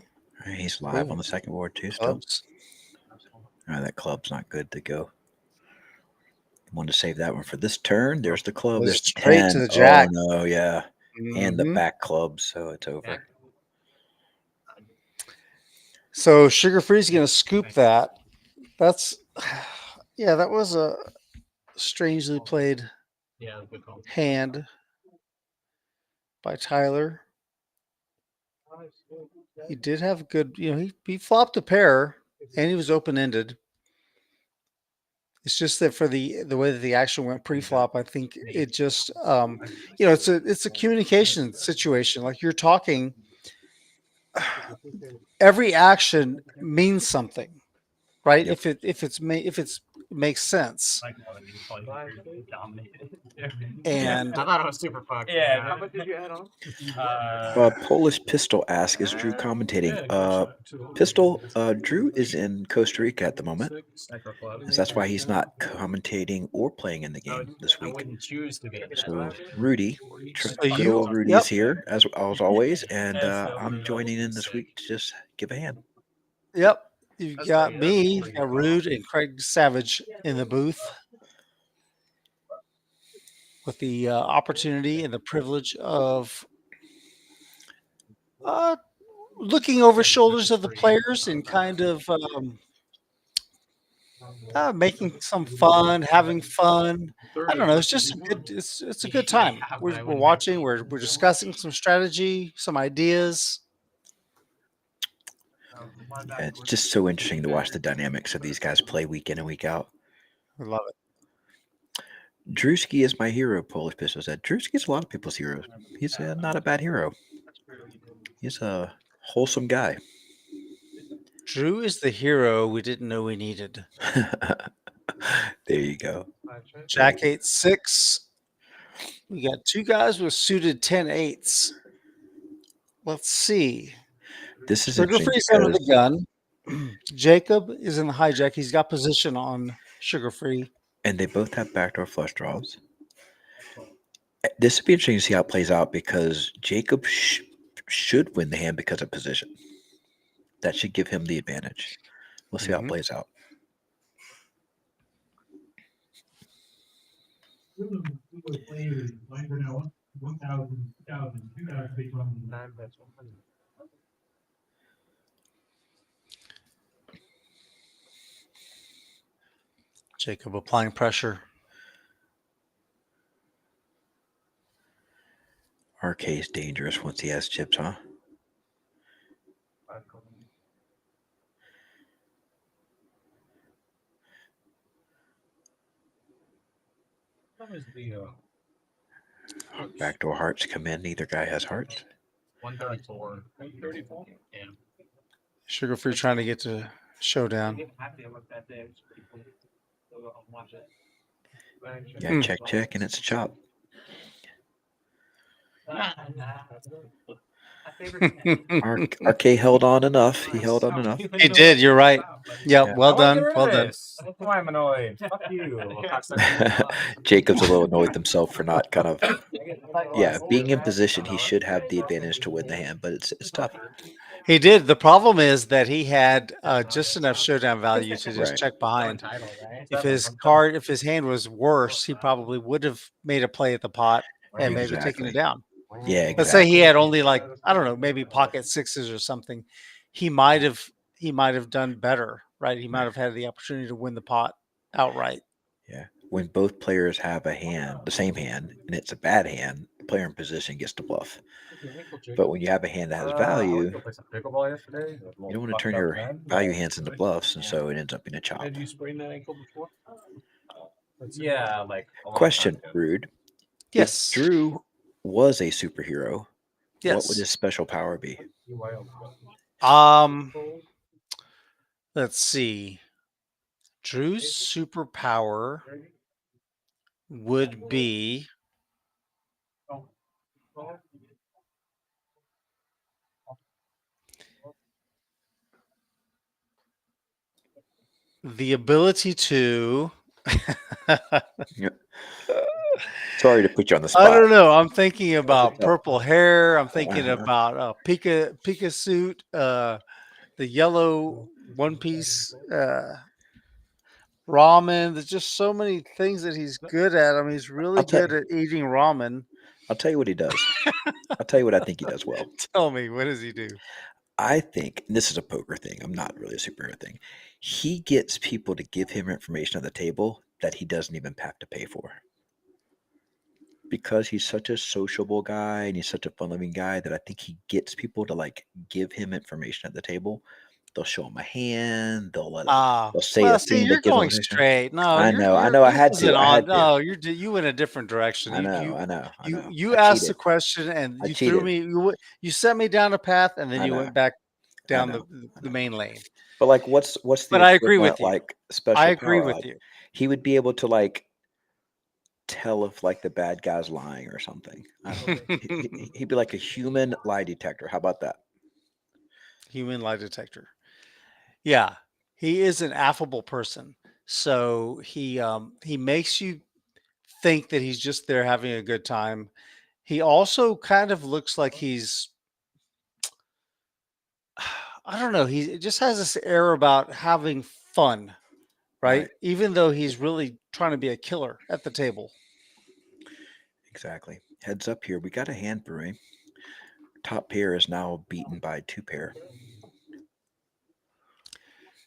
He's live Ooh. on the second board too. Still. Clubs. That club's not good to go. Wanted to save that one for this turn. There's the club. There's the straight 10. to the jack. Oh no, yeah. And the Mhm. back club, so it's over. So Sugar Free's gonna scoop that. That's yeah, that was a strangely played Yeah, good call. hand by Tyler. He did have good, he flopped a pair and he was open-ended. It's just that for the way that the action went pre-flop, I think it just it's a communication situation. Like you're talking, every action means something, right? Yep. If it makes sense. And I thought it was super fucked. Yeah. How much did you add on? Polish Pistol asks, is Drew commentating? Pistol, Drew is in Costa Rica at the moment. And that's why he's not commentating or playing in the game this week. So Rudy, good old Rudy is here as always, and I'm joining in this week to just give a hand. Yep. You've got me, you've got Rude and Craig Savage in the booth with the opportunity and the privilege of looking over shoulders of the players and kind of making some fun, having fun. I don't know. It's just it's a good time. We're watching. We're discussing some strategy, some ideas. Yeah, it's just so interesting to watch the dynamics of these guys play week in and week out. I love it. Drewski is my hero, Polish Pistol said. Drewski's a lot of people's hero. He's not a bad hero. He's a wholesome guy. Drew is the hero we didn't know we needed. There you go. Jack 8-6. We got 2 guys with suited 10-8s. Let's see. This is Sugar Free's under the gun. Jacob is in the hijack. He's got position on Sugar Free. And they both have backdoor flush draws. This would be interesting to see how it plays out because Jacob should win the hand because of position. That should give him the advantage. We'll see how it plays out. Jacob applying pressure. RK is dangerous once he has chips, huh? Backdoor hearts come in. Neither guy has hearts. 134. 134? Yeah. Sugar Free trying to get to showdown. Yeah, check, and it's a chop. RK held on enough. He held on enough. He did. You're right. Yeah, well done. Well done. That's why I'm annoyed. Fuck you. Jacob's a little annoyed with himself for not kind of, being in position. He should have the advantage to win the hand, but it's tough. He did. The problem is that he had just enough showdown value to just Right. check behind. Title, right? If his hand was worse, he probably would have made a play at the pot and maybe taken it Exactly. down. Yeah, Let's say he exactly. had only like, I don't know, maybe pocket sixes or something. He might have done better, right? He might have had the opportunity to win the pot outright. Yeah. When both players have a hand, the same hand, and it's a bad hand, the player in position gets to bluff. But when you have a hand that has value, Play some pickleball yesterday. you don't want to turn your value hands into bluffs, and so it ends up being a chop. Had you sprained that ankle before? Yeah, like a long Question, time ago. Rude. Yes. If Drew was a superhero, what would Yes. his special power be? Let's see. Drew's superpower would be the ability to Sorry to put you on the spot. I don't know. I'm thinking about tough. purple hair. I'm thinking Uh-huh. about Pika suit, the yellow one piece, ramen. There's just so many things that he's good at. I mean, he's really I'll tell good at eating ramen. I'll tell you what he does. I'll tell you what I think he does well. Tell me, what does he do? I think, and this is a poker thing, I'm not really a superhero thing. He gets people to give him information at the table that he doesn't even have to pay for. Because he's such a sociable guy and he's such a fun-loving guy that I think he gets people to like give him information at the table. They'll show him a hand. They'll say a thing you're that gives him going information. straight. No, I know. I had this to. isn't I had to. No, you went a different direction. I know. You I asked the cheated. question and I you threw cheated. me. You sent me down a path and then I you know. went back down know. the main lane. But like, what's the But I agree with equivalent you. like special I agree power? with Like, you. he would be able to like tell if like the bad guy's lying or something. I don't know. He'd be like a human lie detector. How about that? Human lie detector. Yeah, he is an affable person. So he makes you think that he's just there having a good time. He also kind of looks like he's I don't know, he just has this air about having fun, right? Even though he's really trying to be a killer at the table. Exactly. Heads up here. We got a hand brewing. Top pair is now beaten by two pair.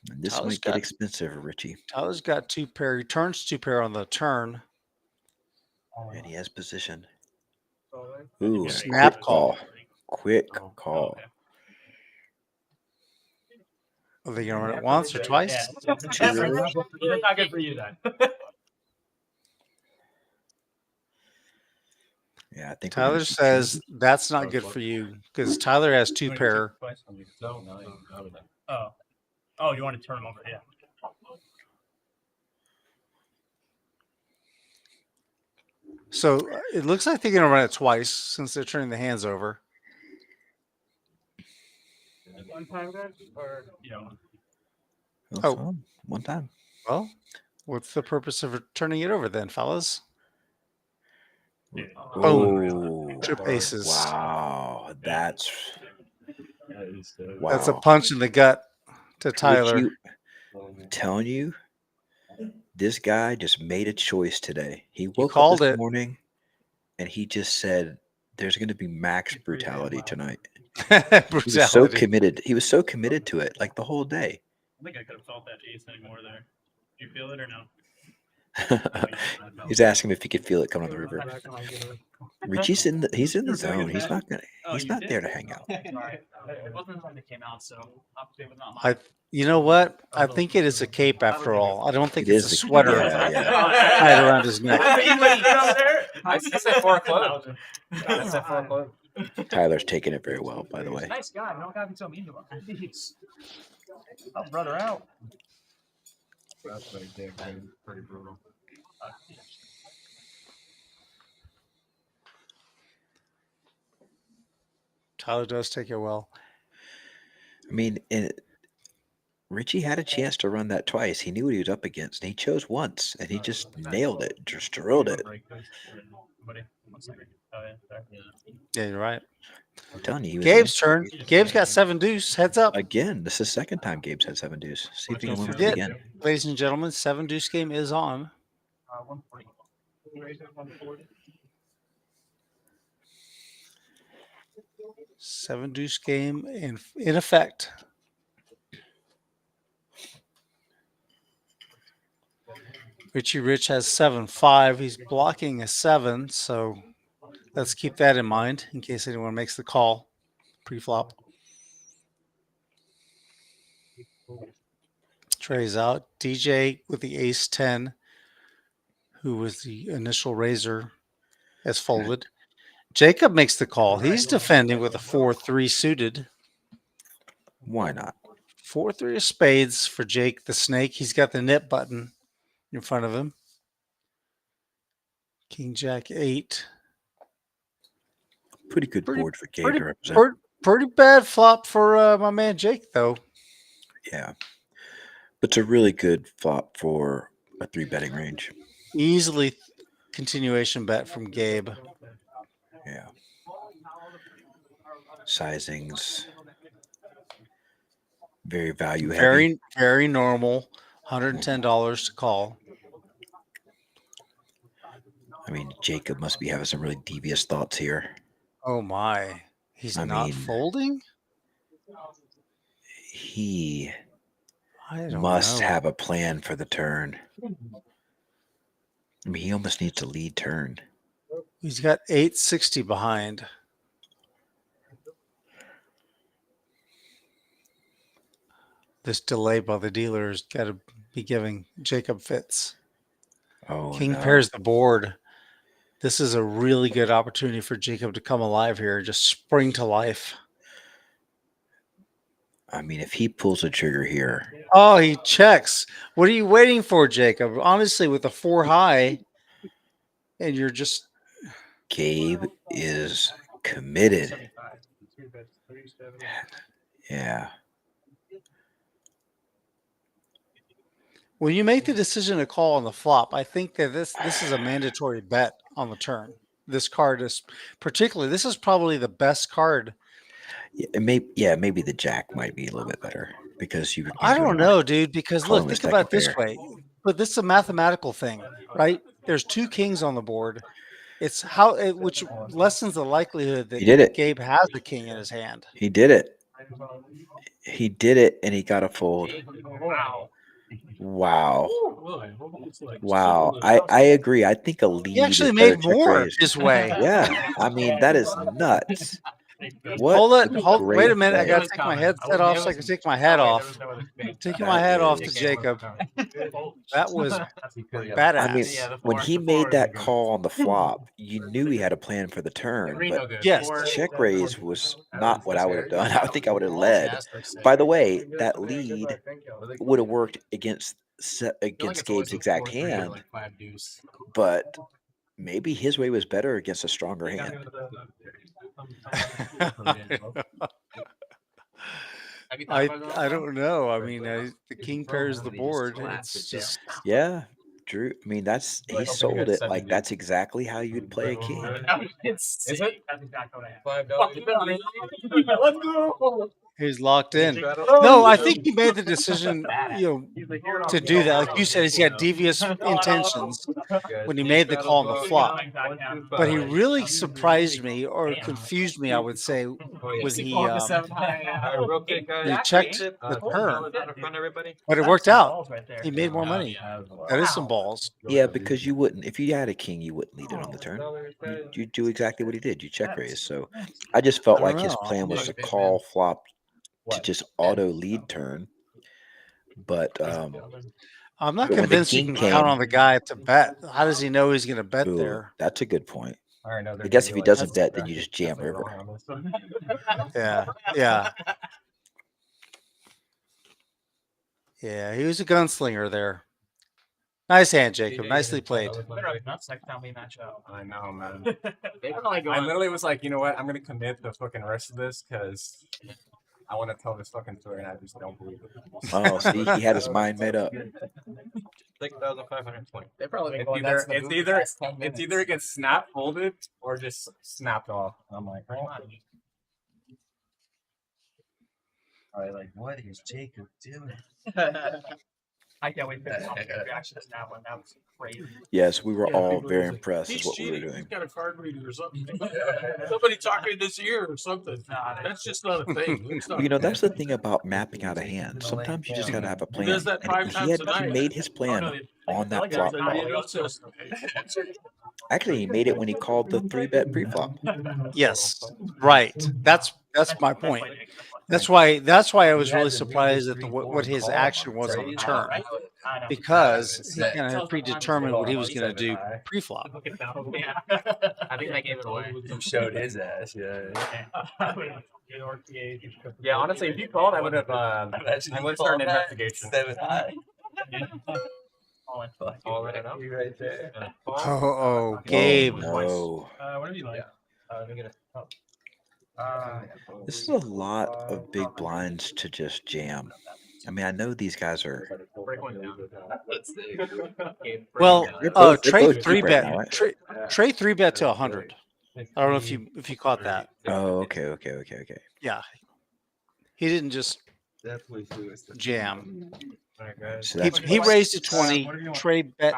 And this might get expensive, Richie. Tyler's got two pair. He turns two pair on the turn. And he has position. Ooh, Snap quick call. Quick call. Are they going to run it once or twice? That's not good for you then. Yeah, I think Tyler says that's not good for you because Tyler has two pair. Oh, you want to turn them over? Yeah. So it looks like they're going to run it twice since they're turning the hands over. One time, guys, or one time. Well, what's the purpose of turning it over then, fellas? Boom. Trip aces. Wow. That's a punch in the gut to Tyler. I'm telling you, this guy just made a choice today. He woke up this morning and he just said, there's going to be max brutality tonight. Brutality. He was so committed. He was so committed to it, like the whole day. I think I could have felt that ace anymore there. Do you feel it or no? He's asking if he could feel it coming on the river. Richie's he's in the zone. He's not there to hang out. It wasn't the time that came out, so obviously it was not mine. You know what? I think it is a cape after all. I don't think it's a sweater tied around his neck. I said 4 o'clock. I said 4 o'clock. Tyler's taking it very well, by the way. Nice guy. Don't gotta be so mean to him. Jeez. Help brother out. That's pretty brutal. Tyler does take it well. I mean, Richie had a chance to run that twice. He knew what he was up against, and he chose once, and he just nailed it, just drilled it. Yeah, you're right. I'm telling you, he was Gabe's turn. Gabe's got 7 deuce. Heads up. again. This is the second time Gabe's had 7 deuce. See if he can win Don't with it forget, again. ladies and gentlemen, 7 deuce game is on. 7 deuce game in effect. Richie Rich has 7-5. He's blocking a 7, so let's keep that in mind in case anyone makes the call pre-flop. Trey's out. DJ with the ace 10, who was the initial raiser, has folded. Jacob makes the call. He's defending with a 4-3 suited. Why not? 4-3 of spades for Jake the Snake. He's got the nip button in front of him. King Jack 8. Pretty good board for Gabe to represent. Pretty bad flop for my man Jake, though. Yeah. But it's a really good flop for a 3-betting range. Easily continuation bet from Gabe. Yeah. Sizings. Very value heavy. Very, very normal. $110 to call. I mean, Jacob must be having some really devious thoughts here. Oh, my. He's not folding? He I must know. have a plan for the turn. I mean, he almost needs to lead turn. He's got 860 behind. This delay by the dealer has got to be giving Jacob fits. Oh, King no. pairs the board. This is a really good opportunity for Jacob to come alive here, just spring to life. I mean, if he pulls the trigger here. Oh, he checks. What are you waiting for, Jacob? Honestly, with a 4 high, and you're just... Gabe is committed. Yeah. When you make the decision to call on the flop, I think that this is a mandatory bet on the turn. This card is particularly, this is probably the best card. Maybe the jack might be a little bit better because you. I don't know, dude. Because look, think about it this way. But this is a mathematical thing, right? There's 2 kings on the board. It's which lessens the likelihood that Gabe has the king in his hand. He did it. He did it, and he got a fold. Wow. Wow. I agree. I think a lead. He actually made more his way. Yeah. I mean, that is nuts. What? Hold. Wait a minute. I got to take my headset off so I can take my hat off. Taking my hat off to Jacob. That was badass. I mean, when he made that call on the flop, you knew he had a plan for the turn. But yes, check raise was not what I would have done. I think I would have led. By the way, that lead would have worked against Gabe's exact hand, but maybe his way was better against a stronger hand. I don't know. I mean, the king pairs the board. It's just Drew. I mean, he sold it like that's exactly how you'd play a king. Is it? $5. Let's go. He's locked in. No, I think he made the decision, to do that. Like you said, he's got devious intentions when he made the call on the flop. But he really surprised me or confused me, I would say, when he checked the turn. But it worked out. He made more money. That is some balls. Yeah, because you wouldn't, if you had a king, you wouldn't lead it on the turn. You do exactly what he did. You check raise. So I just felt like his plan was to call flop to just auto lead turn. But I'm not convinced you can count on the guy to bet. How does he know he's going to bet there? That's a good point. I guess if he doesn't bet, then you just jam river. Yeah. Yeah, he was a gunslinger there. Nice hand, Jacob. Nicely played. That's next time we match up. I know, man. I literally was like, you know what? I'm going to commit the fucking rest of this because I want to tell this fucking story, and I just don't believe it. Oh, see, he had his mind made up. 6,520. They probably It's been going, "That's the movie either past 10 it's either it gets snap folded or just snapped off. I'm like, Pretty oh. much. Probably like, what is Jacob doing? I can't wait for the reaction to that one. That was crazy. Yes, we were Yeah, all people very are like, impressed He's with what we were cheating. doing. He's got a card reader or something. Somebody talking this ear or something. That's just not a thing. It's not Well, you know, that's fair. the thing about mapping out a hand. Sometimes you just got to have a He plan. does that 5 And times a he night. made his plan on that Yeah, flop so call. you know, so- Actually, he made it when he called the 3-bet pre-flop. Yes, right. That's my point. That's why I was really surprised at what his action was on the turn, because he kind of predetermined what he was going to do pre-flop. Yeah. I think they gave it away. He showed his ass, yeah. Yeah, honestly, if you called, I would have. I would start an investigation. 7 high. All in and out. You right there. Oh, Gabe. No. Whatever you like. Let me get it. This is a lot of big blinds to just jam. I mean, I know these guys are. Break one down. Well, They're both Trey deep right 3-bet. now, right? Trey 3-bet to 100. I don't know if you caught that. Oh, okay. Yeah, he didn't just Definitely suicide. jam. So that's He raised to 20. Trey bet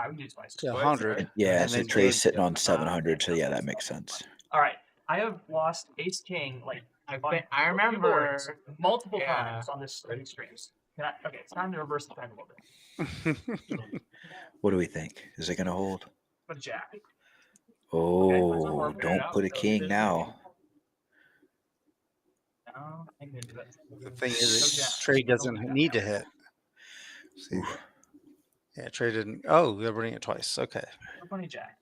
to 100. yeah. and So then Trey's Gabe- sitting on 700. So yeah, that makes sense. All right. I have lost Ace King I remember. multiple Yeah. times on these streams. Okay, it's time to reverse the pendulum a bit. What do we think? Is it going to hold? But Jack. Oh, don't put a king now. No, I can do that. The thing is, Trey doesn't need to hit. See? Yeah, Trey didn't. Oh, they're running it twice. Okay. Funny Jack.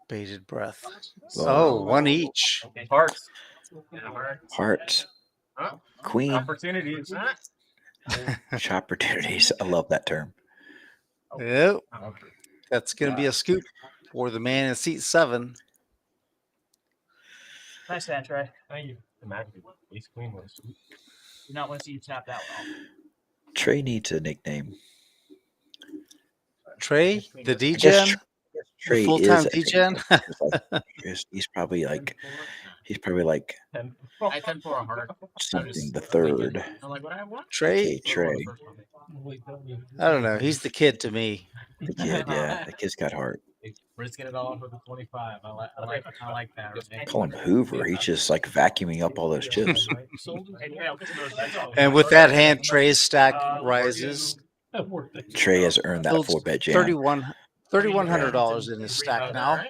Bated breath. Whoa. Oh, one each. Hearts. Hearts. Huh? Queen. Opportunities. Opportunities. I love that term. Yep. That's going to be a scoop for the man in seat 7. Nice hand, Trey. Thank you. Imagine Ace Queen was. Do not want to see you snap that well. Trey needs a nickname. Trey, the I guess DGen, Trey full-time is a DGen. he's probably like I 10 for a heart. something the third. I'm like, what I want? Trey, Trey, I don't know. He's the kid to me. the kid, yeah, the kid's got heart. Risking it all for the 25. I like that. Right? Call him Hoover. He's just like vacuuming up all those chips. And with that hand, Trey's stack rises. Trey has earned that Builds 4-bet jam. $3,100 in his stack now.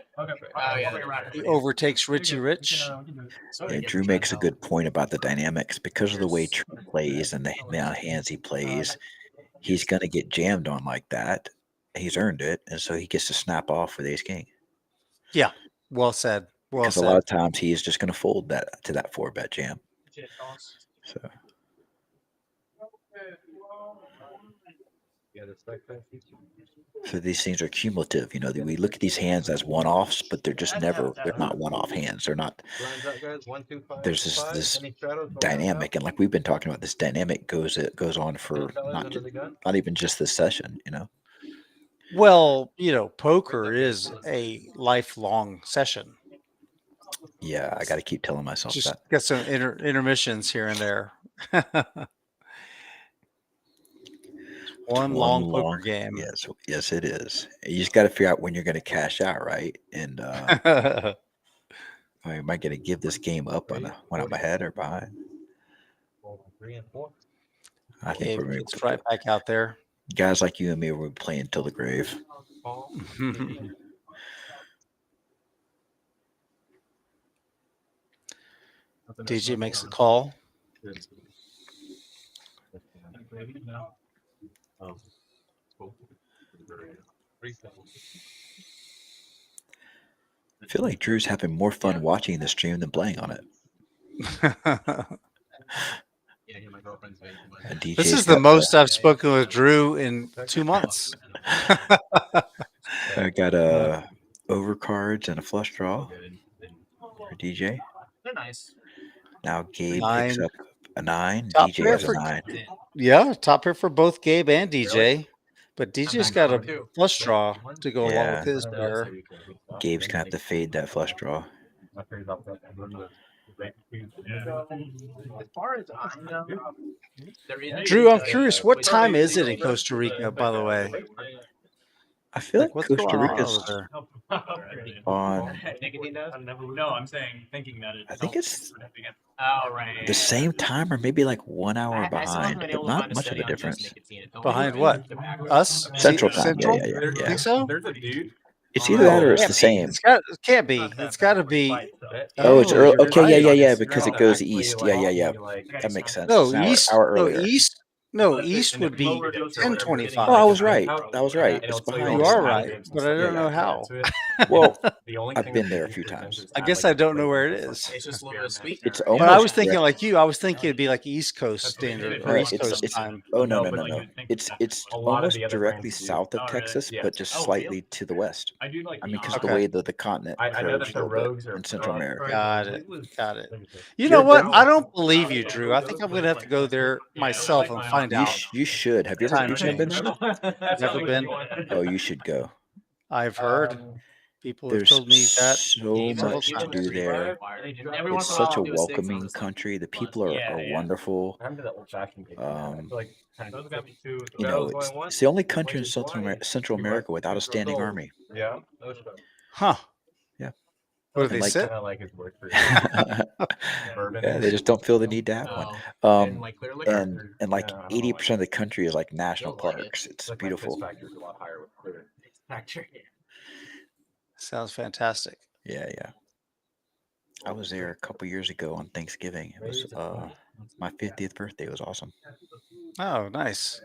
He overtakes Richie Rich. And Drew makes a good point about the dynamics because of the way Trey plays and the amount of hands he plays. He's going to get jammed on like that. He's earned it, and so he gets to snap off with Ace King. Yeah, well said. Well Because a said. lot of times he is just going to fold that to that 4-bet jam. So So these things are cumulative. You know, we look at these hands as one-offs, but they're just they're not one-off hands. They're not. There's this dynamic, and like we've been talking about, this dynamic goes on for not even just this session. You know. Well, poker is a lifelong session. Yeah, I got to keep telling myself Just that. get some intermissions here and there. One long poker game. Yes, it is. You just got to figure out when you're going to cash out, right? And am I going to give this game up when I'm ahead or behind? 3 and 4. I think we're It's right back out there. Guys like you and me, we're playing till the grave. DJ makes a call. I feel like Drew's having more fun watching the stream than playing on it. This is the most I've spoken with Drew in 2 months. I got overcards and a flush draw. DJ. They're nice. Now Gabe 9. picks up a 9. Top DJ pair has a for 9. yeah, top pair for both Gabe and DJ. But DJ's got a too. flush draw to go along with Yeah. his pair. Gabe's gonna have to fade that flush draw. As far as I know, Drew, I'm curious, what time is it in Costa Rica, by the way? I feel like What's Costa going on Rica's over there? on. No, I'm saying thinking that I think it's Oh, right. the same time or maybe like 1 hour behind, but not much of a difference. Behind what? Us? Central time. Central? Yeah. Think so? There's a dude. It's either that or it's the same. It can't be. It's got to be. Oh, it's early. you're Okay, right. yeah, because it goes east. Yeah. That makes sense. No, It's an east. hour No, earlier. east would be 10:25. Oh, I was right. It's behind. You us. are right, but I don't know how. Well, I've been there a few times. I guess I don't know where it is. It's just a little bit sweet. It's But almost. I was thinking direct- like you. I was thinking it'd be like East Coast standard or East Coast it's time. oh no. It's a lot of almost the other directly brands do. south of Oh, really? Texas, Yeah. but just Oh, slightly to the west. I do like. I mean, because of Okay. the way that the continent I know curves that a the little Rogues bit are in Central America. Got it. You You're know what? good. I don't believe you, Drew. I think I'm gonna have to go there myself and find out. You should. Have you ever Time been there? Never been. Oh, you should go. I've heard people have There's told me that. so several much to times. do there. It's such a welcoming country. The people are wonderful. I'm to the old fashioned game. I Um, feel like kind of- You know, it's the only country in Central America without a standing army. Yeah. Huh? Yeah. Where do And they like- sit? Kind of like his work for Yeah, they just don't feel the need to have one. And like 80% of the country is like national parks. It's beautiful. Factor's a lot higher with clear. Sounds fantastic. Yeah. I was there a couple years ago on Thanksgiving. It was my 50th birthday. It was awesome. Oh, nice.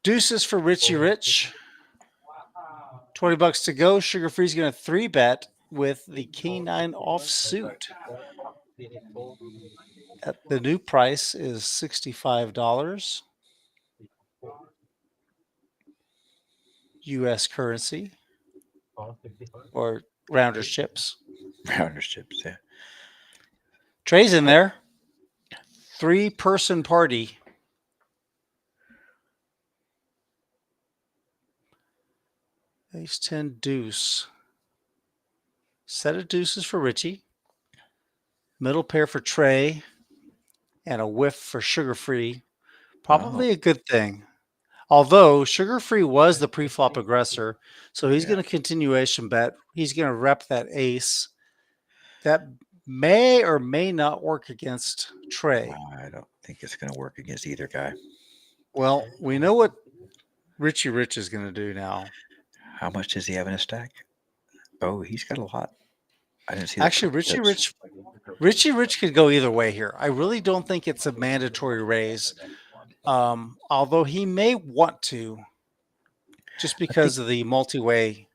Deuces for Richie Rich. $20 to go. Sugar Free's going to 3-bet with the K9 offsuit. The new price is $65. U.S. currency or Rounders chips. Rounders chips, yeah. Trey's in there. 3-person party. Ace 10 deuce. Set of deuces for Richie. Middle pair for Trey. And a whiff for Sugar Free. Probably a good thing. Although Sugar Free was the pre-flop aggressor, so he's going to continuation bet. He's going to rep that ace. That may or may not work against Trey. I don't think it's going to work against either guy. Well, we know what Richie Rich is going to do now. How much does he have in his stack? Oh, he's got a lot. I didn't see that. Actually, Richie Rich could go either way here. I really don't think it's a mandatory raise. Although he may want to, just because of the multi-way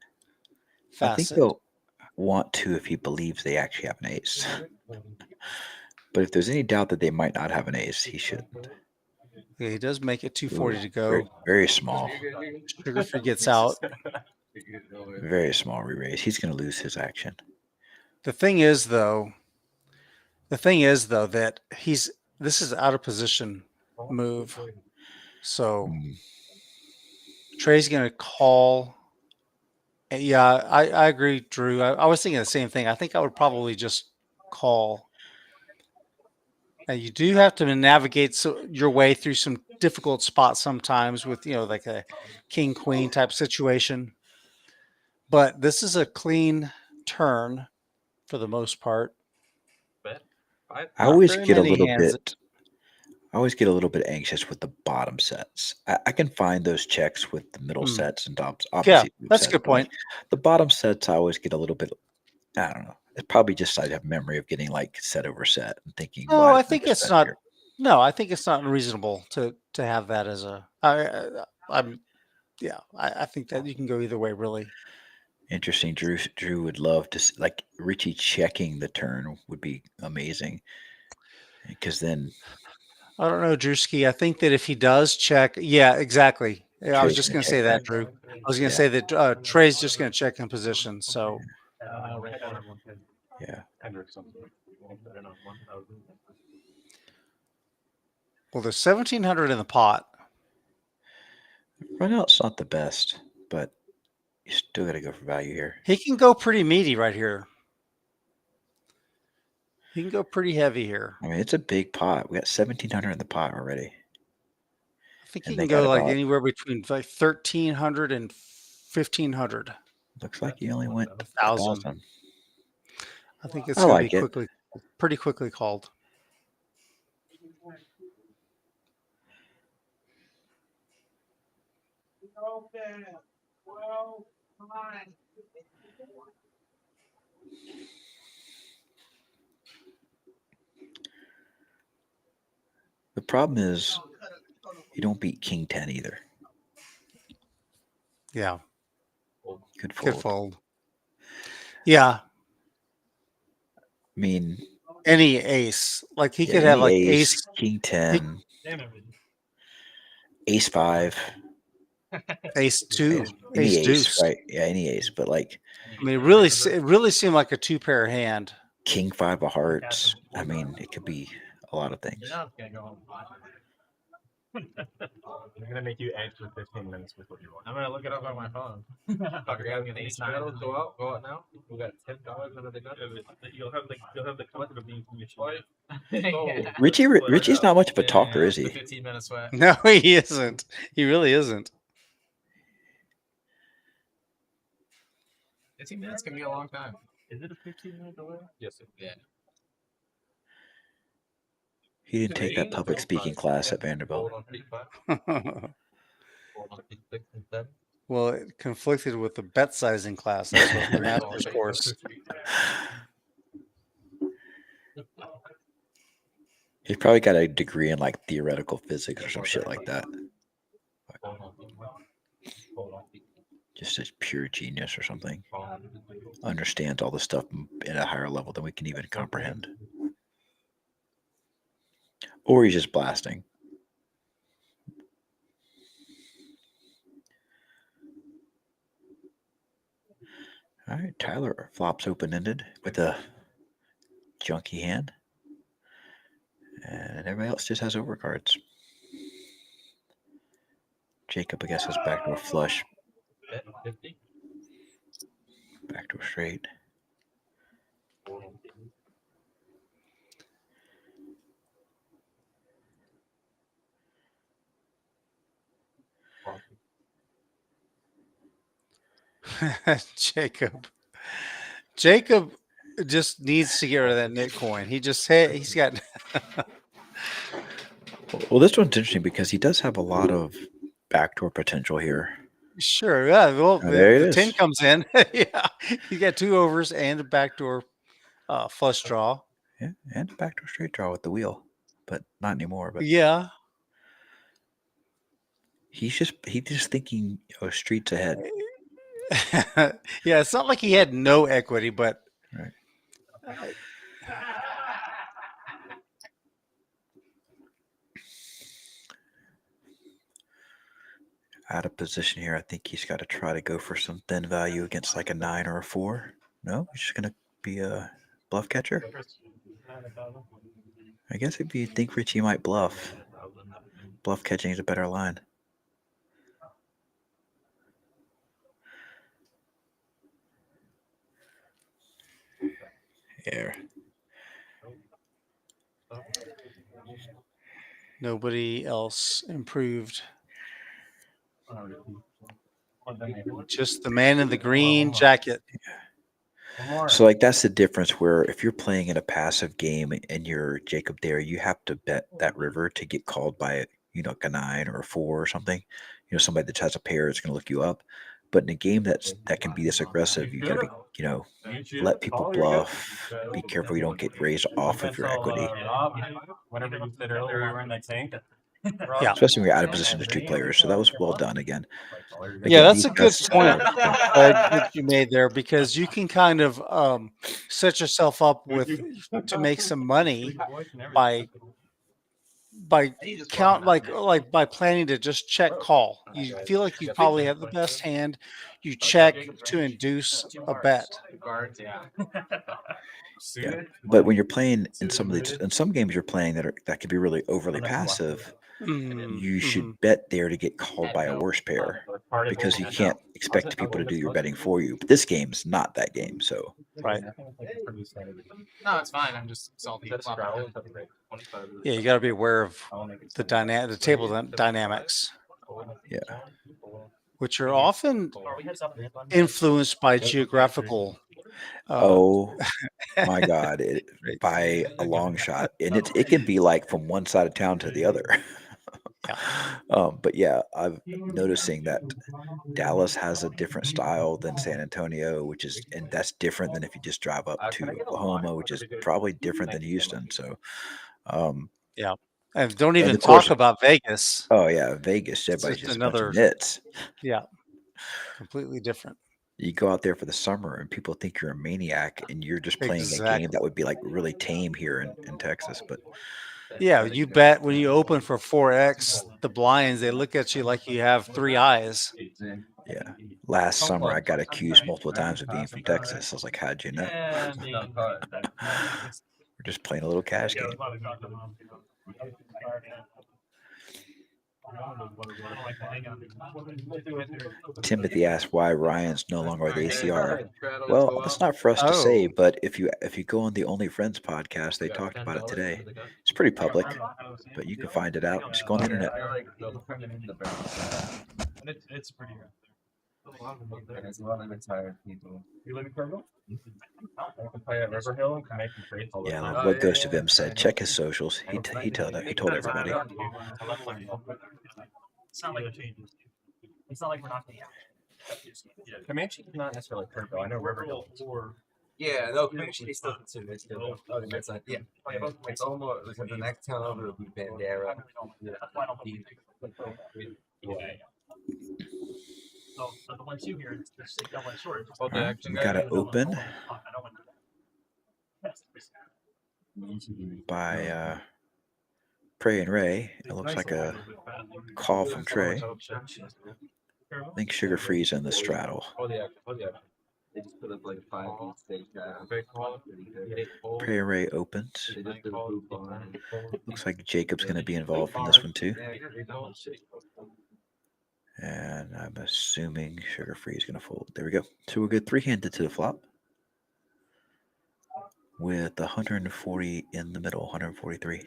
facet. I think he'll want to if he believes they actually have an ace. But if there's any doubt that they might not have an ace, he shouldn't. Yeah, he does make it 240 to go. Very, very small. Sugar Free gets out. Very small re-raise. He's going to lose his action. The thing is, though, that this is out of position move. So Trey's going to call. And yeah, I agree, Drew. I was thinking the same thing. I think I would probably just call. Now, you do have to navigate your way through some difficult spots sometimes with, like a king, queen type situation. But this is a clean turn for the most part. I always get a little bit anxious with the bottom sets. I can find those checks with the middle sets and tops. Yeah, that's a good point. The bottom sets, I always get a little bit. I don't know. It's probably just I have memory of getting like set over set and thinking. No, I think it's not. No, I think it's not unreasonable to have that as a. I think that you can go either way, really. Interesting. Drew would love to like Richie checking the turn would be amazing. Because then. I don't know, Drewski. I think that if he does check, yeah, exactly. I was just going to say that, Drew. was going to say that Trey's just going to check in position. So Yeah. well, there's 1,700 in the pot. Run out's not the best, but you still got to go for value here. He can go pretty meaty right here. He can go pretty heavy here. I mean, it's a big pot. We got 1,700 in the pot already. I think he can go like anywhere between like 1,300 and 1,500. Looks like he only went 1,000. I think it's going to be pretty quickly called. The problem is you don't beat King 10 either. Yeah. Could fold. Could fold. Yeah. I mean, any ace. Like he could have like ace, King 10, ace 5, ace 2, ace deuce. Right? Yeah, any ace. But like, I mean, it really seemed like a 2-pair hand. King 5 of hearts. I mean, it could be a lot of things. I'm gonna make you edge for 15 minutes with what you want. I'm gonna look it up on my phone. Fucker having an ace battle. Go out now. We got $10 under the gun. You'll have the collective of the information. Richie's not much of a talker, is he? 15 minutes away. No, he isn't. He really isn't. 15 minutes can be a long time. Is it a 15-minute delay? Yes, yeah. He didn't take that public speaking class at Vanderbilt. Well, it conflicted with the bet sizing class. That's what the master's course. He probably got a degree in like theoretical physics or some shit like that. Just as pure genius or something. Understands all the stuff at a higher level than we can even comprehend. Or he's just blasting. All right, Tyler flops open-ended with a junky hand. And everybody else just has overcards. Jacob, I guess, has backdoor flush. Backdoor straight. Jacob just needs to get rid of that knit coin. He's got. Well, this one's interesting because he does have a lot of backdoor potential here. Sure, yeah. Well, the 10 comes in. Yeah, you got 2 overs and a backdoor flush draw. Yeah, and a backdoor straight draw with the wheel, but not anymore. But yeah, he's just thinking streets ahead. Yeah, it's not like he had no equity, but right. Out of position here, I think he's got to try to go for some thin value against like a 9 or a 4. No, he's just going to be a bluff catcher. I guess if you think Richie might bluff catching is a better line. Yeah. Nobody else improved. Just the man in the green jacket. So like that's the difference where if you're playing in a passive game and you're Jacob there, you have to bet that river to get called by like a 9 or a 4 or something. Somebody that has a pair is going to look you up. But in a game that can be this aggressive, you got to be, let people bluff. Be careful you don't get raised off of your equity. Whatever you said earlier, we're in the tank. Yeah, especially when you're out of position to 2 players. So that was well done again. Yeah, that's a good point that you made there because you can kind of set yourself up to make some money by by count like by planning to just check call. You feel like you probably have the best hand. You check to induce a bet. Yeah, but when you're playing in some games you're playing that could be really overly passive, you should bet there to get called by a worse pair because you can't expect people to do your betting for you. But this game's not that game, so right. No, it's fine. I'm just salty. Yeah, you got to be aware of the table dynamics, yeah. which are often influenced by geographical. Oh my God, by a long shot, and it can be like from one side of town to the other. But yeah, I'm noticing that Dallas has a different style than San Antonio, and that's different than if you just drive up to Oklahoma, which is probably different than Houston. So, yeah, and don't even of course, talk about Vegas. Oh yeah, Vegas. Everybody's just a bunch of nits. Yeah, completely different. You go out there for the summer and people think you're a maniac and you're just playing a game that would be like really tame here in Texas. But yeah, you bet when you open for 4X, the blinds, they look at you like you have 3 eyes. Yeah. Last summer, I got accused multiple times of being from Texas. I was like, how'd you know? We're just playing a little cash game. Timothy asked why Ryan's no longer with ACR. Well, that's not for us to say, but if you go on the Only Friends podcast, they talked about it today. It's pretty public, but you can find it out. Just go on the internet. It's pretty rough. There's a lot of retired people. You live in Kerrville? I can play at River Hill and make some trades. Yeah, like what Ghost of Him said. Check his socials. He told everybody. It's not like it's not like we're not going out. Comanche is not necessarily Kerrville. I know River Hill. Yeah, no, Comanche they still consider it still. Oh, that's like yeah. It's almost like the next town over would be Bandera. So the one two here, it's double short. Right, we got to open by Prey and Ray. It looks like a call from Trey. I think Sugar Free's in the straddle. They just put up like 5 stakes down. Prey and Ray opens. Looks like Jacob's going to be involved in this one too. And I'm assuming Sugar Free is going to fold. There we go. So we're good 3-handed to the flop. With 140 in the middle, 143.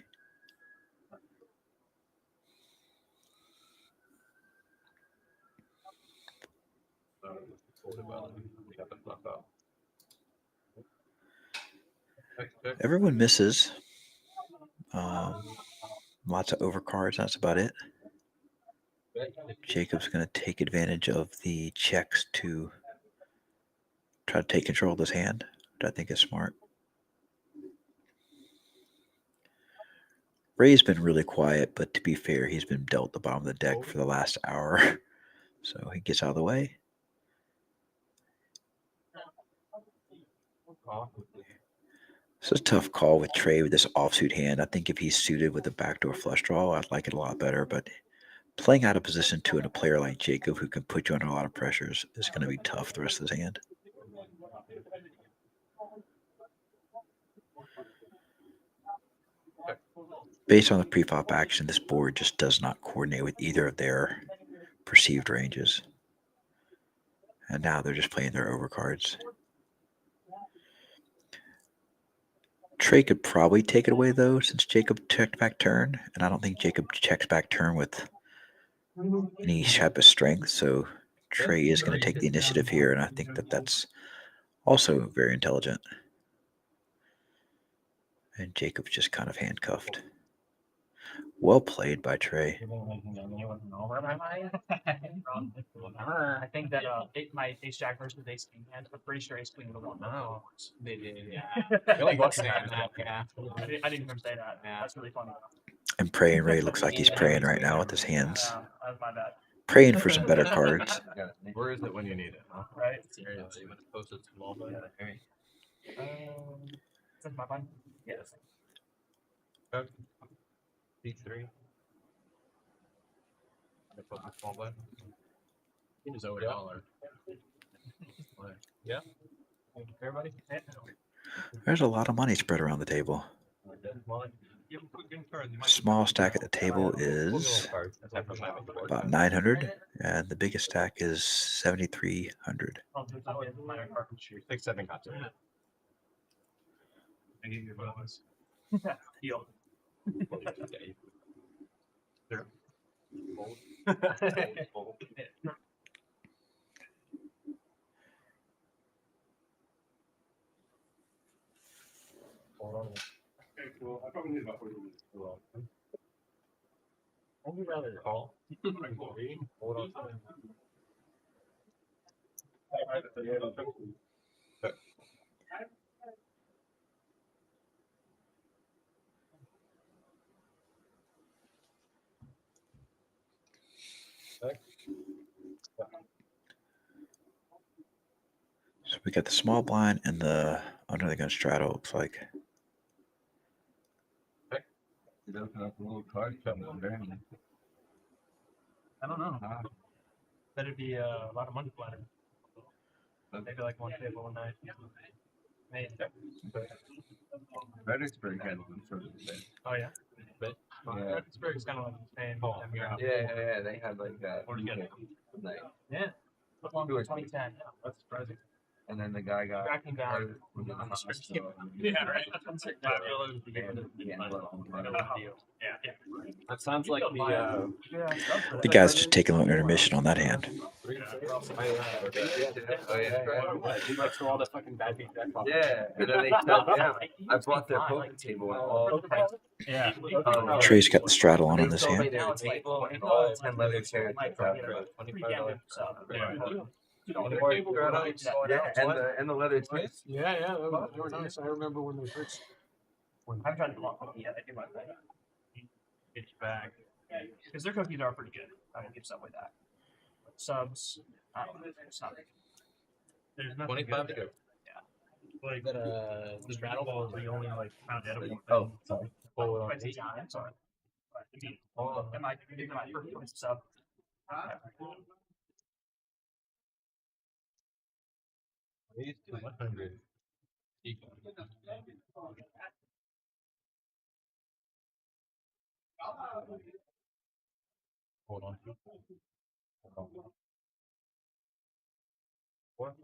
Everyone misses. Lots of overcards. That's about it. Jacob's going to take advantage of the checks to try to take control of this hand, which I think is smart. Ray's been really quiet, but to be fair, he's been dealt the bottom of the deck for the last hour. So he gets out of the way. It's a tough call with Trey with this offsuit hand. I think if he's suited with a backdoor flush draw, I'd like it a lot better. But playing out of position two in a player like Jacob, who can put you under a lot of pressures, is going to be tough the rest of his hand. Based on the pre-flop action, this board just does not coordinate with either of their perceived ranges. And now they're just playing their overcards. Trey could probably take it away, though, since Jacob checked back turn. And I don't think Jacob checks back turn with any type of strength. So Trey is going to take the initiative here. And I think that that's also very intelligent. And Jacob's just kind of handcuffed. Well played by Trey. I think that my ace jack versus ace king hand, I'm pretty sure ace queen would have won. No, they did. Yeah. He only got that. Yeah. I didn't even say that. Yeah. That's really funny. And Prey and Ray looks like he's praying right now with his hands. That's my bad. Praying for some better cards. Where is it when you need it? Huh? Right. Seriously, when it's posted small, but Is that my fun? Yes. D3. I put my small blind. He was over $1. Yeah. Everybody? There's a lot of money spread around the table. Small stack at the table is about 900, and the biggest stack is 7,300. 6-7 got to it. I get your bonus. Deal. Zero. Okay, cool. I probably need about 40 minutes. I'd rather call. Hold on. So we got the small blind and the under the gun straddle, looks like. You open up a little card from there. I don't know. That'd be a lot of money flatter. Maybe like one table one night. Maybe. Fredericksburg had one for the day. Oh yeah. But Fredericksburg's kind of like Spain. Yeah. They had like that. Like, Yeah. Put one for 2010. Yeah, that's surprising. and then the guy got Tracking down. hurt in the hospital. Yeah, right. That sounds like The guy's just taking a little intermission on that hand. all the fucking bad feedback. Yeah, and then they tell down. I brought their poker table and all. Yeah. Trey's got the straddle on this hand. Table and all 10 leather chairs. $25. Yeah, and the leather chairs. Yeah, they were nice. I remember when they first. I'm trying to lock cookie. I do my thing. Get you back. Because their cookies are pretty good. I will give Subway that. But subs, I don't know. It's not. There's nothing 25 good to go. there. Yeah. Like, this rattle ball is the only, like, found edible. Oh, sorry. I'm sorry. Am I first choice sub? Raise to 100. Hold on. What?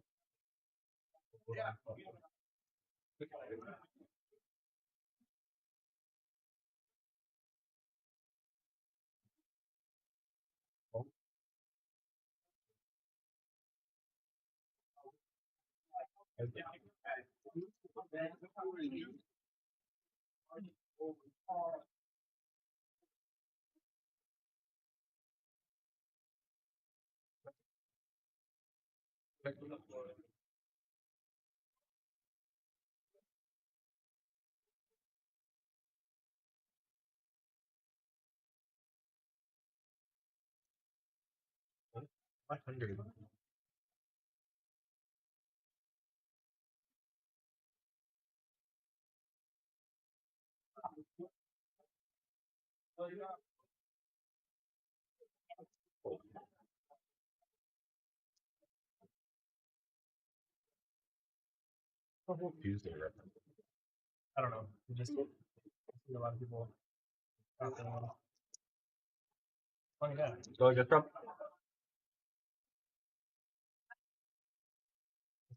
$500. Tuesday reference. I don't know. You just see a lot of people. Funny guy. Go like this, Trump.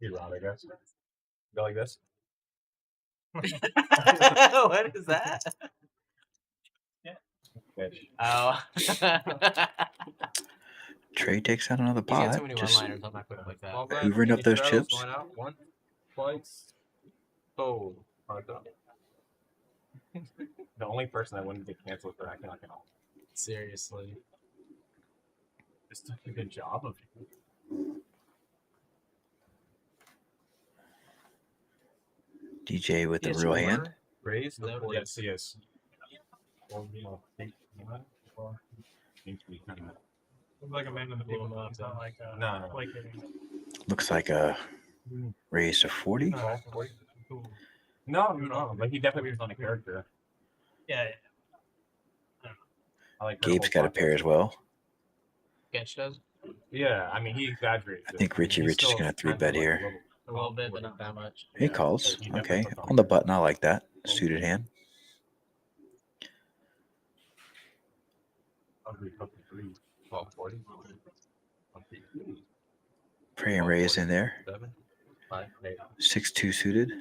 You're wrong, I guess. Go like this. What is that? Bitch. Oh. Trey takes out another He's got pot. too many Just one-liners. I'm not quick like that. hoovering up those chips. Going out. One. Twice. Sold. The only person that wouldn't get canceled for acting like an all. Seriously. Just took a good job of it. DJ with the real hand. Raise. Yes, he is. Looks like a man in the people. It's not like No. like Looks like a raise to 40. No. Like he definitely was on a character. yeah. Gabe's got a pair as well. Sketch does Yeah, I mean, he exaggerates. I think Richie Rich is going to 3-bet here. a little bit, but not that much. He calls. Okay. On the button, I like that. Suited hand. Prey and Ray is in there. 6-2 suited.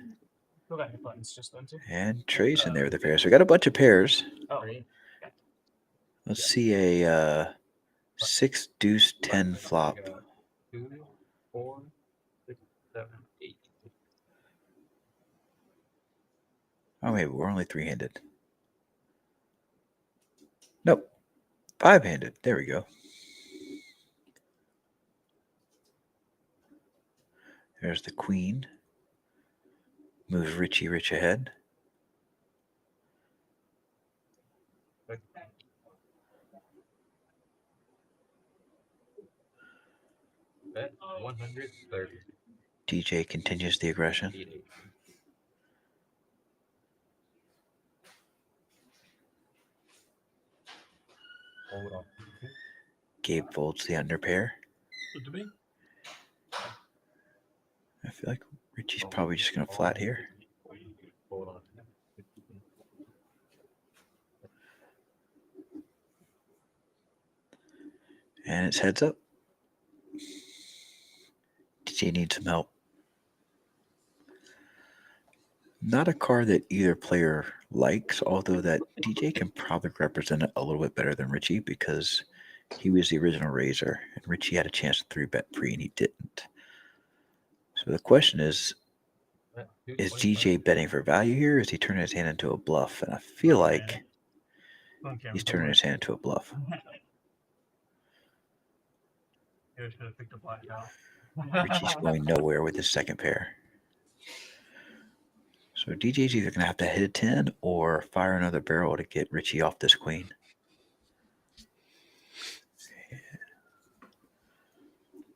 Go back to buttons, just them two. And Trey's in there with the pairs. So we got a bunch of pairs. Oh, Let's see a 6 deuce 10 flop. 2, 4, 6, 7, 8. Oh wait, we're only 3-handed. Nope. 5-handed. There we go. There's the queen. Moves Richie Rich ahead. Bet 130. DJ continues the aggression. Hold on. Gabe folds the under pair. Good to me. I feel like Richie's probably just going to flat here. Hold on. And it's heads up. DJ needs some help. Not a card that either player likes, although that DJ can probably represent it a little bit better than Richie because he was the original raiser, and Richie had a chance to 3-bet pre, and he didn't. So the question is DJ betting for value here, or is he turning his hand into a bluff? And I feel like he's turning his hand into a bluff. Maybe I should have picked a black out. Richie's going nowhere with his second pair. So DJ's either going to have to hit a 10 or fire another barrel to get Richie off this queen.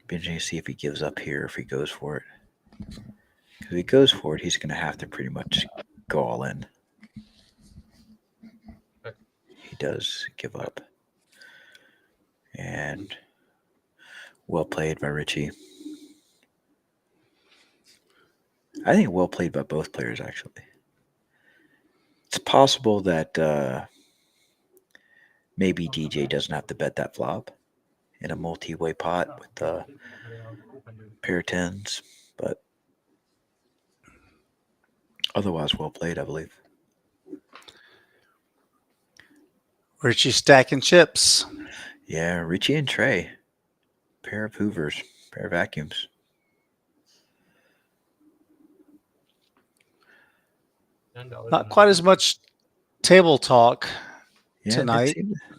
Be interesting to see if he gives up here, if he goes for it. Because if he goes for it, he's going to have to pretty much go all in. He does give up. And well played by Richie. I think well played by both players, actually. It's possible that maybe DJ doesn't have to bet that flop in a multi-way pot with the pair of tens, but otherwise well played, I believe. Richie stacking chips. Yeah, Richie and Trey. Pair of Hoovers, pair of vacuums. Not quite as much table talk Yeah, tonight.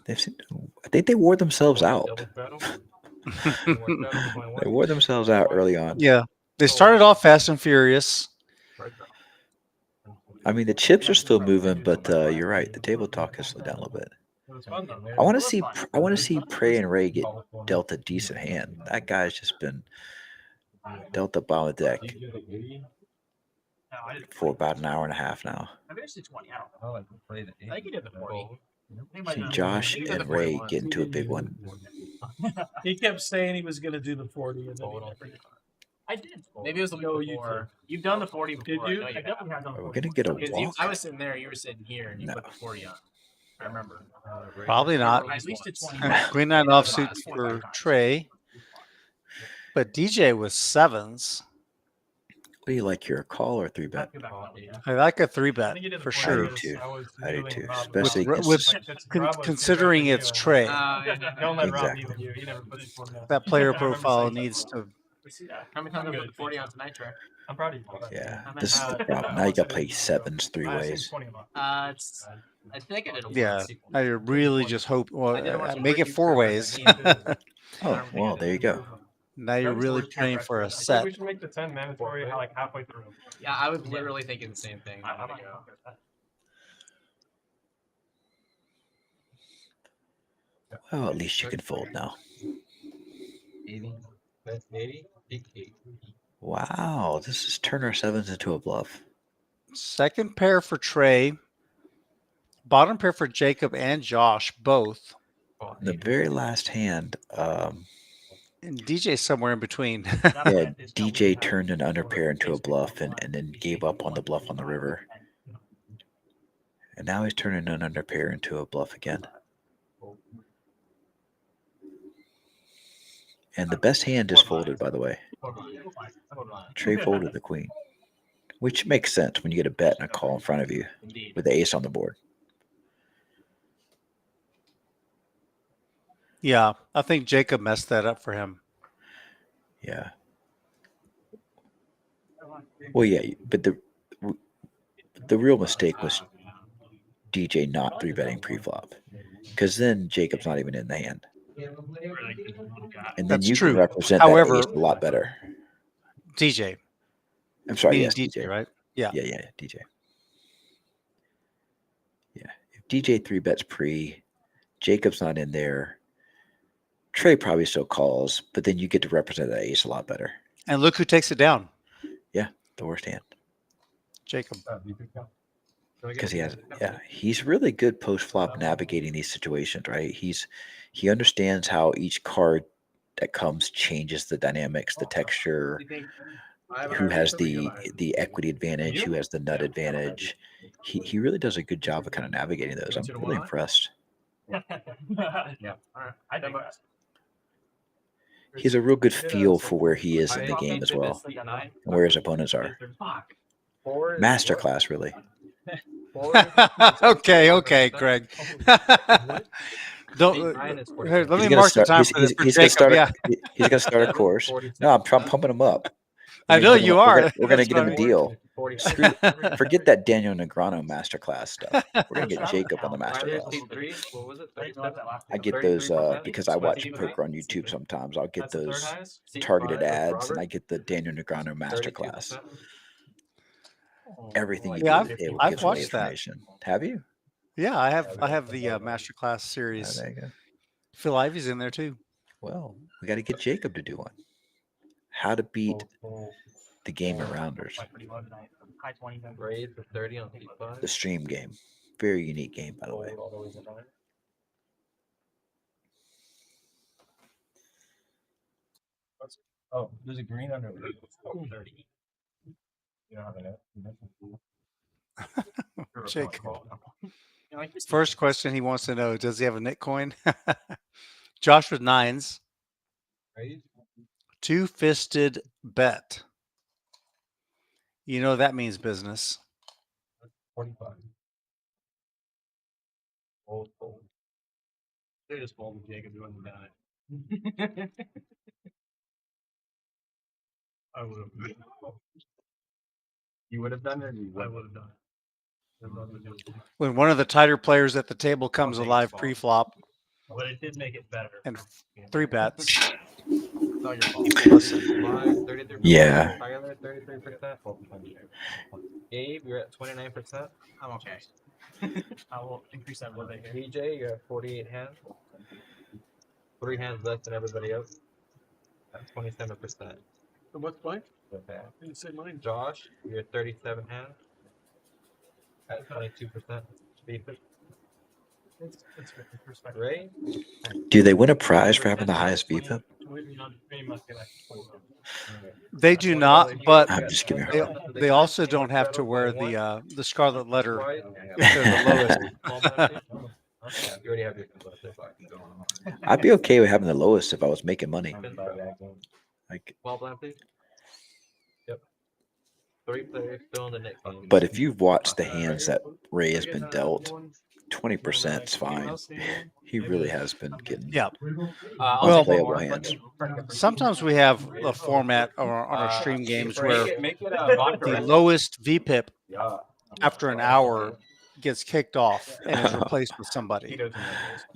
I think they wore themselves out. They wore themselves out early on. Yeah. They started off fast and furious. I mean, the chips are still moving, but you're right. The table talk has slowed down a little bit. I want to see Prey and Ray get dealt a decent hand. That guy's just been dealt the bottom of the deck for about an hour and a half now. I think it's 20. I think he did the 40. See Josh and Ray get into a big one. He kept saying he was going to do the 40. And then I did. Maybe it was the week before. You've done the 40 before. Did you? I definitely have done the Are 40. we gonna get a Because walk? I was sitting there, you were sitting here, and you put the 40 on. I remember. Probably not. At least a 20. Queen 9 offsuit for Trey. But DJ with sevens. What do you like here, a call or a 3-bet? I like a 3-bet for I sure. do too. I do too. Especially Considering it's Trey. Don't let Rob Exactly. be with you. He never put his 40 on. That player profile needs to. How many times have you put the 40 on tonight, Trey? I'm proud of you. Yeah, this is the problem. Now you got to play sevens 3 ways. I think I did. Yeah, I really just hope. Well, make it 4 ways. Oh, well, there you go. Now you're really playing for a set. We should make the 10 mandatory like halfway through. Yeah, I was literally thinking the same thing. Well, at least you can fold now. 80. That's 80. Wow, this is turn our sevens into a bluff. Second pair for Trey. Bottom pair for Jacob and Josh both. The very last hand, And DJ somewhere in between. yeah, DJ turned an underpair into a bluff and then gave up on the bluff on the river. And now he's turning an underpair into a bluff again. And the best hand is folded, by the way. Trey folded the queen, which makes sense when you get a bet and a call in front of you with the ace on the board. Yeah, I think Jacob messed that up for him. Yeah. Well, yeah, but the real mistake was DJ not 3-betting pre-flop, because then Jacob's not even in the hand, and then That's you true. can represent However, that ace a lot better. DJ. I'm sorry, Meaning yes, DJ, right? Yeah. Yeah, DJ. Yeah, if DJ 3-bets pre, Jacob's not in there. Trey probably still calls, but then you get to represent that ace a lot better. And look who takes it down. Yeah, the worst hand. Jacob. Because he's really good post flop navigating these situations, right? He understands how each card that comes changes the dynamics, the texture, who has the equity advantage, who has the nut advantage. He really does a good job of kind of navigating those. I'm really impressed. Yeah. All right. I think He has a real good feel for where he is in the game as well, and where his opponents are. Masterclass, really. Okay, Greg. Don't. Here, let me mark the time for this. He's going to start a course. No, I'm pumping him up. I know you are. We're going to get him a deal. Forget that Daniel Negreanu masterclass stuff. We're going to get Jacob on the masterclass. I get those because I watch poker on YouTube sometimes. I'll get those targeted ads, and I get the Daniel Negreanu masterclass. Everything you do at the table gives away information. Have you? Yeah, I have the masterclass series. There you go. Phil Ivey's in there too. Well, we got to get Jacob to do one. How to beat the game of rounders. The stream game. Very unique game, by the way. Oh, there's a green under 30. You don't have a Jacob. First question he wants to know: does he have a Nick coin? Josh with 9s. Two-fisted bet. You know that means business. 45. Fold. They just folded Jacob doing the nine. I would have. You would have done it. I would have done it. When one of the tighter players at the table comes alive pre-flop. But it did make it better. And 3 bets. Not your fault. Yeah. Tyler, 33%. Gabe, you're at 29%. I'm okay. I will increase that a little bit here. DJ, you're at 48 hands. 3 hands less than everybody else. That's 27%. What's mine? Okay. I didn't say mine. Josh, you're at 37 hands. At 22%. It's good perspective. Ray? Do they win a prize for having the highest VPIP? They do not, but I'm just kidding. They also don't have to wear the scarlet letter if they're the lowest. You already have your I'd be okay with having the lowest if I was making money. Like, Small blind, please. Yep. 3 players still in the next game. but if you've watched the hands that Ray has been dealt, 20% is fine. He really has been getting Well, playable hands. sometimes we have a format on our stream games where the lowest VPIP after an hour gets kicked off and is replaced with somebody.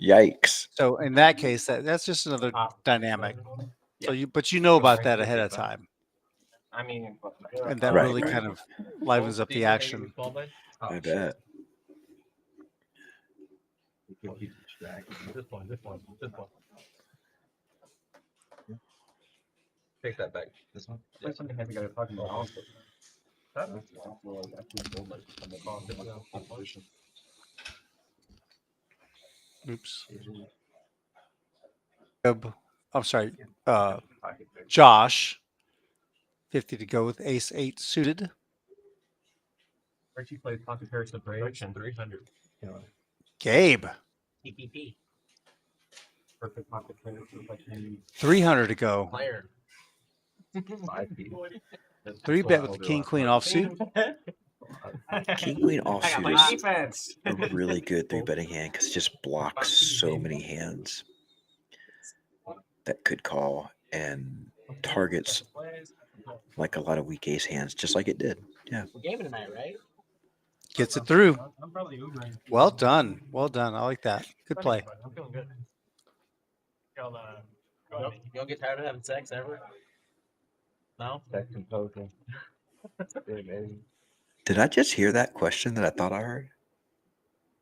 Yikes. So in that case, that's just another dynamic. So but you know about that ahead of time. I mean, And that really kind of livens up the action. I bet. This one. Take that back. This one. That's something heavy got to talk about. Oops. I'm sorry. Josh. 50 to go with ace 8 suited. Richie plays pocket pairs of breaks and 300. Gabe. TPP. Perfect pocket pairs. 300 to go. Player. 3 bet with the king queen offsuit. King queen I got offsuit my is defense. a really good 3-betting hand because it just blocks so many hands that could call and targets like a lot of weak ace hands, just like it did. Yeah. We're gaming tonight, right? Gets it through. I'm probably Ubering. Well done. Well done. I like that. Good play. I'm feeling good. Y'all, you don't get tired of having sex ever? No? Sex and poker. Did I just hear that question that I thought I heard?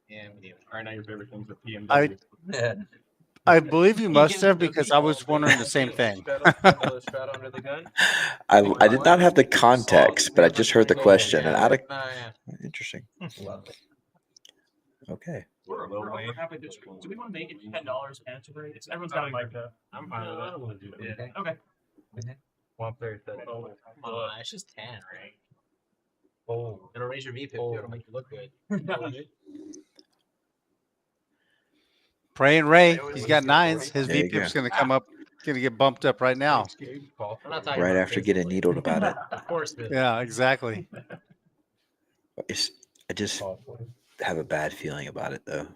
Yeah, we do. All right, now your favorite things are PMW. I believe you must have because I was wondering the same thing. I did not have the context, but I just heard the question and interesting. Okay. We're happy to. Do we want to make it $10 answer rates? Everyone's got like a. I'm fine with that. I don't want to do that. Yeah. Okay. One player said, Come on, it's just 10, right? oh, It'll raise your VPIP too. It'll make you look good. Pray and Ray. He's got 9s. His There you VPIP's go. going to come up. Going to get bumped up right now. I'm not talking Right about after this. getting needled about it. Of course, this. Yeah, exactly. I just have a bad feeling about it, though.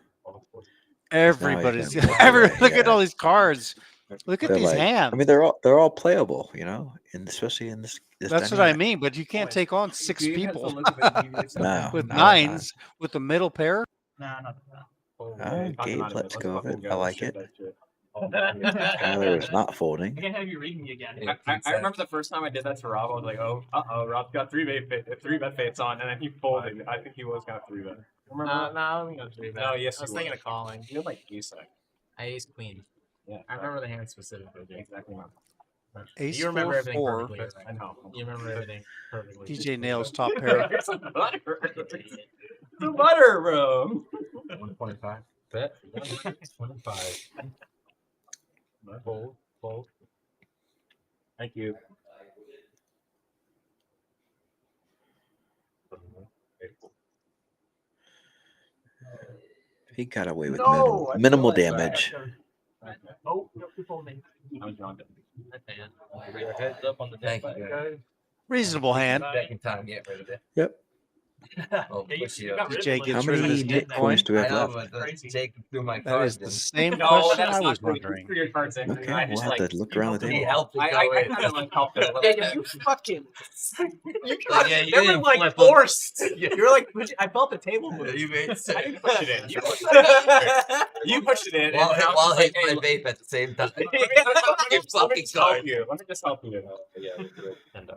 Everybody's gonna play look it, at yeah. all these cards. Look at They're these like, hands. I mean, they're all playable, you know, and especially in this That's what I dynamic. mean, but you can't take on 6 people No, with no, 9s with the middle pair. Nah, not Gabe, let's go of it. I like it. Tyler Tyler is not I folding. can't have you reading me again. I remember the first time I did that to Rob, I was like, oh, Rob's got three bet fates on, and then he folded. I think he was gonna 3-bet. Remember? I don't think 3-bet. No, yes, I was you thinking were. of calling. You had like ace like. I ace queen. Yeah. I remember the hand specifically. Exactly. Ace You remember 4 everything 4. perfectly. Right? I know. You remember everything perfectly. DJ nails top pair. It's a butter. It's a butter, bro. 125. Bet. 125. Fold. Thank you. He got away with No, minimal I feel like damage. Oh, no, you folding. Your heads up on the deck, Thank you, guys. Reasonable hand. Second time, get rid of it. Yep. Oh, Yeah, you push you got up. rid of DJ it, like, gets How rid of his many knit knit coins do we I have know, left? but Crazy. take through my That cards. is the then. same No, question that's I not was good. wondering. Threw your cards in. Okay, I we'll just have like to look around the He table. helped it I go in. kind of like helped it a little bit. You fucking. Yeah, you They were didn't like flip 'em. forced. You're like, I felt the table move. You made I sense. didn't push it in. You pushed it in. You pushed it in. While, and I was while just like, hitting hey, my vape at the same time. let me You just fucking help card. you. Let me just help you. Yeah, $10.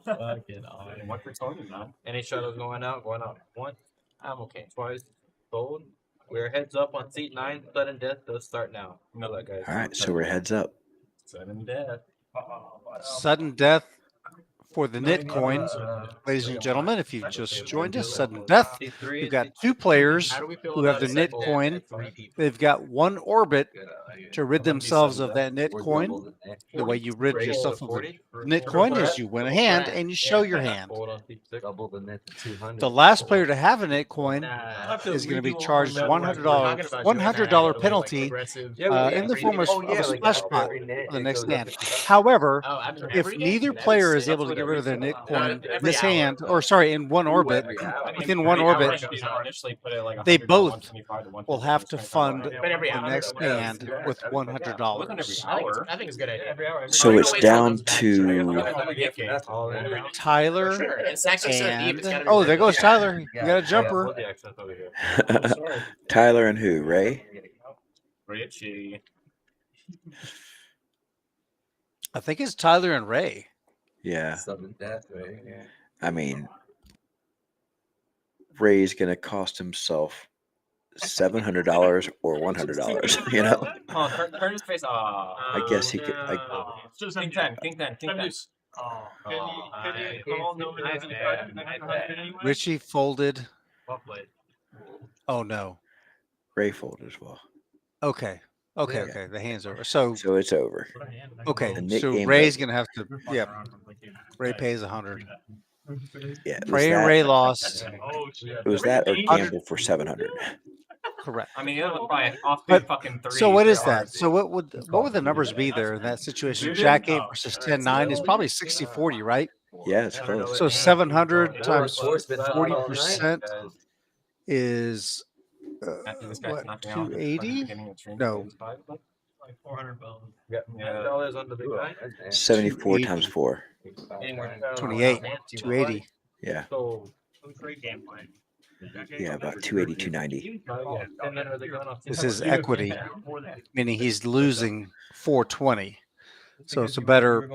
Fucking on. And one for Tony, man. Any shadows going out? Once. I'm okay. Twice. Fold. We're heads up on seat 9. Sudden death does start now. No, that guys. All right, so we're heads up. Sudden death. Sudden death for the knit coin. Ladies and gentlemen, if you've just joined us, sudden death. Seat 3. We've got 2 players How do we feel who have about the a knit second coin. at 3 people? They've got 1 orbit to rid themselves of that knit We're coin. double the neck. The way you rid Raise yourself to of a 40. knit coin is you win a hand and you show your hand. Fold on seat 6. Double the net to 200. The last player to have a knit coin Nah, is going to be charged $100 penalty in the form of a splash pot for the next hand. However, if neither player is able to get rid of their knit coin this hand, or sorry, in 1 orbit, within 1 orbit, they both will have to fund the next hand with $100. I think it's a good idea. So it's down to Tyler Sure. It's actually so deep. It's gotta and be oh, there goes yeah. Tyler. You got a jumper. Tyler and who? Ray? Richie. I think it's Tyler and Ray. Yeah. Sudden death, right? Yeah. I mean, Ray's gonna cost himself $700 or $100. You know. Oh, turn his face. I guess he could. King 10. King 10. King 10. Oh, Richie folded. well played. Oh no. Ray folded as well. Okay. Okay. Yeah. Okay. The hand's over. So So it's over. okay. The Nick So game Ray's got- gonna have to. Yeah. Ray pays 100. Yeah, it was Trey and that. Ray lost. It was that or gamble for 700. Correct. I mean, it was probably off But fucking 3. so what is that? So what would the numbers be there in that situation? Jack 8 versus 10-9 is probably 60-40, right? Yeah, it's close. So 700 times Sports been out all 40% night. is After this guy's what, knocking out 280? No, Like 400 bones. $10 on the big guy. 74 280. times 4. 28, 280. Yeah. So Great game plan. Yeah, about 280, 290. and then are they going off? This is equity, meaning he's losing 420. So it's a better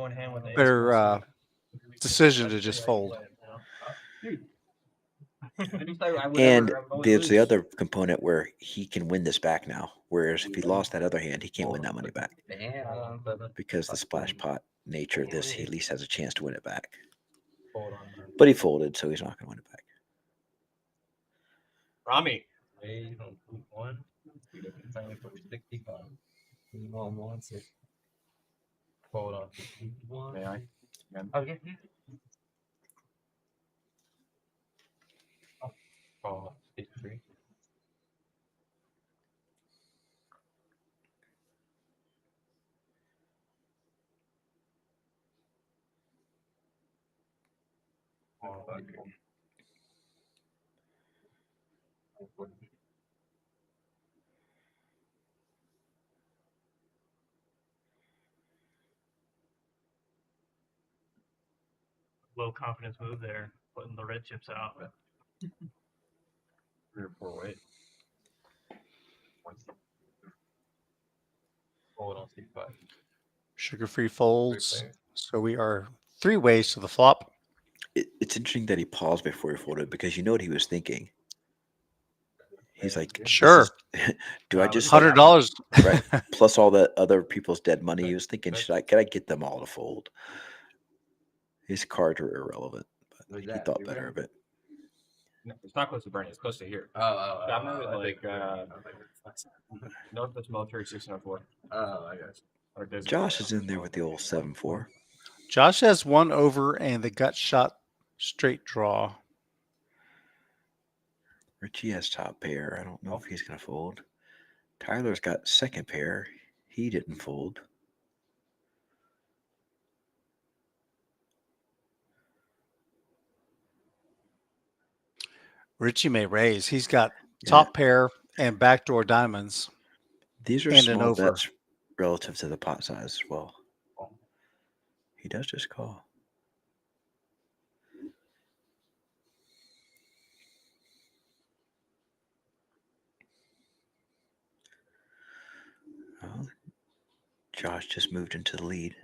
decision to just fold. And there's the other component where he can win this back now. Whereas if he lost that other hand, he can't win that money back. Because the splash pot nature of this, he at least has a chance to win it back. But he folded, so he's not going to win it back. Rami. Hold on. May I? Okay. Oh, 53. Oh, okay. Low confidence move there, putting the red chips out. 3 or 4 ways. Hold on, 65. Sugar-free folds. So we are 3 ways to the flop. It's interesting that he paused before he folded because you know what he was thinking. He's like, Sure. Do I just $100? Right. Plus all the other people's dead money. He was thinking, can I get them all to fold? His cards were irrelevant, but he thought better of it. No, it's not close to Bernie. It's close to here. I'm not like Northwest Military 604. I guess. Josh is in there with the old 7-4. Josh has 1 over and the gut shot straight draw. Richie has top pair. I don't know if he's going to fold. Tyler's got second pair. He didn't fold. Richie may raise. He's got top pair and backdoor diamonds. These are and small an over. bets relative to the pot size as well. He does just call. Well, Josh just moved into the lead.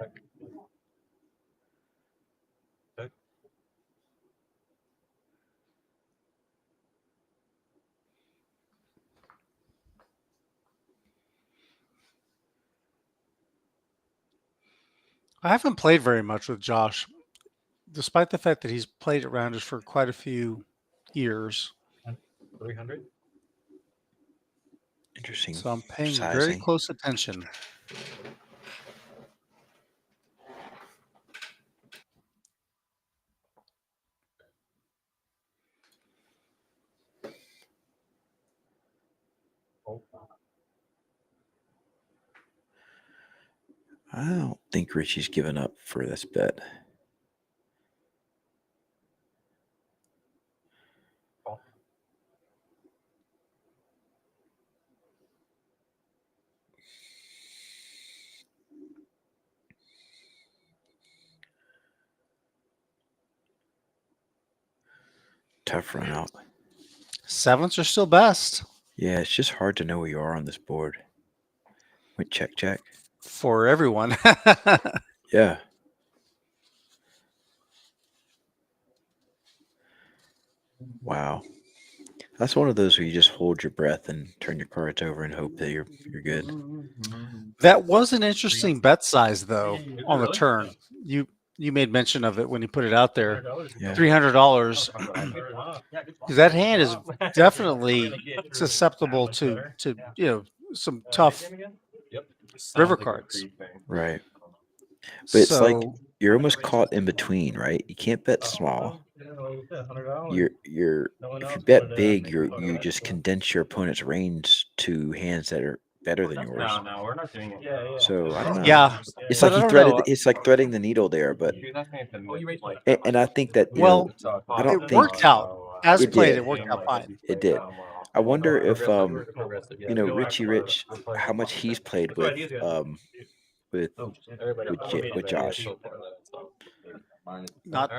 I haven't played very much with Josh, despite the fact that he's played at Rounders for quite a few years. 300. Interesting. So I'm paying very sizing. close attention. I don't think Richie's given up for this bet. Tough run out. 7s are still best. Yeah, it's just hard to know where you are on this board. Went check. For everyone. Yeah. Wow. That's one of those where you just hold your breath and turn your cards over and hope that you're good. That was an interesting bet size, though, on the turn. You made mention of it when you put it out there. Yeah. $300, because that hand is definitely susceptible to some tough river cards. Right. But it's like So you're almost caught in between, right? You can't bet small. You're if you bet big, you just condense your opponent's range to hands that are better than yours. No, we're not doing it. So I don't know. yeah, It's but like I he don't know. it's like threading the needle there, but and I think that Well, I don't it think worked out as it played. did. It worked out fine. It did. I wonder if Richie Rich, how much he's played with Josh. Not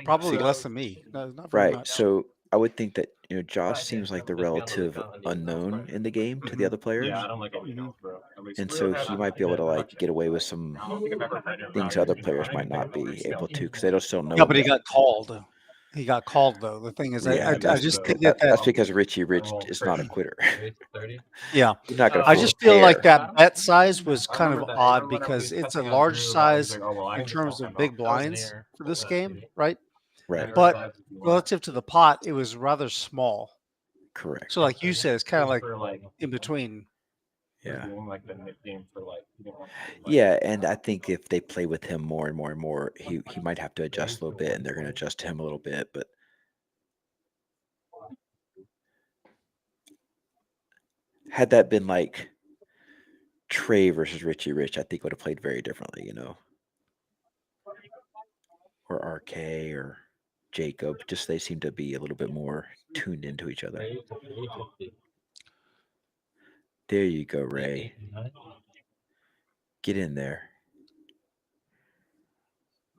probably less than me. No, not very Right. much. So I would think that Josh seems like the relative unknown in the game to the other players. Yeah, I don't like it. And so he might be able to like get away with some things other players might not be able to because they don't still know. Yeah, him but he yet. got called. He got called though. The thing is, Yeah, I just think that that's because Richie Rich is not a quitter. yeah, He's not gonna I fold just a feel like pair. that bet size was kind of odd because it's a large size in terms of big blinds for this game, right? Right. But relative to the pot, it was rather small. Correct. So, like you said, it's kind of like in between. Yeah. Like the nickname for Yeah, and I think if they play with him more and more and more, he might have to adjust a little bit, and they're going to adjust to him a little bit. But had that been like Trey versus Richie Rich, I think would have played very differently, or RK or Jacob. Just they seem to be a little bit more tuned into each other. There you go, Ray. Get in there.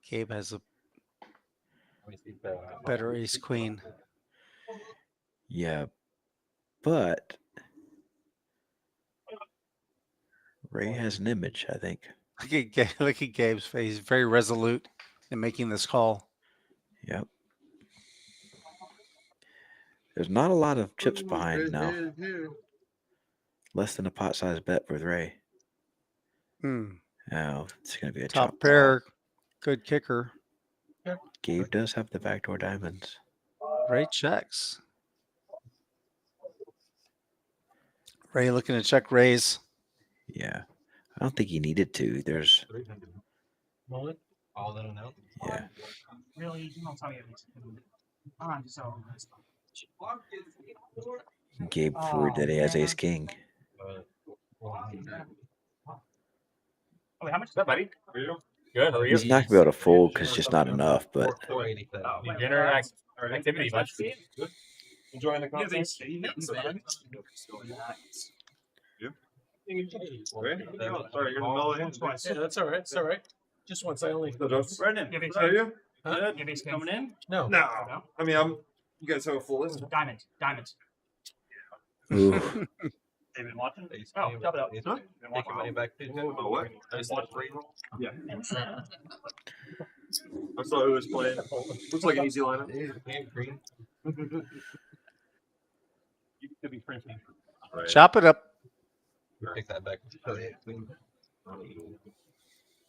Gabe has a better ace queen. Yeah, but Ray has an image, I think. Look at Gabe's face. He's very resolute in making this call. Yep. There's not a lot of chips behind now. Less than a pot-sized bet with Ray. Oh, it's going to be a top chop pair. Good kicker. Gabe does have the backdoor diamonds. Ray checks. Ray looking to check raise. Yeah. I don't think he needed to. There's... All in out. Yeah. Really, you don't tell me everything. So. Gabe forward that he has ace king. Oh, how much is that, buddy? Good. How are you? He's not going to be able to fold because it's just not enough, but... Dinner activity, bud. Enjoying the content? Sorry, you're in the middle of it. Yeah, that's all right. It's all right. Just once I only. Brendan, Give are you? Huh? Coming in? No. No. I mean, you guys have a full list. Diamond. Ooh. They've been watching? Oh, chop it out. Huh? Take your money back. What? I just watched free roll. Yeah. I saw who was playing. Looks like an easy lineup. Green. You could be printing. Right. Chop it up. Take that back.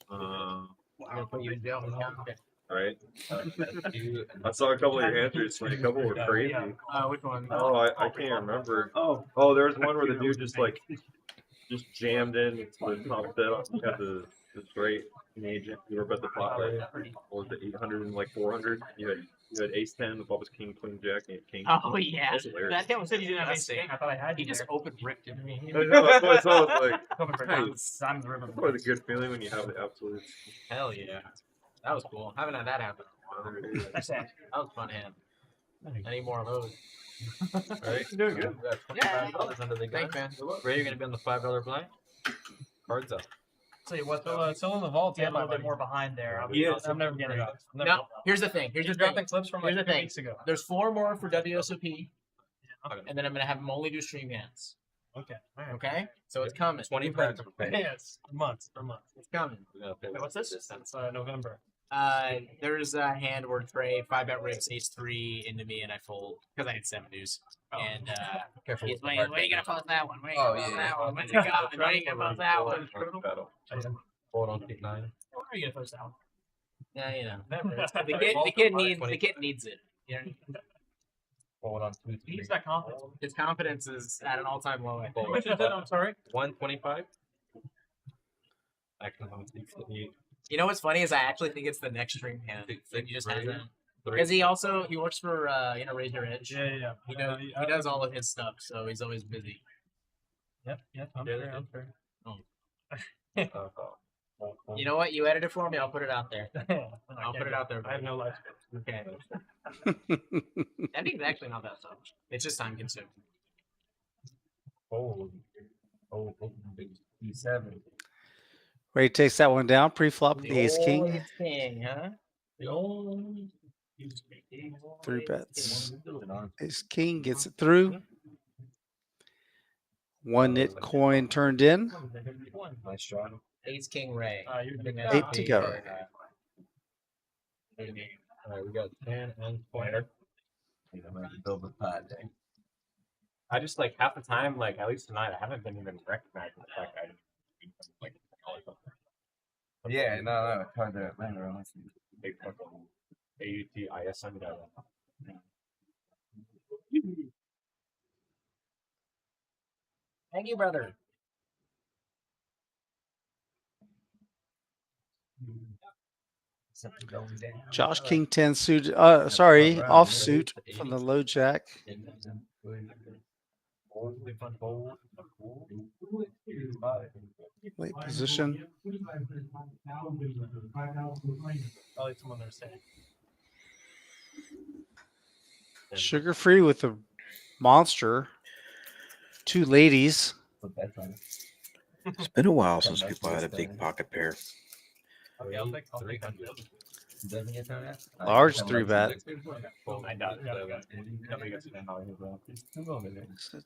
I'm gonna put you in jail. Right. I saw a couple of your answers. Like, a couple were crazy. Which one? Oh, I can't remember. Oh, there was one where the dude just jammed in the top set. Got the straight agent. You were about the pot, right? What was it, 800 and like 400? You had ace 10, the flop was king, queen, jack, and king. Oh yeah, That's hilarious. that guy said you didn't have ace king. I thought I had. He just open ripped into me. I know, that's what I saw. It's like, Open ripped. nice. I'm the river. What a good feeling when you have the absolute. Hell yeah. That was cool. Haven't had that happen. That's it. That was fun hand. I need more of those. Right? You're doing good. $25 under the gun. Thanks, man. Ray, you're going to be on the $5 blind? Cards up. Tell you what, though, still in the vault, yeah, a little bit more behind there. I'm never getting it. Now, here's the thing. Here's the thing. Clips from Here's like the 2 thing. weeks ago. There's 4 more for WSOP, and then I'm gonna have them only do stream hands. Okay. Okay, so it's coming. 20 packs. Yes, a month. It's coming. Wait, what's this? It's November. There's a hand where Trey 5-bet rips ace 3 into me, and I fold because I had 7 deuce. And Careful. he's waiting. When are you gonna post that one? When are you Oh, gonna post yeah. that one? When are you gonna post that one? Hold on, take 9. When are you gonna post that one? Yeah, you know. It's The kid needs it. You know? Hold on. He needs that confidence. His confidence is at an all-time low. I think. Which is it? I'm sorry. 125. Actually, I'm 68. You know what's funny is I actually think it's the next stream hand. That you just had that. Three. Because he works for Raise Your Edge. Yeah. He does all of his stuff, so he's always busy. Yep. I'm fair. You know what? You edit it for me. I'll put it out there. I'll put it out there. I have no life space. Okay. Editing's actually not that tough. It's just time consuming. E7. Ray takes that one down. Pre-flop the ace king. Ace king, huh? 3 bets. Ace king gets it through. 1 nit coin turned in. Nice try. Ace king Ray. 8 to go. Alright, we got 10 and pointer. Build the pot day. I just like half the time, like at least tonight, I haven't been even recognizing the fact I like. Yeah, no, it's hard to remember. Big fucking AUTISM guy. Thank you, brother. Josh King 10 suit. Sorry, offsuit from the low jack. Late position. Sugar free with the monster. 2 ladies. It's been a while since people had a big pocket pair. Large 3 bet.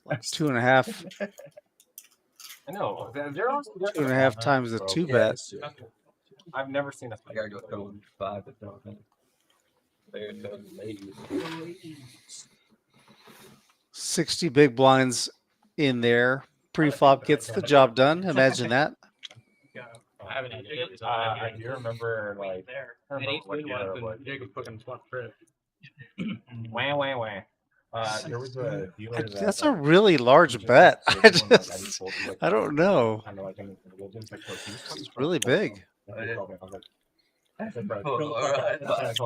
Like 2.5. I know. They're also 2.5 times the 2 bet. I've never seen a. I gotta go throw 5 at the There it goes, ladies. 60 big blinds in there. Pre-flop gets the job done. Imagine that. I haven't had it. I do remember like Jacob fucking swap trip. Wah. There was a dealer That's a really large bet. I don't know. It's really big.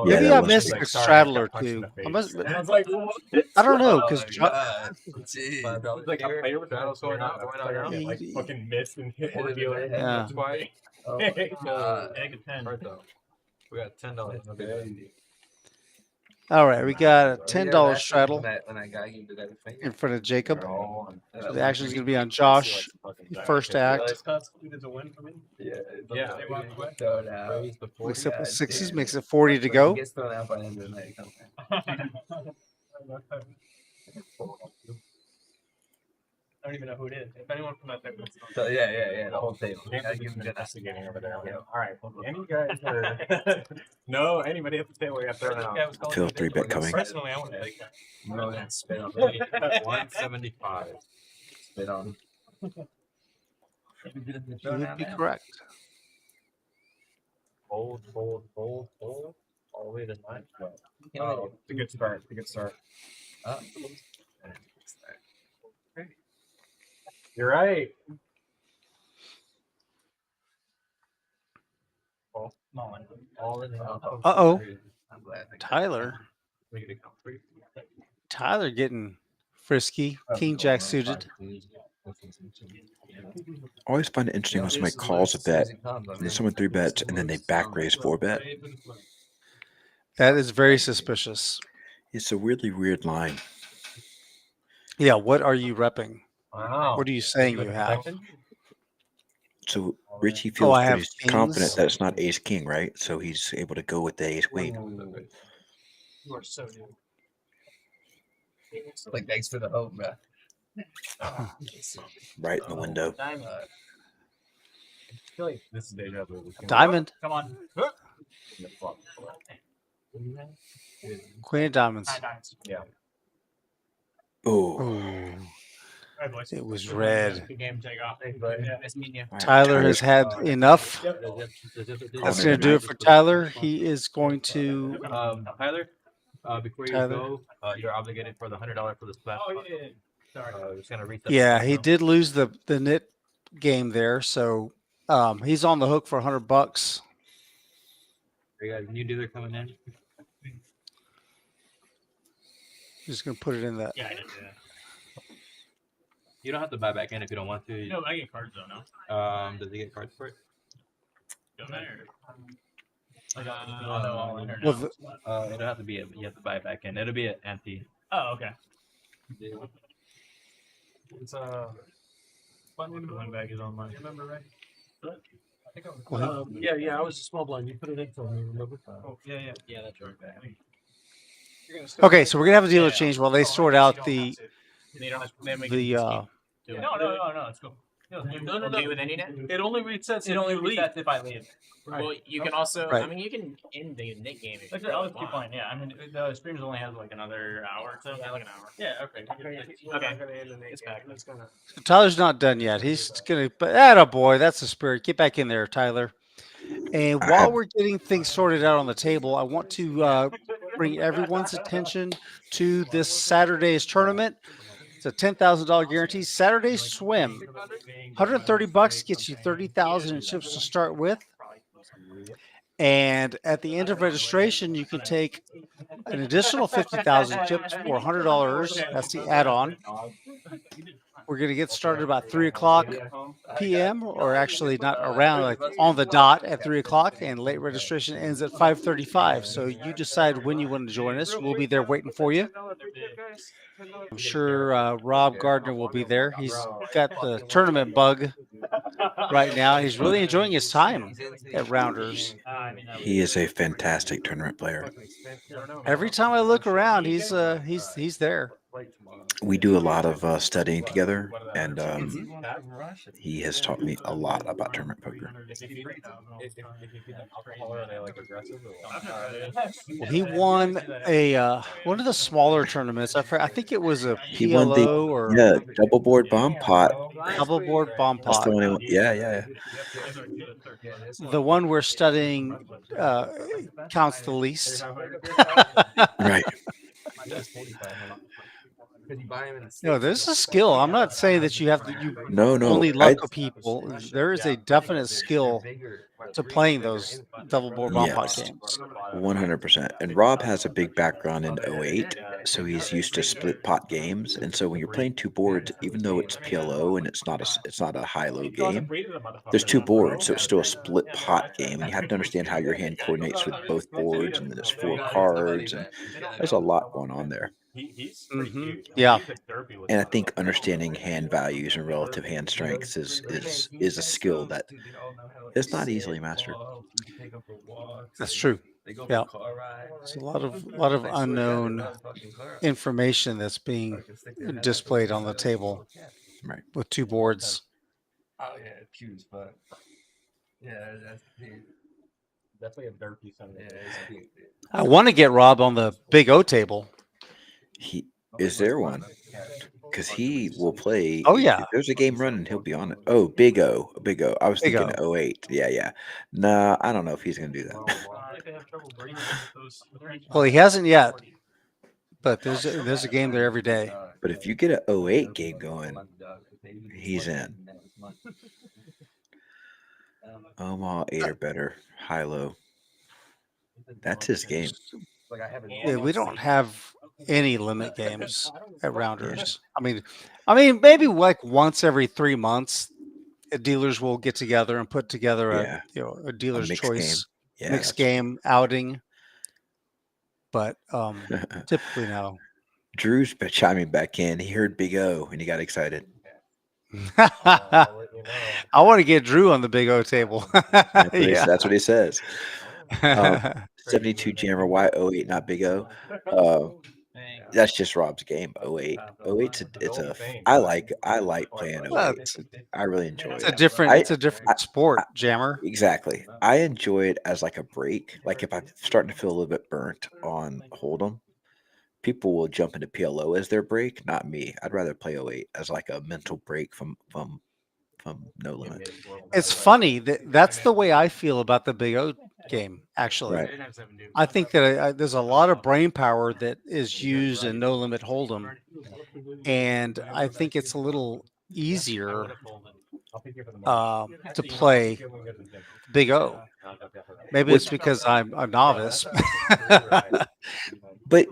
Maybe I missed a straddle or 2. I don't know because like a player with straddles going out, like fucking missed and hit the dealer. Yeah. That's why. Egg a 10. We got $10. all right, we got a $10 straddle When I got you to that thing. in front of Jacob. So the action is going to be on Josh. First act. It's a win for me. Yeah. Mix up with 6s, makes it 40 to go. Gets thrown out by the end of the night. I don't even know who it is. If anyone from that table. So yeah, the whole table. Investigating over there. All right. Any guys are no anybody at the table got thrown out. Feel 3 bet coming. Personally, I want to take that. No, that's spit on. 175. Spit on. You would be correct. Hold. All the way to 9. Oh, it's a good start. You're right. All in. Uh-oh. Tyler. Tyler getting frisky. King Jack suited. I always find it interesting when somebody calls a bet, and then someone 3 bets, and then they back raise 4 bet. That is very suspicious. It's a weirdly weird line. Yeah, what are you repping? Wow. What are you saying you have? So Richie feels I have pretty confident kings. that it's not ace king, right? So he's able to go with the ace queen. You are so new. Like, thanks for the hope, bro. Right in the window. I feel like this is deja vu. Diamond. Come on. Queen of diamonds. Nine diamonds. Yeah. Oh, Ooh. It was red. Good game, take off. Yeah, nice meeting you. Tyler has had enough. That's That's going to do it for Tyler. He is going to. Tyler, before you Tyler. go, you're obligated for the $100 for the splash. Oh yeah. Sorry. Just gonna reset. Yeah, he did lose the knit game there, so he's on the hook for $100. You got a new dealer coming in. Just going to put it in that. Yeah, I did. Yeah. You don't have to buy back in if you don't want to. No, I get cards though. No. Does he get cards for it? Don't matter. All in or Well, no? It'll have to be. You have to buy it back in. It'll be an anti. Oh, okay. It's one bag is on mine. You remember, right? I think I was. Yeah, I was a small blind. You put it in for me, remember? Oh, yeah, that's right. Okay, so we're going to have a dealer change while they sort out the. No, it's cool. No. Leave with any net? It only resets. It only resets if I leave. Right. Well, you can also. Right. I mean, you can end the net game. If Like, you I'll really just keep want. playing. Yeah, I mean, the streams only has like another hour or so. Yeah, like an hour. Yeah, okay. It's back. That's gonna. Tyler's not done yet. He's going to. But atta boy, that's the spirit. Get back in there, Tyler. And while we're getting things sorted out on the table, I want to bring everyone's attention to this Saturday's tournament. It's a $10,000 guarantee. Saturday swim, $130 gets you 30,000 in chips to start with. And at the end of registration, you can take an additional 50,000 chips for $100. That's the add-on. We're going to get started about 3 o'clock p.m. or actually not around, like on the dot at 3 o'clock, and late registration ends at 5:35. So you decide when you want to join us. We'll be there waiting for you. I'm sure Rob Gardner will be there. He's got the tournament bug right now. He's really enjoying his time at Rounders. He is a fantastic tournament player. Every time I look around, he's there. We do a lot of studying together, and he has taught me a lot about tournament poker. Well, he won a one of the smaller tournaments. I think it was a He won PLO or the double board bomb pot. double board bomb That's pot. the one he won. Yeah. The one we're studying counts the least. Right. No, there's a skill. I'm not saying that you have to. You No. only luck of people. There is a definite skill to playing those double board bomb pot Yes. games. 100%. And Rob has a big background in '08, so he's used to split pot games. And so when you're playing two boards, even though it's PLO and it's not a high-low game, there's two boards, so it's still a split pot game. And you have to understand how your hand coordinates with both boards, and then there's 4 cards, and there's a lot going on there. Yeah. And I think understanding hand values and relative hand strengths is a skill that is not easily mastered. That's true. Yeah. There's a lot of unknown information that's being displayed on the table, right, with two boards. Oh yeah, cues, but yeah, that's definitely a derpy Sunday. I want to get Rob on the Big O table. Is there one? Because he will play. Oh yeah. If there's a game running, he'll be on it. Oh, Big O. I was Big thinking O. 08. Yeah. Nah, I don't know if he's gonna do that. Well, he hasn't yet, but there's a game there every day. But if you get an 08 game going, he's in. Omaha 8 or better, high low. That's his game. Yeah, we don't have any limit games at Rounders. I mean, maybe like once every 3 months, dealers will get together and put together a dealer's mixed choice game. mixed game outing. But typically no. Drew's chiming back in. He heard Big O and he got excited. I want to get Drew on the Big O table. That's what he says. 72 Jammer, why 08, not Big O? That's just Rob's game. 08. 08's I like playing 08. I really enjoy it. It's a different sport, Jammer. Exactly. I enjoy it as like a break. Like if I'm starting to feel a little bit burnt on Hold'em, people will jump into PLO as their break. Not me. I'd rather play 08 as like a mental break from No Limit. It's funny that that's the way I feel about the Big O game. Actually, Right. I think that there's a lot of brain power that is used in No Limit Hold'em, and I think it's a little easier to play Big O. Maybe it's because I'm a novice. But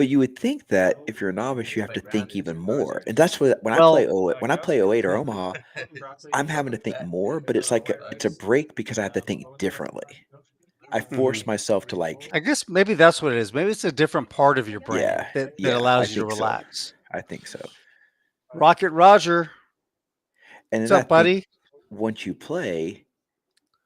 you would think that if you're a novice, you have to think even more, and that's what when Well- I play 08 or Omaha, I'm having to think more. But it's like it's a break because I have to think differently. I force myself to like. I guess maybe that's what it is. Maybe it's a different part of your brain Yeah, that yeah, allows I you to think so. relax. I think so. Rocket Roger. And What's then up, buddy? Once you play,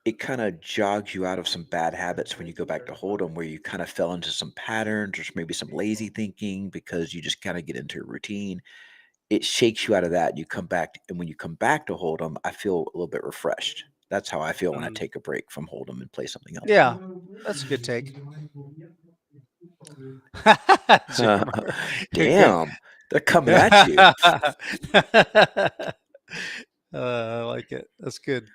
it kind of jogs you out of some bad habits when you go back to Hold'em, where you kind of fell into some patterns or maybe some lazy thinking because you just kind of get into a routine. It shakes you out of that. You come back, and when you come back to Hold'em, I feel a little bit refreshed. That's how I feel when I take a break from Hold'em and play something else. Yeah, that's a good take. Damn, they're coming at you. I like it. That's good.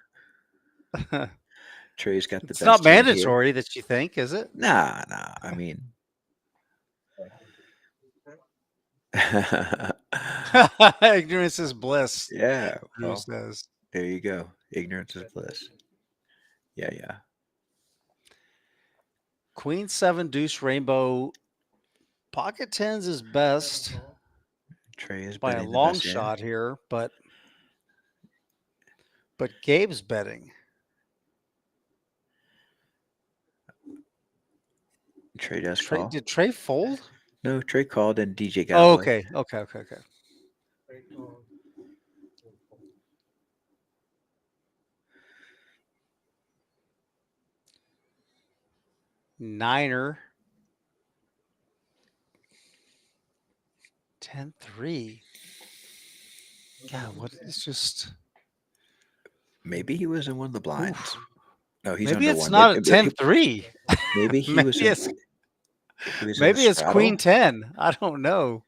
Trey's got the It's best. not hand mandatory here. that you think, is it? Nah. I mean, ignorance is bliss. Yeah. Drew Well, says. there you go. Ignorance is bliss. Yeah. Queen 7 deuce rainbow. Pocket tens is best. Trey is by a betting the long best hand. shot here, but Gabe's betting. Trey does call. Did Trey fold? No, Trey called and DJ got. Oh, away. okay. Niner. 10-3. God, what is just. Maybe he was in one of the blinds. Oof. No, he's maybe under it's one. not a 10-3. Maybe he was. Maybe it's Queen 10. I don't know.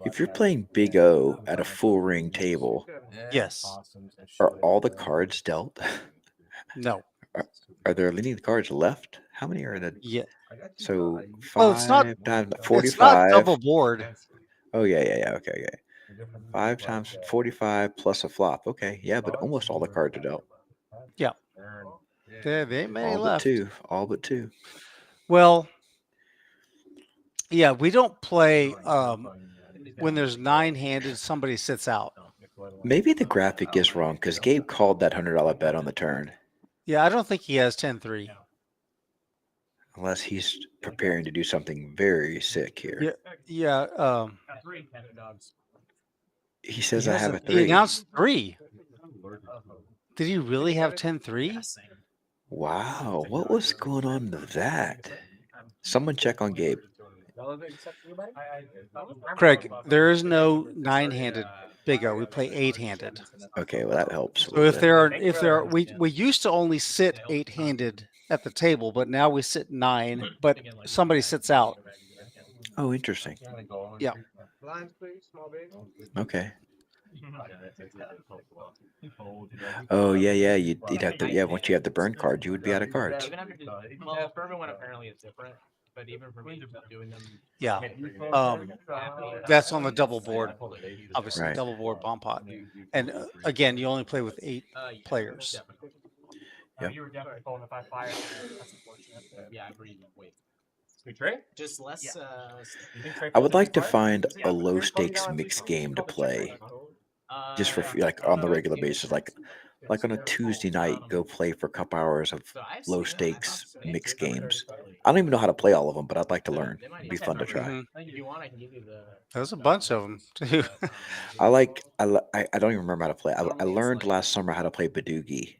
If you're playing Big O at a full ring table, yes, are all the cards dealt? No. Are there any cards left? How many are in a? Yeah. So Well, it's not. 5 times It's 45. not double board. Oh yeah. Okay. 5 times 45 plus a flop. Okay, yeah, but almost all the cards are dealt. Yeah. There ain't many All left. but two. All but two. Well, yeah, we don't play when there's 9-handed. Somebody sits out. Maybe the graphic is wrong because Gabe called that $100 bet on the turn. Yeah, I don't think he has 10-3. Unless he's preparing to do something very sick here. Yeah. He says I have a 3. He announced 3. Did he really have 10-3? Wow, what was going on with that? Someone check on Gabe. Craig, there is no 9-handed Big O. We play 8-handed. Okay, well that helps. So if there are, we used to only sit 8-handed at the table, but now we sit 9. But somebody sits out. Oh, interesting. Yeah. Okay. Oh yeah. You'd have to. Yeah, once you have the burn card, you would be out of cards. Well, for everyone apparently it's different, but even for me doing them. Yeah. That's on the double board, obviously Right. double board bomb pot, and again, you only play with 8 players. Yep. You were definitely pulling the 5 fire. That's unfortunate. Yeah, I agree. Wait. Trey? Just less. I would like to find a low stakes mixed game to play, just for like on the regular basis, like on a Tuesday night, go play for a couple hours of low stakes mixed games. I don't even know how to play all of them, but I'd like to learn. It'd be fun to try. If you want, I can give you the. There's a bunch of them too. I don't even remember how to play. I learned last summer how to play Badoogie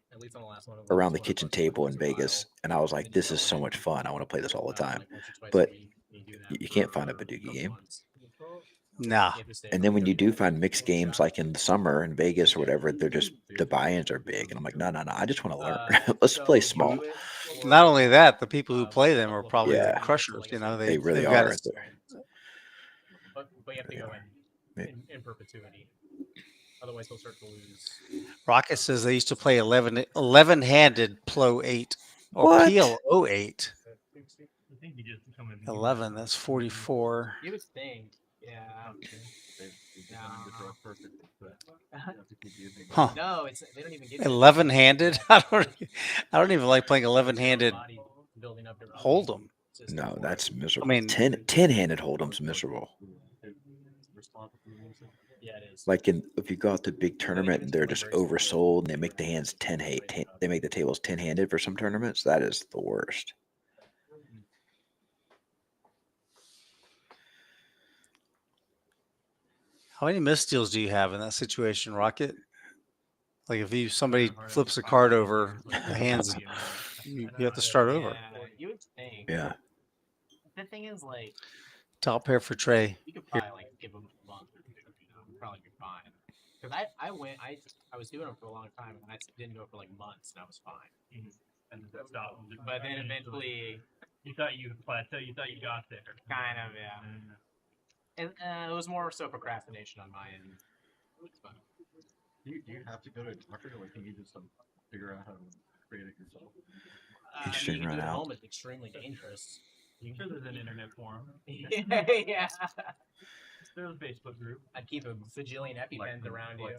around the kitchen table in Vegas, and I was like, this is so much fun. I want to play this all the time. But you can't find a Badoogie game. Nah. And then when you do find mixed games like in the summer in Vegas or whatever, they're just the buy-ins are big, and I'm like, no. I just want to learn. Let's play small. Not only that, the people who play them are probably the Yeah. crushers. You know, They really they've got are. it. But you have to go in perpetuity. Otherwise, they'll start to lose. Rocket says they used to play 11-handed Plo 8 or What? PLO 8. I think you just become a 11. That's 44. You would think, yeah. Huh. No, it's they don't even give you 11-handed. I don't even like playing 11-handed hold'em. No, that's miserable. I mean, 10-handed hold'em's miserable. Yeah, it is. Like if you go out to a big tournament and they're just oversold and they make the hands 10 they make the tables 10-handed for some tournaments, that is the worst. How many misdeals do you have in that situation, Rocket? Like if somebody flips a card over, the hands, you have to start over. Yeah, you would think. Yeah. The thing is, like, Top pair for Trey. you could probably like give them a month or two, probably be fine. Because I was doing it for a long time, and I didn't go for like months, and I was fine. and stop. But then eventually, You thought you plateau. You thought you got there. kind of, yeah. And it was more so procrastination on my end. But Do you have to go to a doctor, or can you just figure out how to create it yourself? Interesting you can do it run at out. home. It's extremely dangerous. I'm sure there's an internet forum. Yeah. There's a Facebook group. I'd keep a bajillion EpiPens around you.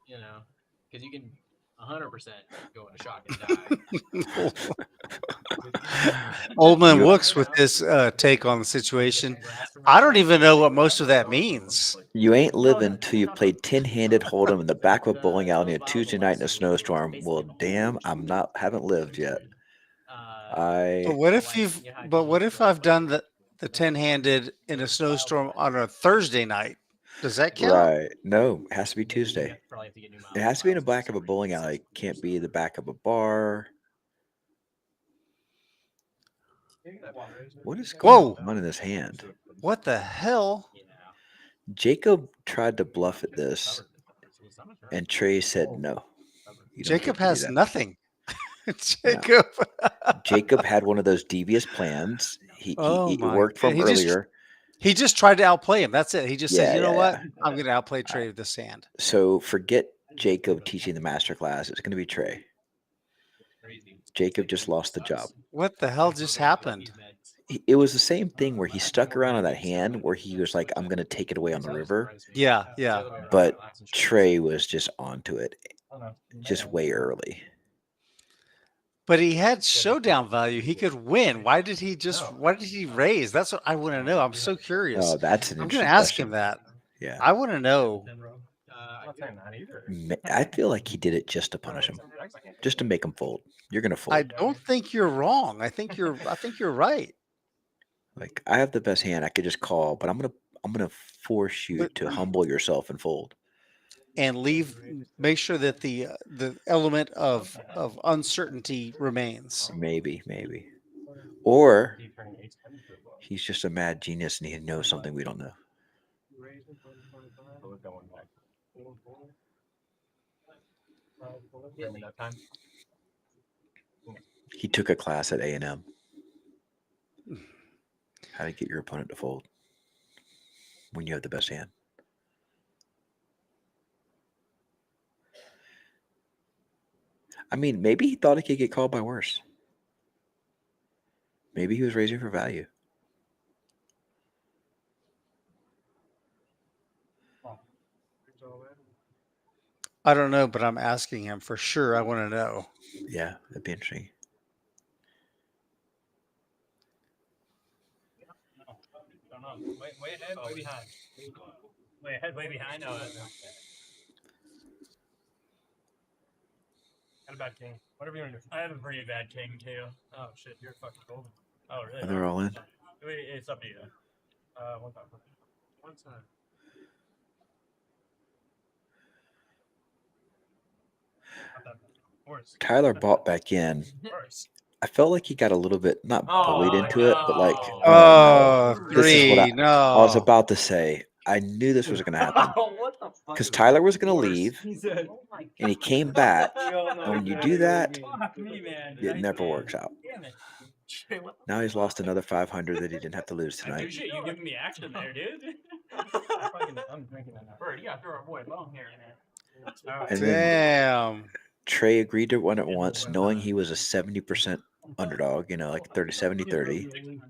You know, because you can 100% go in a shock and die. Old Man Wooks with his take on the situation. I don't even know what most of that means. You ain't living till you've played 10-handed hold'em in the back of a bowling alley on a Tuesday night in a snowstorm. Well, damn, haven't lived yet. But what if I've done the 10-handed in a snowstorm on a Thursday night? Does that count? Right. No, it has to be Tuesday. It has to be in the back of a bowling alley. It can't be the back of a bar. What is going on in this hand? What the hell? Jacob tried to bluff at this, and Trey said no. You don't Jacob get to do has that. nothing. Jacob. Jacob had one of those devious plans. It worked for him earlier. He just tried to outplay him. That's it. He just said, you know what? Yeah. I'm going to outplay Trey with this hand. So forget Jacob teaching the master class. It's going to be Trey. Jacob just lost the job. What the hell just happened? It was the same thing where he stuck around on that hand where he was like, I'm going to take it away on the river. Yeah. But Trey was just onto it just way early. But he had showdown value. He could win. Why did he raise? That's what I want to know. I'm so curious. Oh, that's an I'm interesting going to ask question. him that. Yeah. I want to know. I feel like he did it just to punish him, just to make him fold. You're going to fold. I don't think you're wrong. I think you're right. Like, I have the best hand. I could just call, but I'm gonna force you to humble yourself and fold. And make sure that the element of uncertainty remains. Maybe. Or he's just a mad genius and he knows something we don't know. He took a class at A&M. How to get your opponent to fold when you have the best hand. I mean, maybe he thought he could get called by worse. Maybe he was raising for value. I don't know, but I'm asking him for sure. I want to know. Yeah, that'd be interesting. Way ahead, way behind. Way ahead, way behind. No. Got a bad king. Whatever you want to do. I have a pretty bad king, KO. Oh shit, you're fucking golden. Oh really? They're all in. It's up to you. One time. One time. Tyler bought back in. I felt like he got a little bit not bullied into it, but like Oh, this is what I was no. about to say. I knew this was going to happen What the fuck? because Tyler was going to leave, He said, and he came back. And when you do that, Fuck me, man. it never works out. Damn it. Trey, what the Now he's fuck? lost another 500 that he didn't have to lose I tonight. appreciate you giving me action there, dude. I'm drinking that. Bird, you gotta throw our boy a bone here, man. And then Damn. Trey agreed to run at once, knowing he was a 70% underdog, like 30-70-30.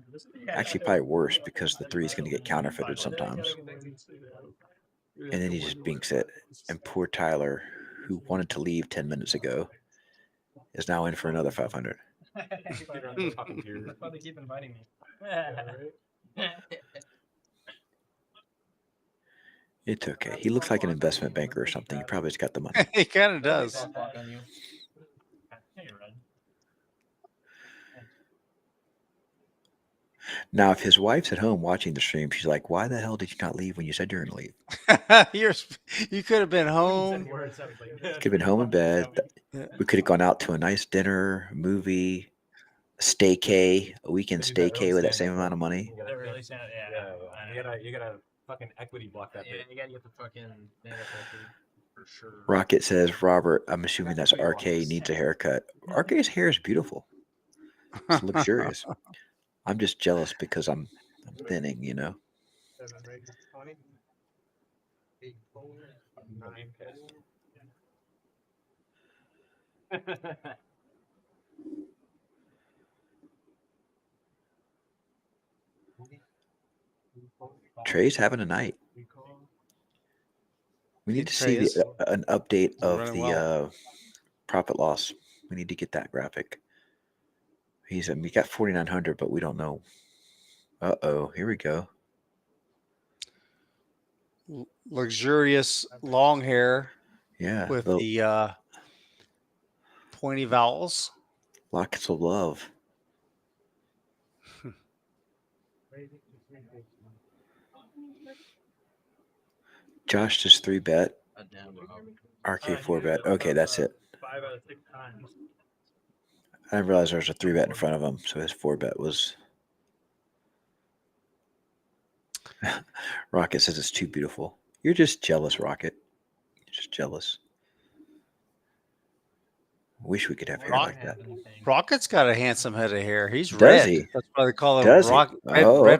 Actually, probably worse because the 3 is going to get counterfeited sometimes. And then he just binks it. And poor Tyler, who wanted to leave 10 minutes ago, is now in for another 500. That's why they keep inviting me. It's okay. He looks like an investment banker or something. He probably just got the money. He kind of does. Now, if his wife's at home watching the stream, she's like, "Why the hell did you not leave when you said you're going to leave?" You could have been home. Could have been home in bed. We could have gone out to a nice dinner, movie, a weekend staycay with that same amount of money. That really sound, yeah. You gotta fucking equity block that. Yeah, you gotta get the fucking for sure. Rocket says, "Robert, I'm assuming that's RK needs a haircut. RK's hair is beautiful. It's luxurious. I'm just jealous because I'm thinning, Trey's having a night. We need to see an update of the profit loss. We need to get that graphic. We got 4,900, but we don't know. Uh-oh, here we go. Luxurious long hair. Yeah. With the pointy vowels. Lockets of love. Josh just 3-bet. RK 4-bet. Okay, that's it. 5 out of 6 times. I didn't realize there was a 3-bet in front of him, so his 4-bet was. Rocket says it's too beautiful. You're just jealous, Rocket. You're just jealous. Wish we could have hair like that. Rocket's got a handsome head of hair. He's Does red. he? That's why they call him Does Red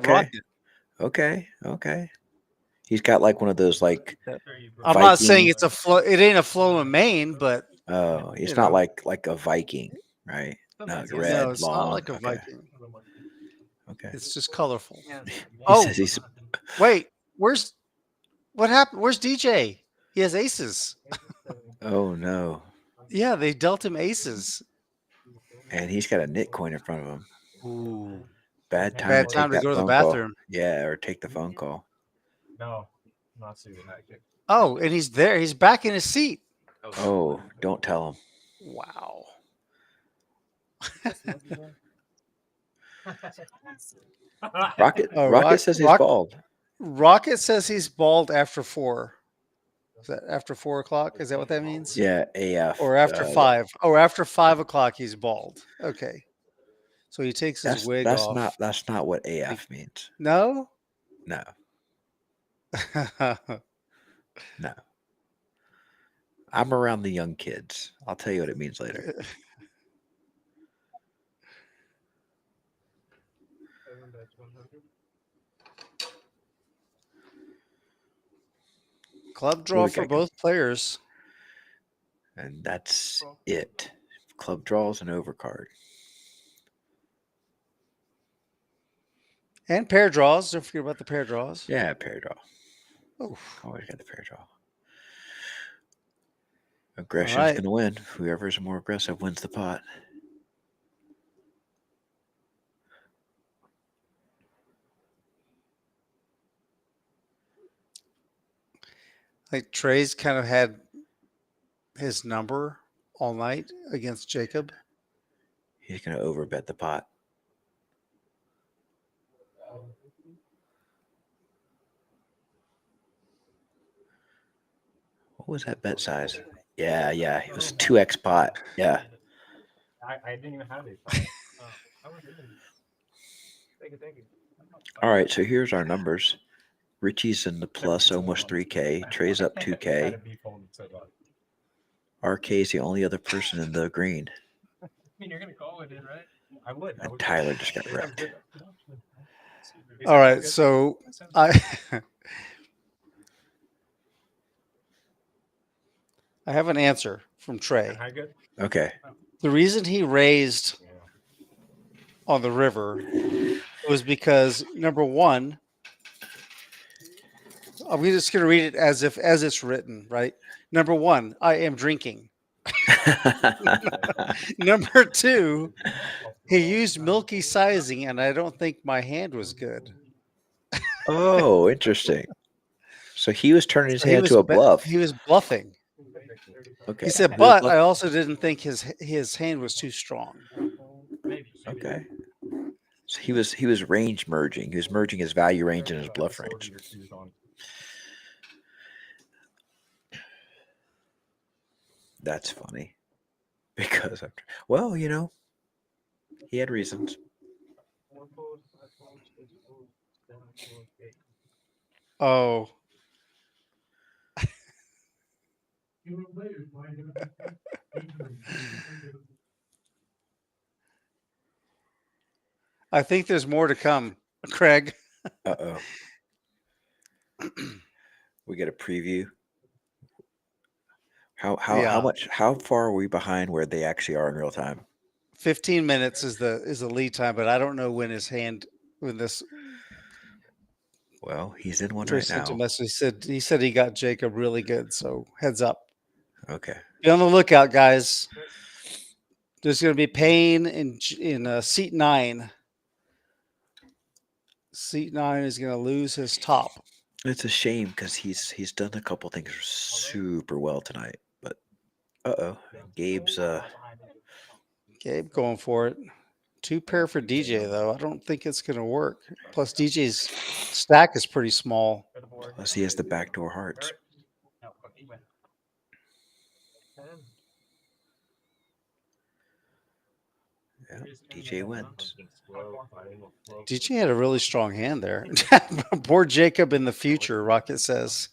okay. Rocket. Okay. He's got like one of those like. I'm not saying it's it ain't a flowing mane, but. Oh, it's not like a Viking, right? No, red, no, it's long. not like a Viking. Okay. It's just colorful. Says wait, what happened? Where's DJ? He has aces. Oh no. Yeah, they dealt him aces. And he's got a knit coin in front of him. Ooh. Bad time to go to the bathroom. Yeah, or take the phone call. No, not suited. Oh, and he's there. He's back in his seat. Oh, don't tell him. Wow. Rocket says he's bald. Rocket says he's bald after 4. Is that after 4 o'clock? Is that what that means? Yeah, AF. Or after 5. Oh, after 5 o'clock he's bald. Okay. So he takes his wig off. That's not what AF means. No? No. No. I'm around the young kids. I'll tell you what it means later. Club draw for both players. And that's it. Club draws and overcard. And pair draws. Don't forget about the pair draws. Yeah, pair draw. Oh, always got the pair draw. Aggression's going to win. Whoever's more aggressive wins the pot. Like Trey's kind of had his number all night against Jacob. He's going to overbet the pot. What was that bet size? Yeah. It was 2x pot. Yeah. I didn't even have it. Thank you. All right, so here's our numbers. Richie's in the plus almost 3K. Trey's up 2K. RK's the only other person in the green. I mean, you're gonna call it in, right? I would. And Tyler just got wrecked. All right, so I I have an answer from Trey. Okay. The reason he raised on the river was because number one, I'm just going to read it as it's written, right? Number one, I am drinking. Number two, he used milky sizing, and I don't think my hand was good. Oh, interesting. So he was turning his So he hand was to a bluff. He was bluffing. Okay. He said, He was but I bluffing. also didn't think his hand was too strong. Okay. So he was range merging. He was merging his value range and his bluff range. That's funny. Because well, he had reasons. Oh. I think there's more to come, Craig. Uh-oh. We get a preview. How far are we behind where they actually are in real time? 15 minutes is the lead time, but I don't know when this. Well, he's in one Trey right sent now. a message. He said he got Jacob really good, so heads up. Okay. Be on the lookout, guys. There's going to be pain in seat 9. Seat 9 is going to lose his top. It's a shame because he's done a couple things super well tonight. But Gabe going for it. 2 pair for DJ though. I don't think it's going to work. Plus DJ's stack is pretty small. Plus he has the backdoor hearts. Yeah, DJ wins. DJ had a really strong hand there. Poor Jacob in the future, Rocket says.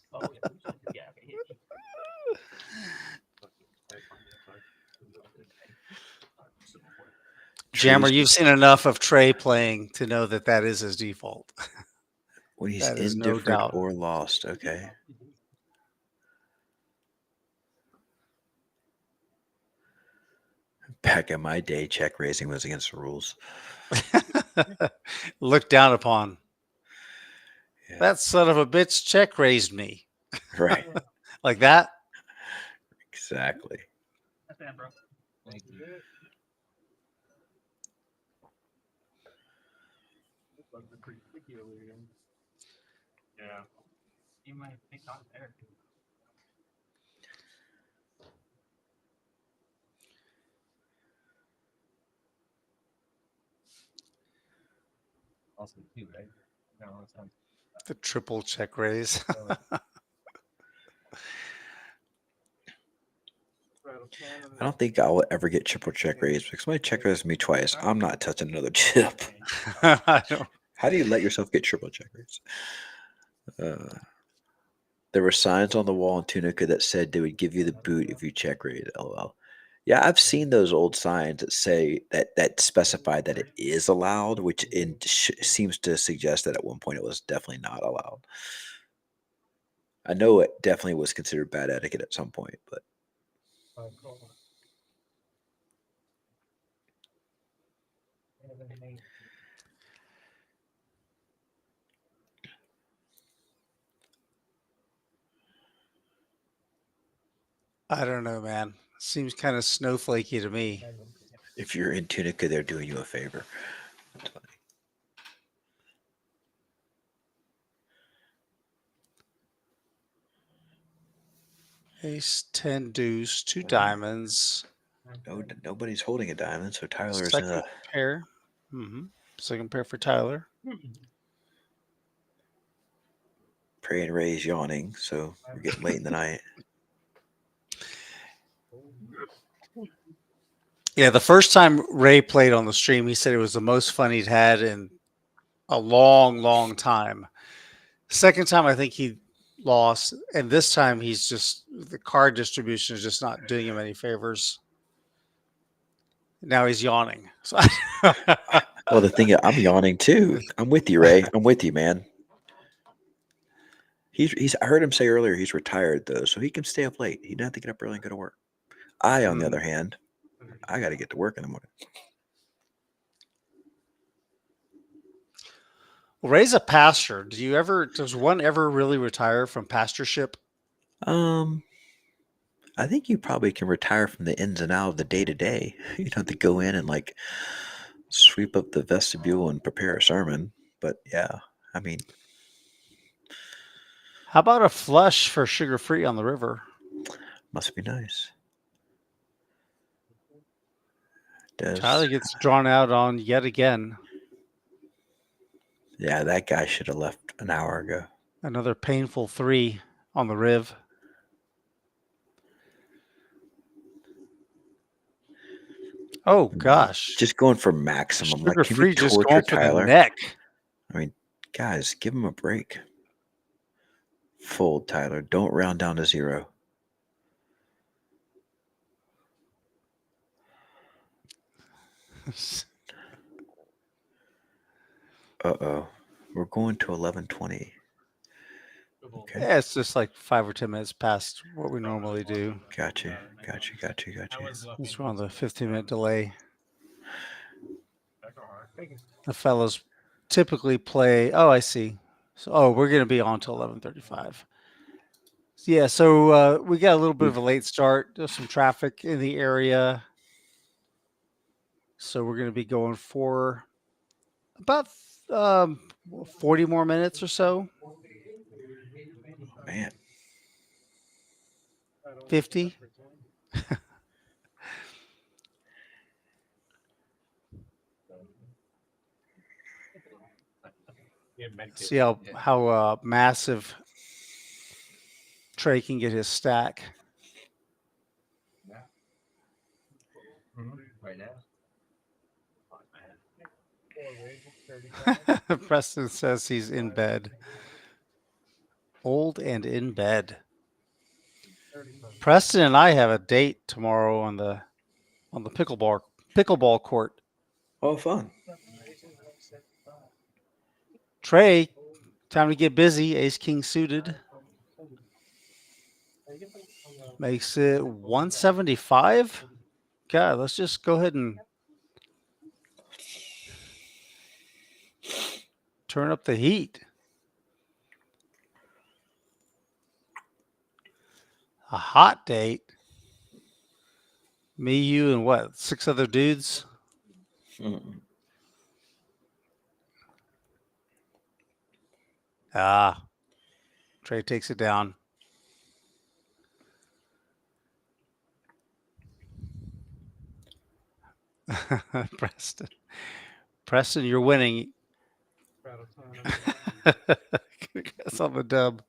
Jammer, you've seen enough of Trey playing to know that is his default. When he's indifferent or lost, okay. Back in my day, check raising was against the rules. Looked down upon. Yeah. That son of a bitch check raised me. Right. Like that? Exactly. That's that, bro. Thank you. Yeah. You might think not there. Also, too, right? No, it's not. The triple check raise. I don't think I will ever get triple check raise because somebody check raised me twice. I'm not touching another chip. I don't. How do you let yourself get triple check raise? There were signs on the wall in Tunica that said they would give you the boot if you check raise. LOL. Yeah, I've seen those old signs that say that specify that it is allowed, which seems to suggest that at one point it was definitely not allowed. I know it definitely was considered bad etiquette at some point, but. I don't know, man. Seems kind of snowflakey to me. If you're in Tunica, they're doing you a favor. That's funny. Ace, 10 deuce, 2 diamonds. No, nobody's holding a diamond, so Tyler's Second in a pair. Second pair for Tyler. Pray and Ray's yawning, so we're getting late in the night. Yeah, the first time Ray played on the stream, he said it was the most fun he'd had in a long, long time. Second time, I think he lost, and this time he's just the card distribution is just not doing him any favors. Now he's yawning. So Well, the thing is, I'm yawning too. I'm with you, Ray. I'm with you, man. He's. I heard him say earlier he's retired though, so he can stay up late. He doesn't have to get up early and go to work. I, on the other hand, I got to get to work in the morning. Well, Ray's a pastor. Does one ever really retire from pastorship? I think you probably can retire from the ins and outs of the day to day. You don't have to go in and like sweep up the vestibule and prepare a sermon. But yeah, I mean, how about a flush for sugar free on the river? Must be nice. Tyler gets drawn out on yet again. Yeah, that guy should have left an hour ago. Another painful 3 on the riv. Oh gosh! Just going for maximum. Sugar Like, can free you just torture going for Tyler? the neck. I mean, guys, give him a break. Fold, Tyler. Don't round down to 0. Uh-oh. We're going to 11:20. Okay. Yeah, it's just like 5 or 10 minutes past what we normally do. Gotcha. It's on the 15-minute delay. The fellows typically play. Oh, I see. So, we're going to be on till 11:35. Yeah, so we got a little bit of a late start. There's some traffic in the area. So we're going to be going for about 40 more minutes or so. Man. 50. See how massive Trey can get his stack. Right now. Preston says he's in bed. Old and in bed. Preston and I have a date tomorrow on the pickleball court. Oh, fun. Trey, time to get busy. Ace King suited. Makes it 175. God, let's just go ahead and turn up the heat. A hot date. Me, you, and what? 6 other dudes? Trey takes it down. Preston, you're winning. Congrats on the dub.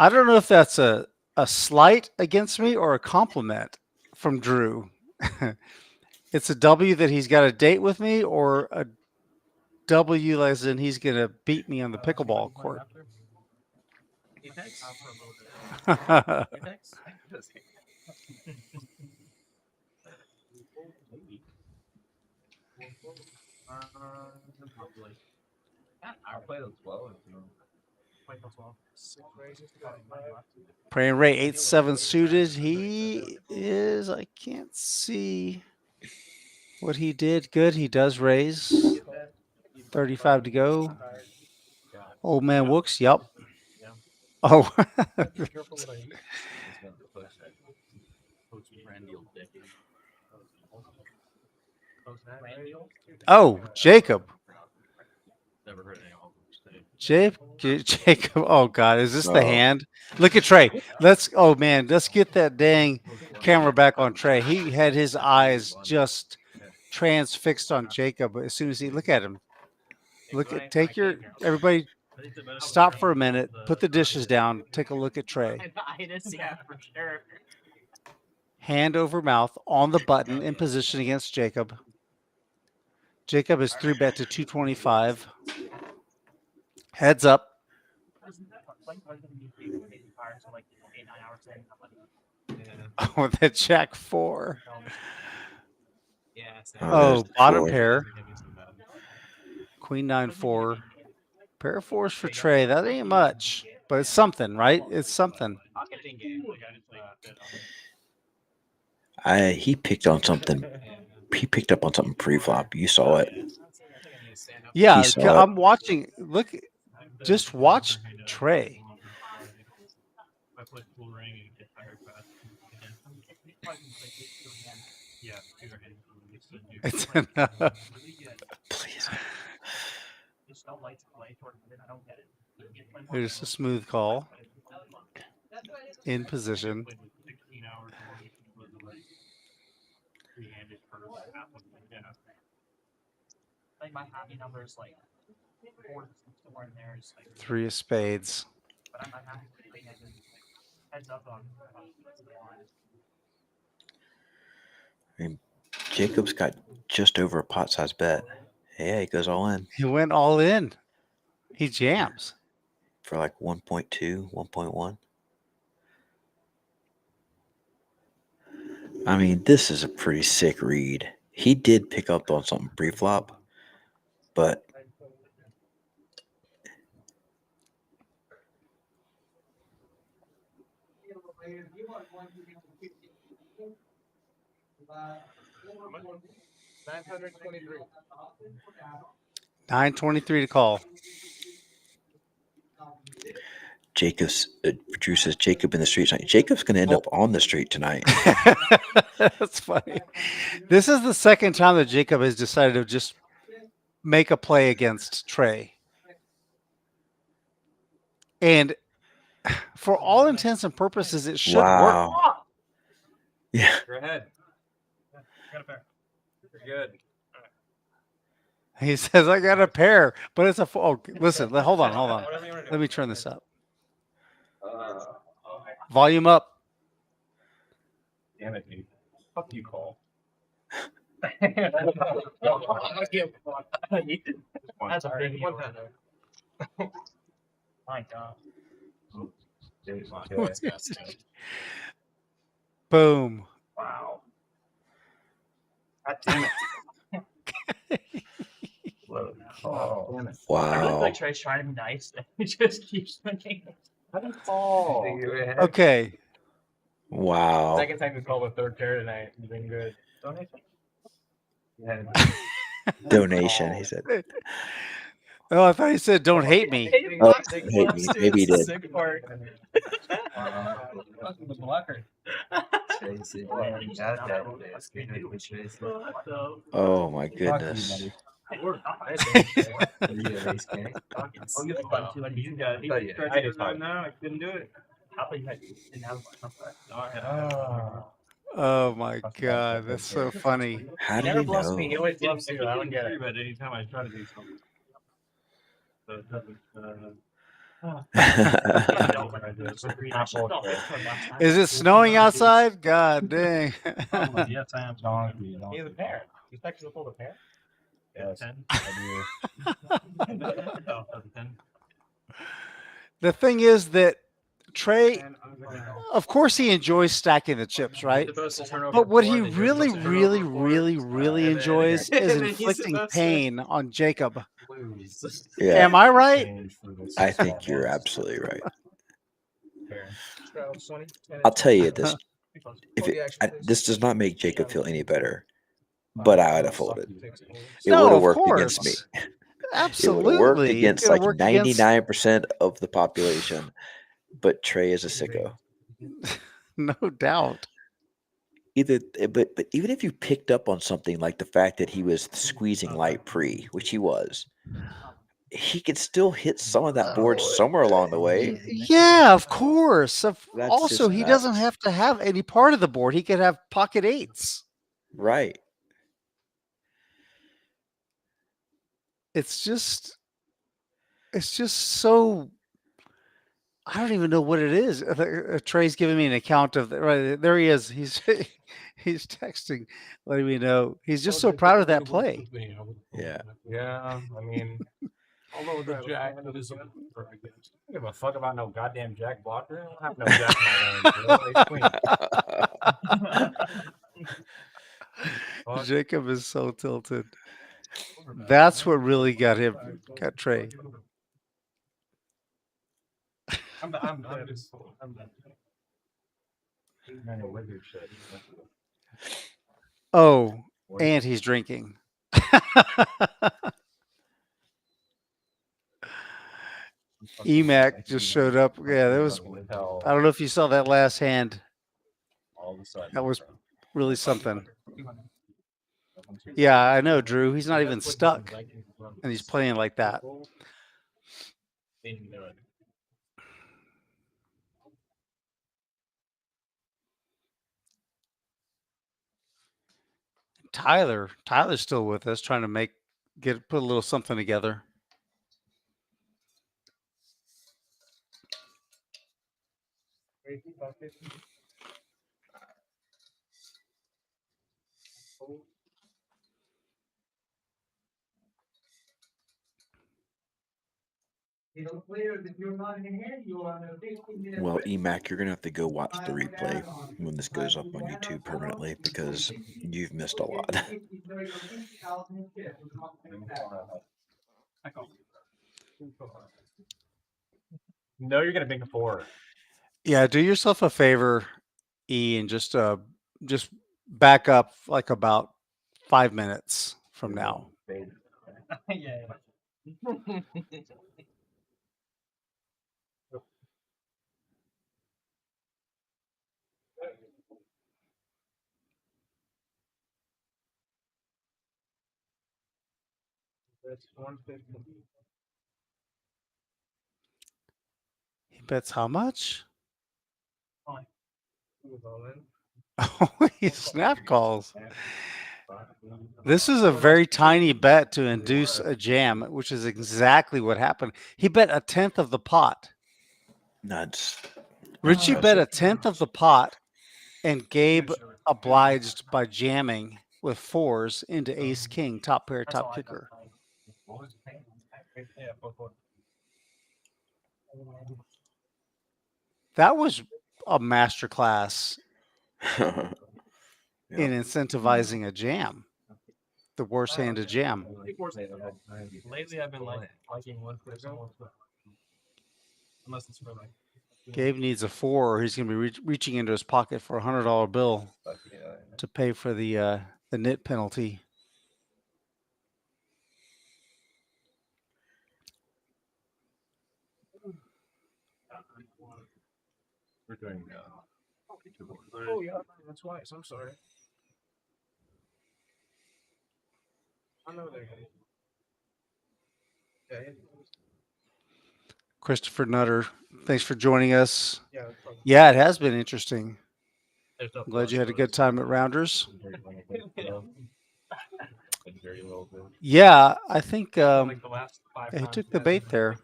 I don't know if that's a slight against me or a compliment from Drew. It's a W that he's got a date with me, or a W as in he's going to beat me on the pickleball court. I'll play those 12. Praying Ray 8-7 suited. He is. I can't see what he did. Good. He does raise. 35 to go. Old man Wooks. Yep. Oh. Oh, Jacob. Jacob. Oh God, is this the hand? Look at Trey. Let's get that dang camera back on Trey. He had his eyes just transfixed on Jacob as soon as he look at him. Everybody stop for a minute, put the dishes down, take a look at Trey. Yeah, for sure. Hand over mouth on the button in position against Jacob. Jacob is 3-bet to 225. Heads up. Oh, that Jack 4. Oh, bottom pair. Queen 9-4. Pair of 4s for Trey. That ain't much, but it's something, right? It's something. He picked on something. He picked up on something pre-flop. You saw it. Yeah, He saw I'm watching. Look, just watch Trey. It's enough. Please. There's a smooth call. In position. Like my happy number is like 4 somewhere in there. Is like 3 of spades. But I'm happy heads up on. I mean, Jacob's got just over a pot size bet. Yeah, he goes all in. He went all in. He jams. For like 1.2, 1.1. I mean, this is a pretty sick read. He did pick up on something pre-flop, but $9.23 to call. Drew says Jacob in the street tonight. Jacob's going to end up on the street tonight. That's funny. This is the second time that Jacob has decided to just make a play against Trey. And for all intents and purposes, it should work. Yeah. Go ahead. Got a pair. You're good. He says, I got a pair, but it's a... Oh, listen, hold on. Let me turn this up. Volume up. Damn it, dude. Fuck you, Cole. That's a big deal. My God. Boom. Wow. God damn it. Oh, damn it. Wow. I really feel like Trey's trying to be nice. He just keeps making it. Okay. Wow. Second time you called a third pair tonight. You've been good. Donation, he said. Oh, I thought he said, don't hate me. Oh, hate me. Maybe he did. Sick part. The blocker. Oh, my goodness. I couldn't do it. Oh, my God. That's so funny. How do you know? Me. He always bluffs you. I don't get it. But anytime I try to do something. So it doesn't. Is it snowing outside? God dang. Yes, I am. He's a pair. You expect to pull a pair? Yes, 10. I do. The thing is that Trey, of course, he enjoys stacking the chips, right? But what he really, really, really, really enjoys is inflicting pain on Jacob. Yeah. Am I right? I think you're absolutely right. I'll tell you this. This does not make Jacob feel any better, but I would have folded. It would have worked against me. Absolutely. It would have worked against like 99% of the population, but Trey is a sicko. No doubt. But even if you picked up on something like the fact that he was squeezing light pre, which he was, he could still hit some of that board somewhere along the way. Yeah, of course. That's Also, just he nuts. doesn't have to have any part of the board. He could have pocket eights. Right. It's just so, I don't even know what it is. Trey's giving me an account of right there. He is. He's he's texting, letting me know he's just so proud of that play. Yeah. Yeah, I mean, although the jack is, I don't give a fuck about no goddamn jack blocker. I don't have no jack in my range. Fuck. Jacob is so tilted. That's what really got Trey. I'm just, I'm done. Oh, and he's drinking. EMAC just showed up. Yeah, that was. I don't know if you saw that last hand. That was really something. Yeah, I know, Drew. He's not even stuck, and he's playing like that. Tyler's still with us, trying to put a little something together. Well, EMAC, you're gonna have to go watch the replay when this goes up on YouTube permanently because you've missed a lot. No, you're gonna make a 4. Yeah, do yourself a favor, E, and just back up like about 5 minutes from now. Yeah. That's 150. He bets how much? Oh, Oh, he snap calls. This is a very tiny bet to induce a jam, which is exactly what happened. He bet 1/10 of the pot. That's Richie bet 1/10 of the pot, and Gabe obliged by jamming with 4s into ace king, top pair, top kicker. That was a masterclass in incentivizing a jam. The worst hand to jam. Lately, I've been liking one person, unless it's for like. Gabe needs a 4, or he's going to be reaching into his pocket for a $100 bill to pay for the nit penalty. We're doing. Oh yeah, that's why. I'm sorry. I know they're good. Christopher Nutter, thanks for joining us. Yeah, it has been interesting. I'm glad you had a good time at Rounders. Yeah, I think he took the bait there.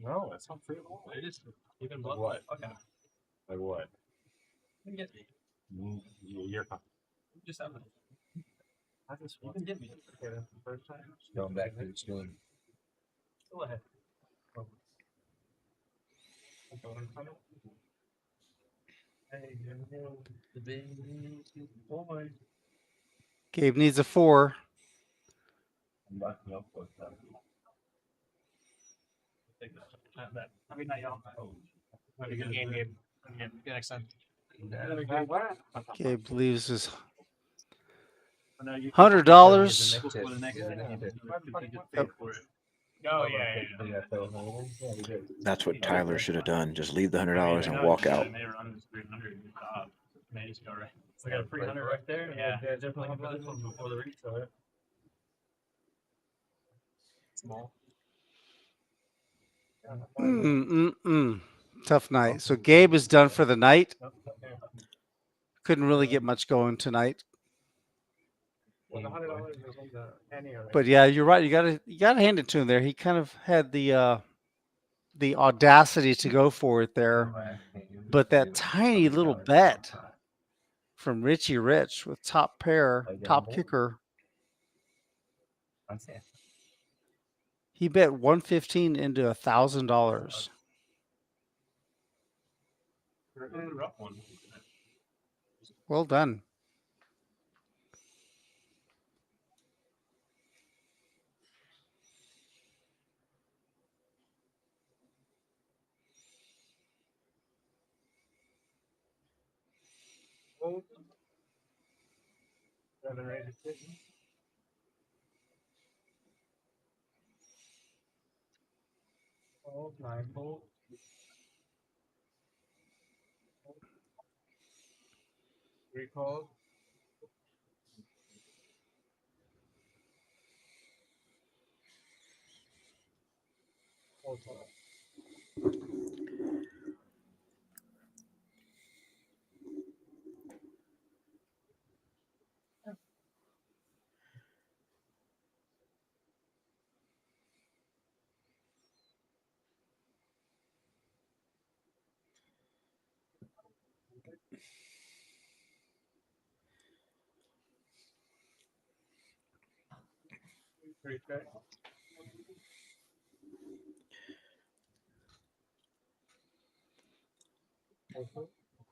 No, that's not true. It is even what? Okay. Like what? You're Just have you can get me. Okay, that's the first time. Going back to the school. Go ahead. Gabe needs a 4. I mean, not y'all. Have a good game, Gabe. Yeah, see you next time. Gabe leaves his $100. Oh yeah. That's what Tyler should have done. Just leave the $100 and walk out. They were under 300. They just go right. So I got a 300 right there. Yeah. Definitely have this one before the restart. Small. Tough night. So Gabe is done for the night. Couldn't really get much going tonight. But yeah, you're right. You gotta hand it to him there. He kind of had the the audacity to go for it there, but that tiny little bet from Richie Rich with top pair, top kicker. He bet 115 into $1,000. Well done. Recall.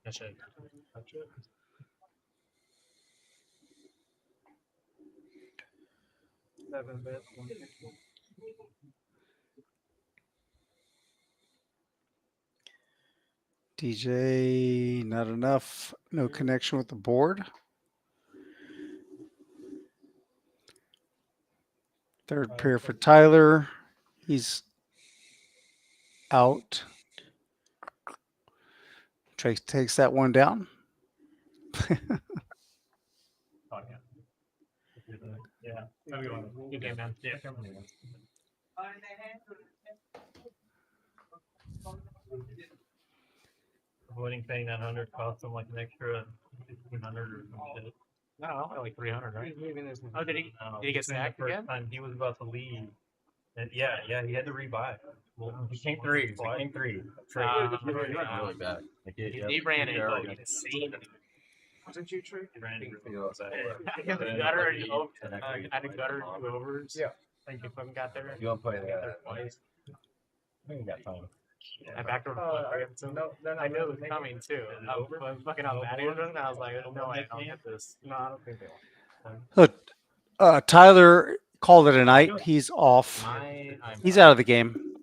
That's it. That's it. DJ, not enough. No connection with the board. Third pair for Tyler. He's out. Trey takes that one down. Yeah. Good game, man. Yeah. Avoiding paying that 100 cost him like an extra 1,500 or some shit. No, like 300, right? Oh, did he get sacked again? Time he was about to leave. And yeah, he had to rebuy. Well, he came three. Trey. Really bad. He ran it insane. Wasn't you, Trey? He ran it. I had a gutter and over. I had a gutter and 2 overs. Yeah. Like if I got there. You want to play that? Twice. I think we got time. I backed over. So then I knew it was coming too. I was fucking up batting and I was like, no way, I'll get this. No, I don't think they will. Look, Tyler called it a night. He's off. He's out of the game.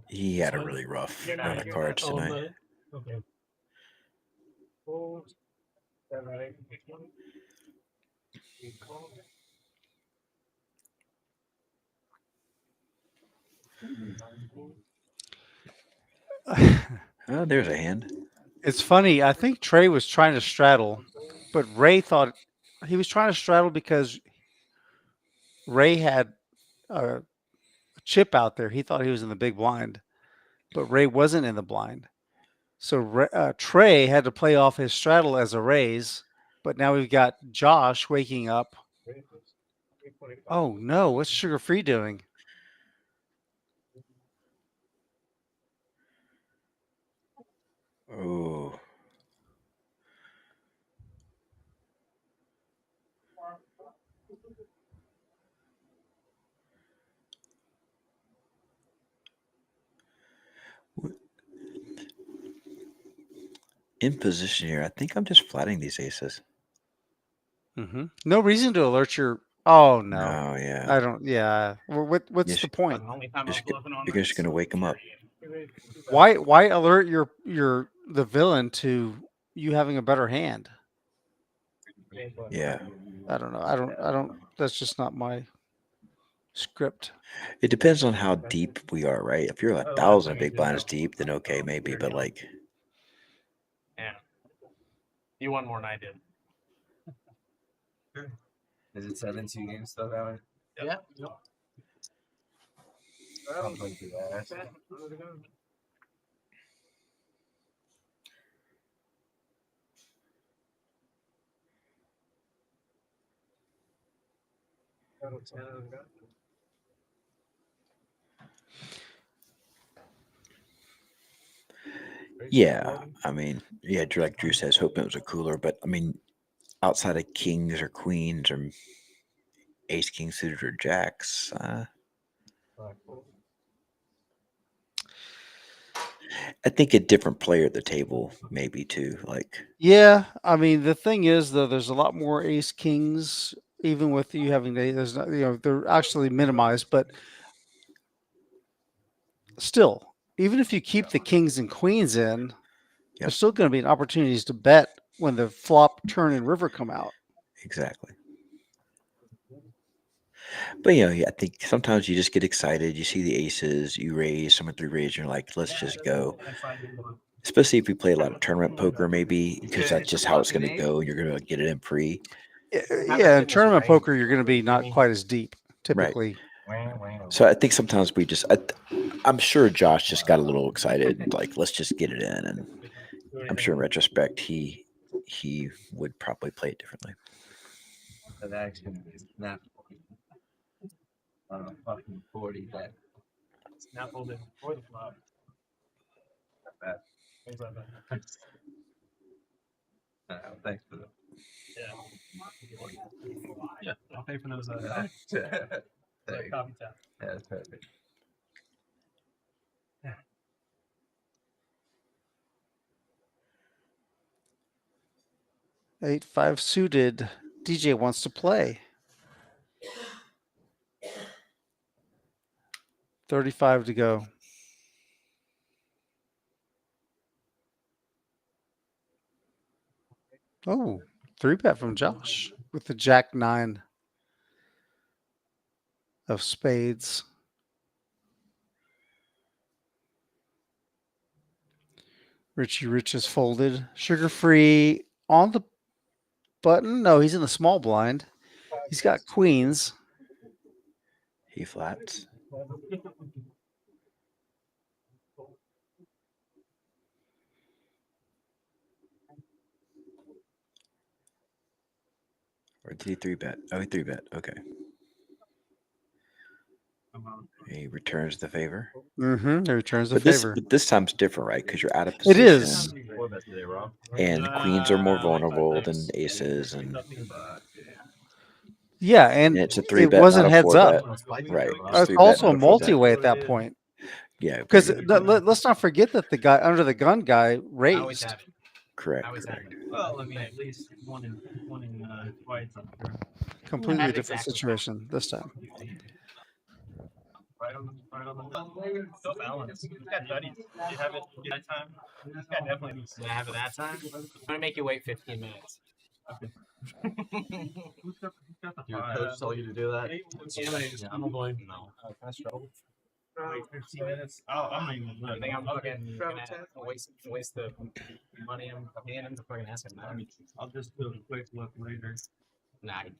He had a really rough run of cards tonight. Okay. 4, 7, 8, 20. Oh, there's a hand. It's funny. I think Trey was trying to straddle, but Ray thought he was trying to straddle because Ray had a chip out there. He thought he was in the big blind, but Ray wasn't in the blind. So Trey had to play off his straddle as a raise, but now we've got Josh waking up. Oh no, what's Sugar Free doing? Oh. In position here, I think I'm just flatting these aces. Mm-hmm. No reason to alert your. Oh no! No, yeah. I don't. Yeah. What's the point? You're just gonna wake them up. Why alert the villain to you having a better hand? Yeah. I don't know. I don't. That's just not my script. It depends on how deep we are, right? If you're 1,000 big blinds deep, then okay, maybe. But like, yeah, you won more than I did. Is it 7-2 games still going? Yeah. I'll play through that. Yeah, I mean, yeah, like Drew says, hoping it was a cooler, but I mean, outside of kings or queens or ace, king suited or jacks, I think a different player at the table, maybe too. Like, Yeah, I mean the thing is though, there's a lot more ace kings, even with you having there's not, they're actually minimized, but still, even if you keep the kings and queens in, there's still going to be opportunities to bet when the flop, turn, and river come out. exactly. But yeah, I think sometimes you just get excited. You see the aces, you raise, someone three raise, you're like, let's just go. Especially if you play a lot of tournament poker, maybe because that's just how it's going to go. You're going to get it in free. Yeah, in tournament poker, you're going to be not quite as deep typically. Right. So I think sometimes we just, I'm sure Josh just got a little excited, like let's just get it in, and I'm sure in retrospect he would probably play it differently. That action is not on a fucking 40 bet. Snap folded for the flop. Not Things like that. bad. Thanks for that. Yeah, I'll pay for those. Coffee tap. Yeah, that's perfect. Yeah. Eight, 5 suited. DJ wants to play. 35 to go. Oh, 3-bet from Josh with the jack 9 of spades. Richie Rich is folded. Sugar free on the button. No, he's in the small blind. He's got queens. He flats. Or did he 3-bet? Oh, he 3-bet. Okay. He returns the favor. Mm-hmm. He returns the but favor. But this time's different, right? Because you're out of It position. is. And queens are more vulnerable than aces, and yeah, and it's a it 3-bet, wasn't not a heads up. 4-bet. Right. It's 3-bet, also a not a 4-bet. multi-way at that point. Yeah, because let's not forget that the guy under the gun guy raised. Correct. Well, I mean, at least one in whites. I'm sure. Completely different situation this time. Right on the so balanced. You got buddies. You have it that time. This guy definitely needs to have it that time. I'm gonna make you wait 15 minutes. Okay. Your coach told you to do that? Yeah, I'm a boy. No. Wait 15 minutes. Oh, I'm not even. I think I'm fucking gonna waste the money I'm paying him to fucking ask him that. I mean, I'll just do a quick look later. Nah, I don't.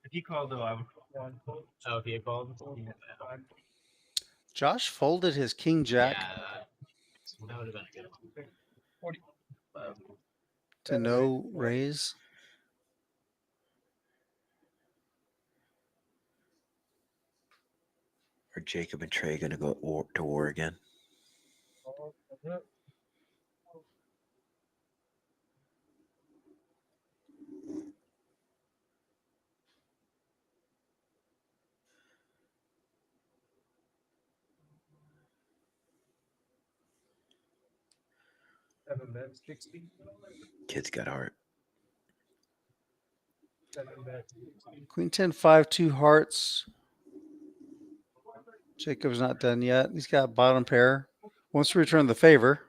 If you called though, I would call. Oh, if he called? Yeah. Josh folded his king jack. Yeah, that would have been a good one. 40. To no raise. Are Jacob and Trey going to go to war again? Kid's got heart. Queen 10, 5, 2 hearts. Jacob's not done yet. He's got bottom pair. Wants to return the favor.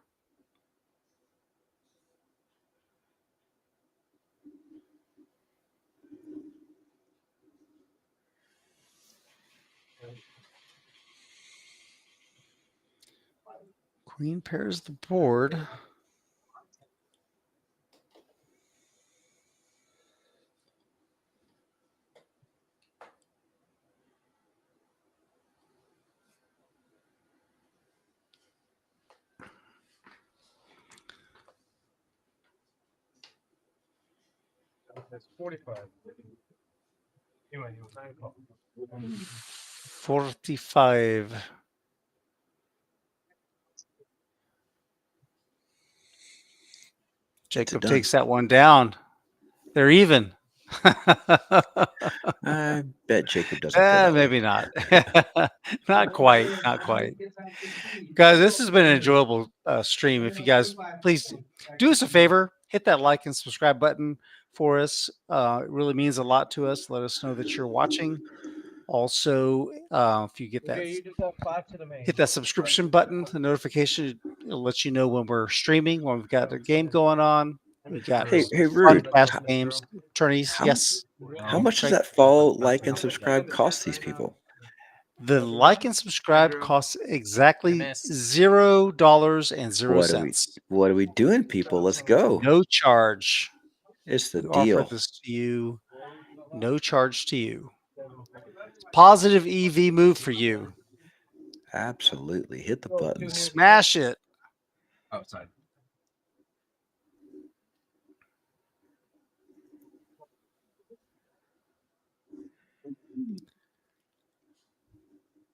Queen pairs the board. That's 45. Anyway, 45. Jacob done. takes that one down. They're even. I bet Jacob doesn't feel that way. Maybe not. Not quite. Not quite. Guys, this has been an enjoyable stream. If you guys please do us a favor, hit that like and subscribe button for us. It really means a lot to us. Let us know that you're watching. Also, if you get that, hit that subscription button, the notification, it'll let you know when we're streaming, when we've got a game going on. We got Hey, fun Rude. fast games, tourneys. Yes. How much does Trey? that follow, like, and subscribe cost these people? The like and subscribe costs exactly $0.00. What are we doing, people? Let's go. No charge. It's the We offer deal. this to you. No charge to you. Positive EV move for you. Absolutely. Hit the button. Smash it. Outside.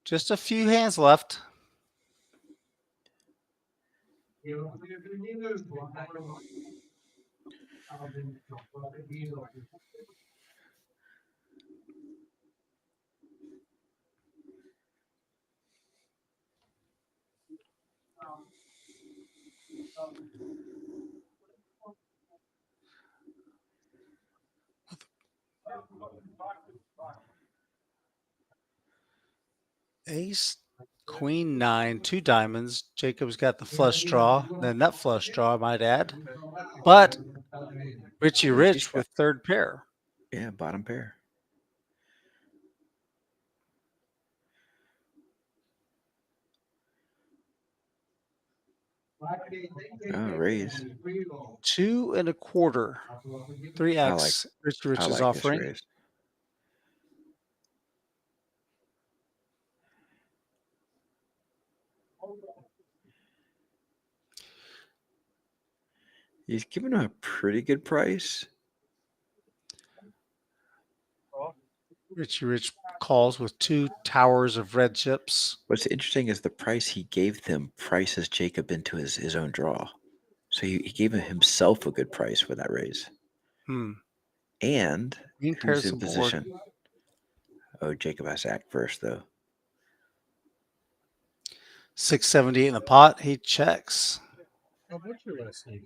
Just a few hands left. Ace, Queen 9, 2 diamonds. Jacob's got the flush draw, the nut flush draw, I might add. But Richie Rich with third pair. Yeah, bottom pair. Oh, raise. 2 1/4. 3x. Richie Rich is offering. Raise. He's giving him a pretty good price. Richie Rich calls with 2 towers of red chips. What's interesting is the price he gave them prices Jacob into his own draw. So he gave himself a good price for that raise. And Green who's pairs in the board. position? Oh, Jacob has to act first, though. 670 in the pot. He checks. What's your last name?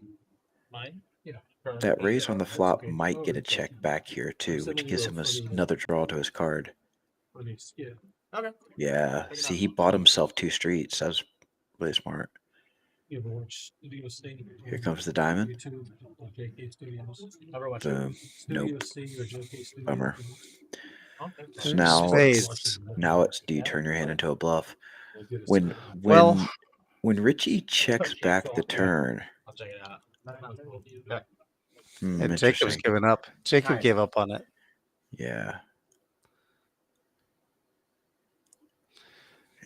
Mine? Yeah. That raise on the flop might get a check back here, too, which gives him another draw to his card. Okay. Yeah. See, he bought himself 2 streets. That was really smart. Here comes the diamond. Boom. Nope. Bummer. So now it's do you turn your hand into a bluff? When Richie checks back the turn. I'll check it out. And Jacob's given up. Jacob gave up on it. Yeah.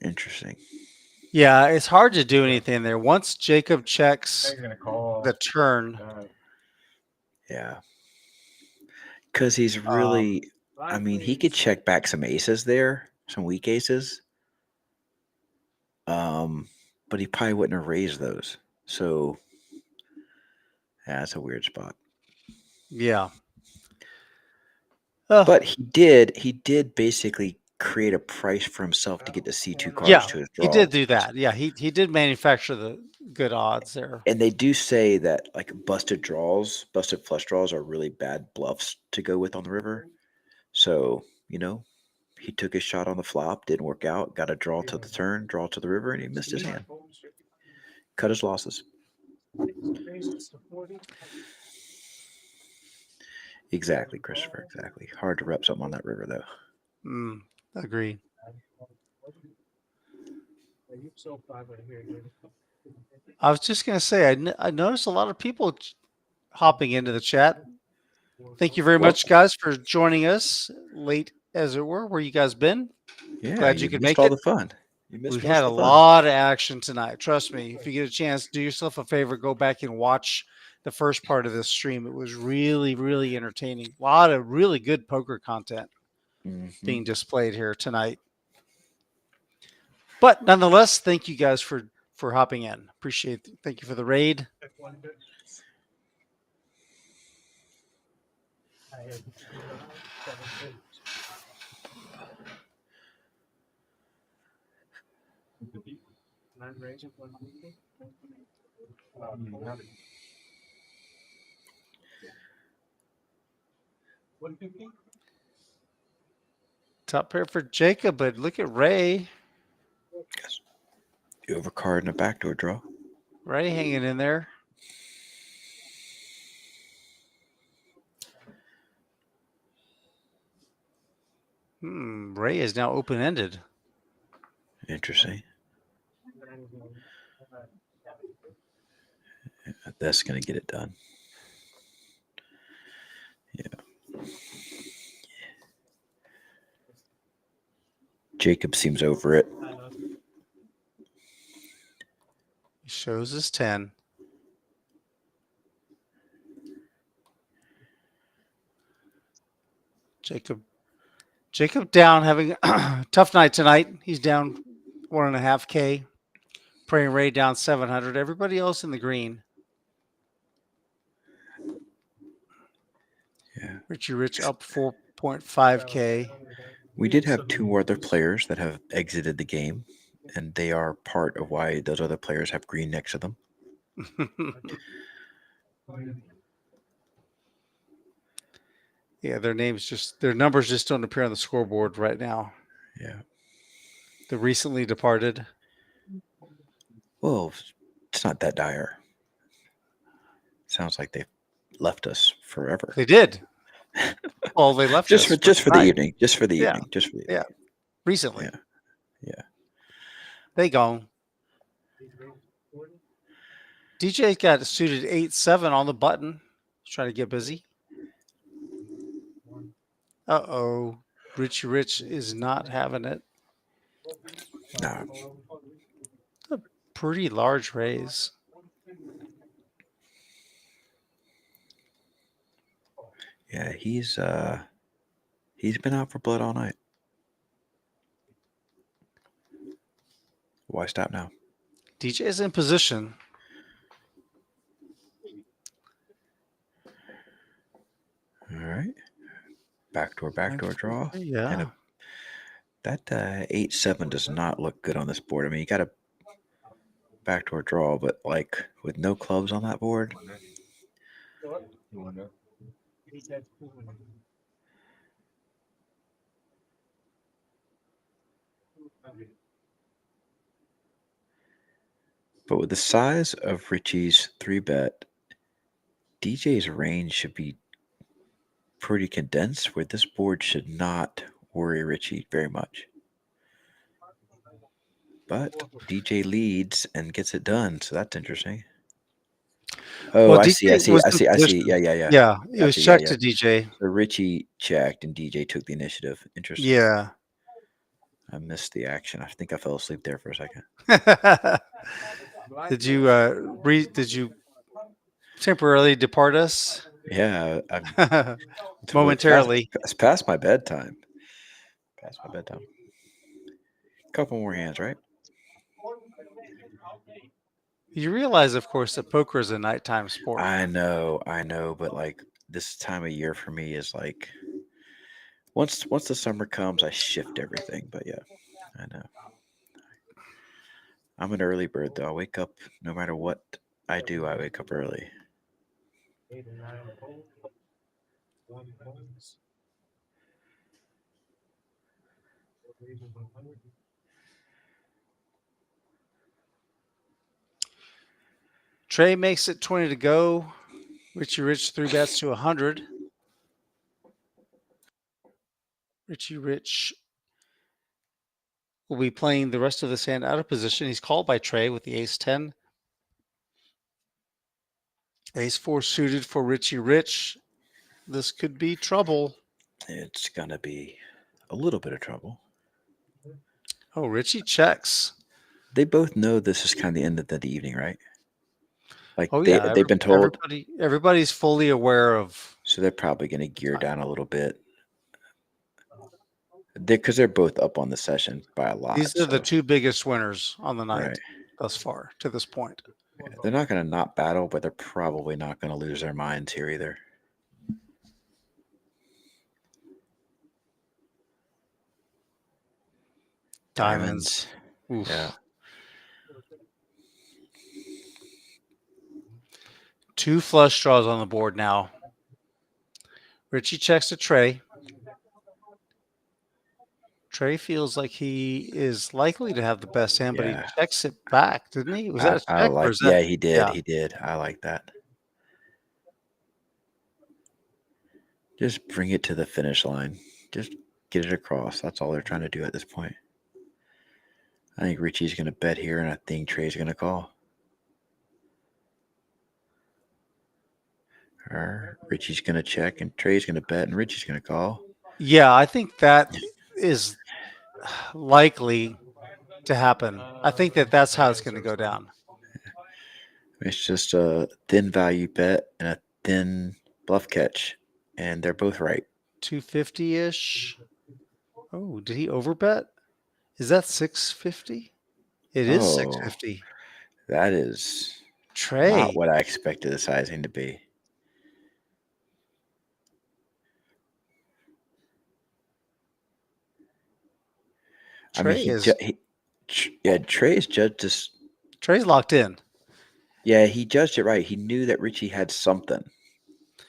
Interesting. Yeah, it's hard to do anything there. Once Jacob checks the turn. Yeah. Because he's really, I mean, he could check back some aces there, some weak aces. But he probably wouldn't have raised those. So, yeah, that's a weird spot. Yeah. But he did basically create a price for himself to get the C2 cards to his draw. He did do that. Yeah, he did manufacture the good odds there. And they do say that like busted flush draws are really bad bluffs to go with on the river. So, he took his shot on the flop, didn't work out, got a draw to the turn, draw to the river, and he missed his hand. Cut his losses. Exactly, Christopher, exactly. Hard to rep something on that river, though. Agree. I was just going to say, I noticed a lot of people hopping into the chat. Thank you very much, guys, for joining us late, as it were. Where you guys been? Yeah, glad you could make all it. the fun. We've had a lot of action tonight. Trust me. If you get a chance, do yourself a favor, go back and watch the first part of this stream. It was really, really entertaining. A lot of really good poker content being displayed here tonight. But nonetheless, thank you guys for hopping in. Appreciate it. Thank you for the raid. Top pair for Jacob, but look at Ray. You have a card and a backdoor draw. Ray hanging in there. Ray is now open-ended. Interesting. That's going to get it done. Yeah. Jacob seems over it. He shows his 10. Jacob down, having a tough night tonight. He's down 1.5K. Praying Ray down 700. Everybody else in the green. Yeah. Richie Rich up 4.5K. We did have two other players that have exited the game, and they are part of why those other players have green next to them. Yeah, their numbers just don't appear on the scoreboard right now. Yeah. The recently departed. Well, it's not that dire. Sounds like they've left us forever. They did. Well, they left just us for the evening. Just for the evening. Just for the evening. Yeah. Recently. Yeah. They gone. DJ's got suited 8-7 on the button. He's trying to get busy. Uh-oh. Richie Rich is not having it. No. A pretty large raise. Yeah, he's been out for blood all night. Why stop now? DJ's in position. All right. Backdoor draw. Yeah. And that 8-7 does not look good on this board. I mean, you got a backdoor draw, but like with no clubs on that board. But with the size of Richie's 3-bet, DJ's range should be pretty condensed, where this board should not worry Richie very much. But DJ leads and gets it done, so that's interesting. Oh, well, I DJ see. Yeah. Yeah, it was checked to DJ. So Richie checked and DJ took the initiative. Interesting. Yeah. I missed the action. I think I fell asleep there for a second. Did you temporarily depart us? Yeah, momentarily. It's past my bedtime. Couple more hands, right? You realize, of course, that poker is a nighttime sport. I know, but like this time of year for me is like once the summer comes, I shift everything. But yeah, I know. I'm an early bird, though. I wake up no matter what I do. I wake up early. Trey makes it 20 to go. Richie Rich 3-bets to 100. Richie Rich will be playing the rest of this hand out of position. He's called by Trey with the ace-10. Ace-4 suited for Richie Rich. This could be trouble. It's going to be a little bit of trouble. Oh, Richie checks. They both know this is kind of the end of the evening, right? Like yeah, they've been told. Everybody's fully aware of. So they're probably going to gear down a little bit. Because they're both up on the session by a lot. These are the two biggest winners on the night Right. thus far, to this point. Yeah, they're not going to not battle, but they're probably not going to lose their minds here either. Diamonds. Oof. Yeah. 2 flush draws on the board now. Richie checks to Trey. Trey feels like he is likely to have the best hand, but he Yeah. checks it back, didn't he? Was that a I check or like. is that? Yeah, he did. Yeah. He did. I like that. Just bring it to the finish line. Just get it across. That's all they're trying to do at this point. I think Richie's going to bet here, and I think Trey's going to call. Or Richie's going to check, and Trey's going to bet, and Richie's going to call. Yeah, I think that is likely to happen. I think that's how it's going to go down. It's just a thin value bet and a thin bluff catch, and they're both right. 250-ish. Oh, did he overbet? Is that 650? It is Oh, 650. That is Trey. not what I expected the sizing to be. Trey Trey's judged this. Trey's locked in. Yeah, he judged it right. He knew that Richie had something,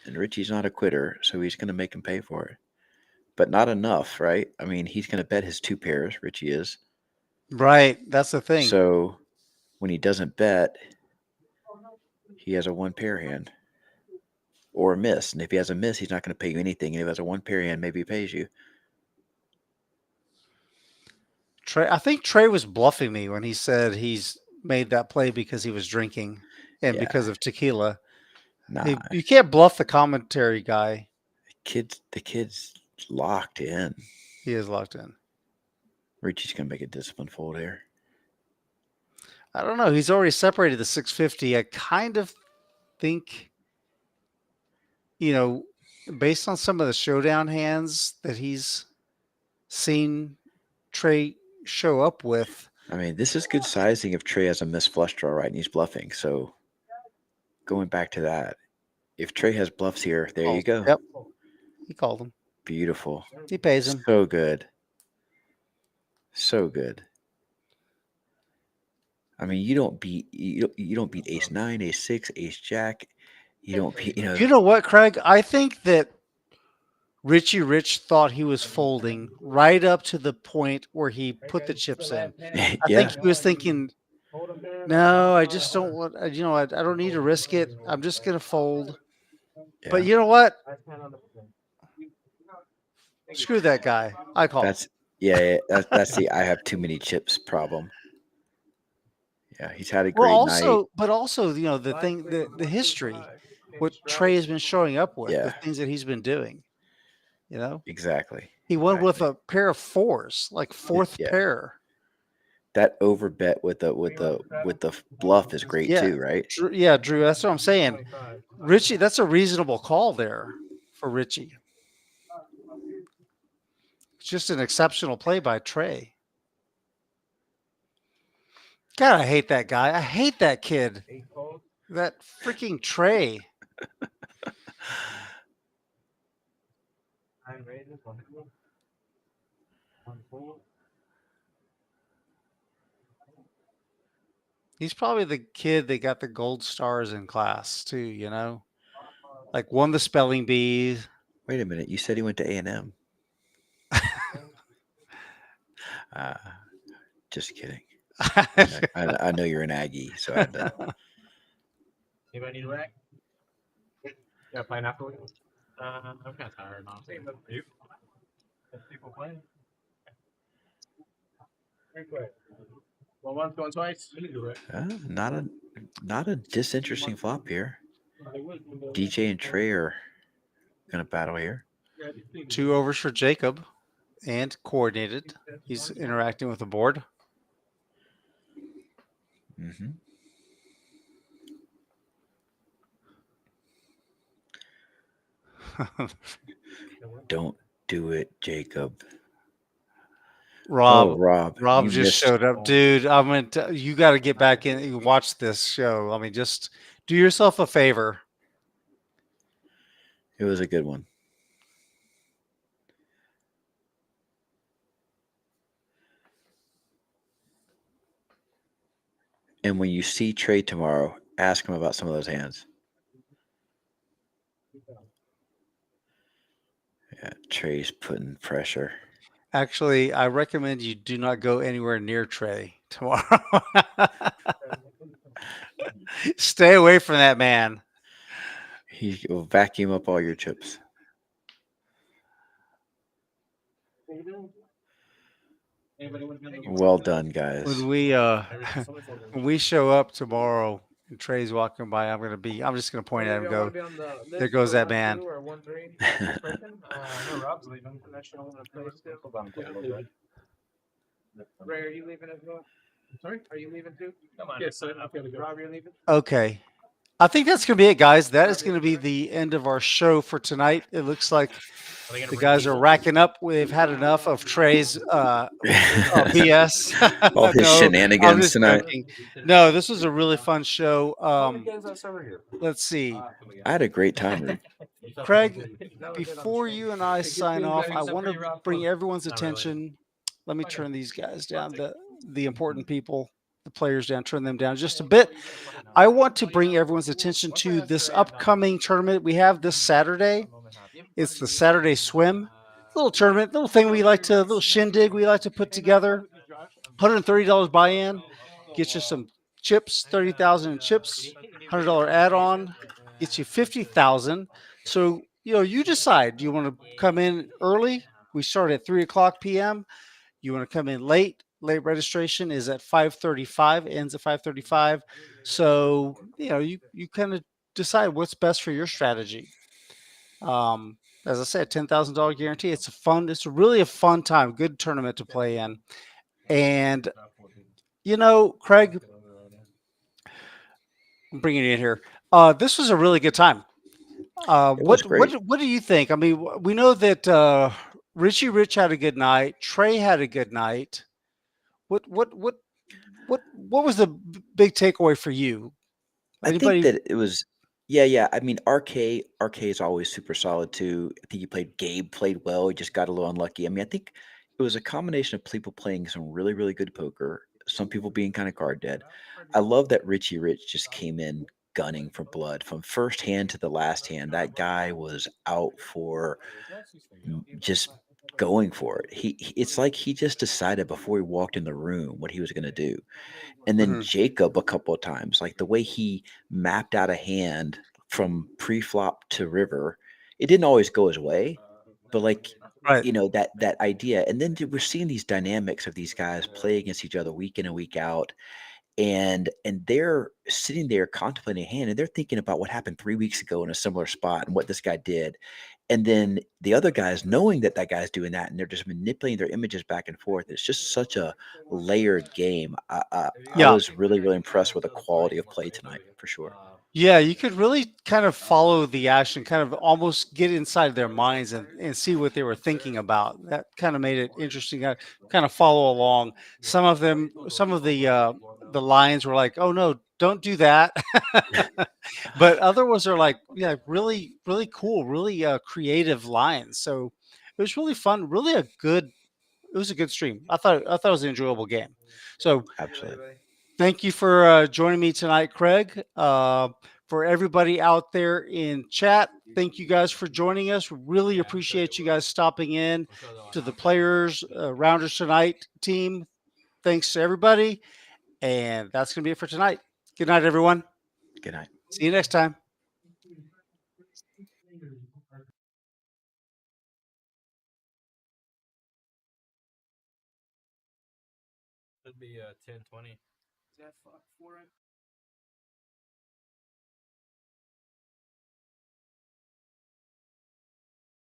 and Richie's not a quitter, so he's going to make him pay for it. But not enough, right? I mean, he's going to bet his 2 pairs. Richie is. Right, that's the thing. So when he doesn't bet, he has a 1 pair hand or a miss. And if he has a miss, he's not going to pay you anything. And if he has a 1 pair hand, maybe he pays you. Trey, I think Trey was bluffing me when he said he's made that play because he was drinking and because of tequila. Nah. You can't bluff the commentary guy. The kid's locked in. He is locked in. Richie's going to make a discipline fold here. I don't know. He's already separated the 650. I kind of think, based on some of the showdown hands that he's seen Trey show up with. I mean, this is good sizing if Trey has a missed flush draw, right? And he's bluffing. So going back to that, if Trey has bluffs here, there you go. Yep. He called him. Beautiful. He pays him. So good. So good. I mean, you don't beat ace 9, ace 6, ace jack. You don't beat, You know what, Craig? I think that Richie Rich thought he was folding right up to the point where he put the chips in. I think he was thinking, no, I just don't want, I don't need to risk it. I'm just going to fold. Yeah. But you know what? Screw that guy. I call. That's the I have too many chips problem. Yeah, he's had a great night. But also, the thing, the history, what Trey has been showing up with, the things that he's been doing. Exactly. He won with a pair of 4s, like 4th pair. That overbet with the bluff is great too, right? Drew, that's what I'm saying. Richie, that's a reasonable call there for Richie. It's just an exceptional play by Trey. God, I hate that guy. I hate that kid. That freaking Trey. He's probably the kid that got the gold stars in class too, like won the spelling bee. Wait a minute, you said he went to A&M. Just kidding. I know you're an Aggie, so I had to. Anybody need a rack? Yeah, pineapple. I'm kind of tired, honestly. You? People playing. Very quick. Well, once going twice. Not a disinteresting flop here. DJ and Trey are gonna battle here. 2 overs for Jacob, and coordinated. He's interacting with the board. Mm-hmm. Don't do it, Jacob. Rob just showed up, dude. You got to get back in and watch this show. I mean, just do yourself a favor. It was a good one. And when you see Trey tomorrow, ask him about some of those hands. Yeah, Trey's putting pressure. Actually, I recommend you do not go anywhere near Trey tomorrow. Stay away from that man. He will vacuum up all your chips. Well done, guys. When we show up tomorrow and Trey's walking by, I'm just gonna point at him and go, there goes that man. I know Rob's leaving. I'm not sure I'm gonna play still. Ray, are you leaving as well? Sorry? Are you leaving too? Come on. Yes, I'm gonna go. Rob, you're leaving? Okay. I think that's going to be it, guys. That is going to be the end of our show for tonight. It looks like the guys are racking up. We've had enough of Trey's BS. All his No, I'm shenanigans just tonight. joking. No, this was a really fun show. Let's see. I had a great time, Rick. Craig, before you and I sign off, I want to bring everyone's attention. Let me turn these guys down, the important people, the players down, turn them down just a bit. I want to bring everyone's attention to this upcoming tournament we have this Saturday. It's the Saturday Swim. Little tournament, little thing little shindig we like to put together. $130 buy-in. Get you some chips, 30,000 in chips. $100 add-on. Gets you 50,000. So, you decide. Do you want to come in early? We start at 3:00 p.m. You want to come in late? Late registration is at 5:35, ends at 5:35. So, you kind of decide what's best for your strategy. As I said, $10,000 guarantee. It's really a fun time. Good tournament to play in. And, Craig, I'm bringing you in here. This was a really good time. It was great. What do you think? I mean, we know that Richie Rich had a good night. Trey had a good night. What was the big takeaway for you? I think that it was, yeah. I mean, RK is always super solid too. I think Gabe played well. He just got a little unlucky. I mean, I think it was a combination of people playing some really, really good poker, some people being kind of card dead. I love that Richie Rich just came in gunning for blood from first hand to the last hand. That guy was out for just going for it. It's like he just decided before he walked in the room what he was going to do. And then Jacob a couple of times, like the way he mapped out a hand from pre-flop to river, it didn't always go his way, but that idea. And then we're seeing these dynamics of these guys play against each other week in and week out, and they're sitting there contemplating a hand, and they're thinking about what happened 3 weeks ago in a similar spot and what this guy did. And then the other guys knowing that guy's doing that, and they're just manipulating their images back and forth. It's just such a layered game. I was really, really impressed with the quality of play tonight, for sure. Yeah, you could really kind of follow the action, kind of almost get inside their minds and see what they were thinking about. That kind of made it interesting. I kind of follow along. Some of the lines were like, "Oh no, don't do that," but other ones are like, "Yeah, really, really cool, really creative lines." So it was really fun. Really it was a good stream. I thought it was an enjoyable game. So absolutely. Thank you for joining me tonight, Craig. For everybody out there in chat, thank you guys for joining us. Really appreciate you guys stopping in. To the players, Rounders Tonight team, thanks to everybody. And that's going to be it for tonight. Good night, everyone. Good night. See you next time. Should be 10:20. Is that 4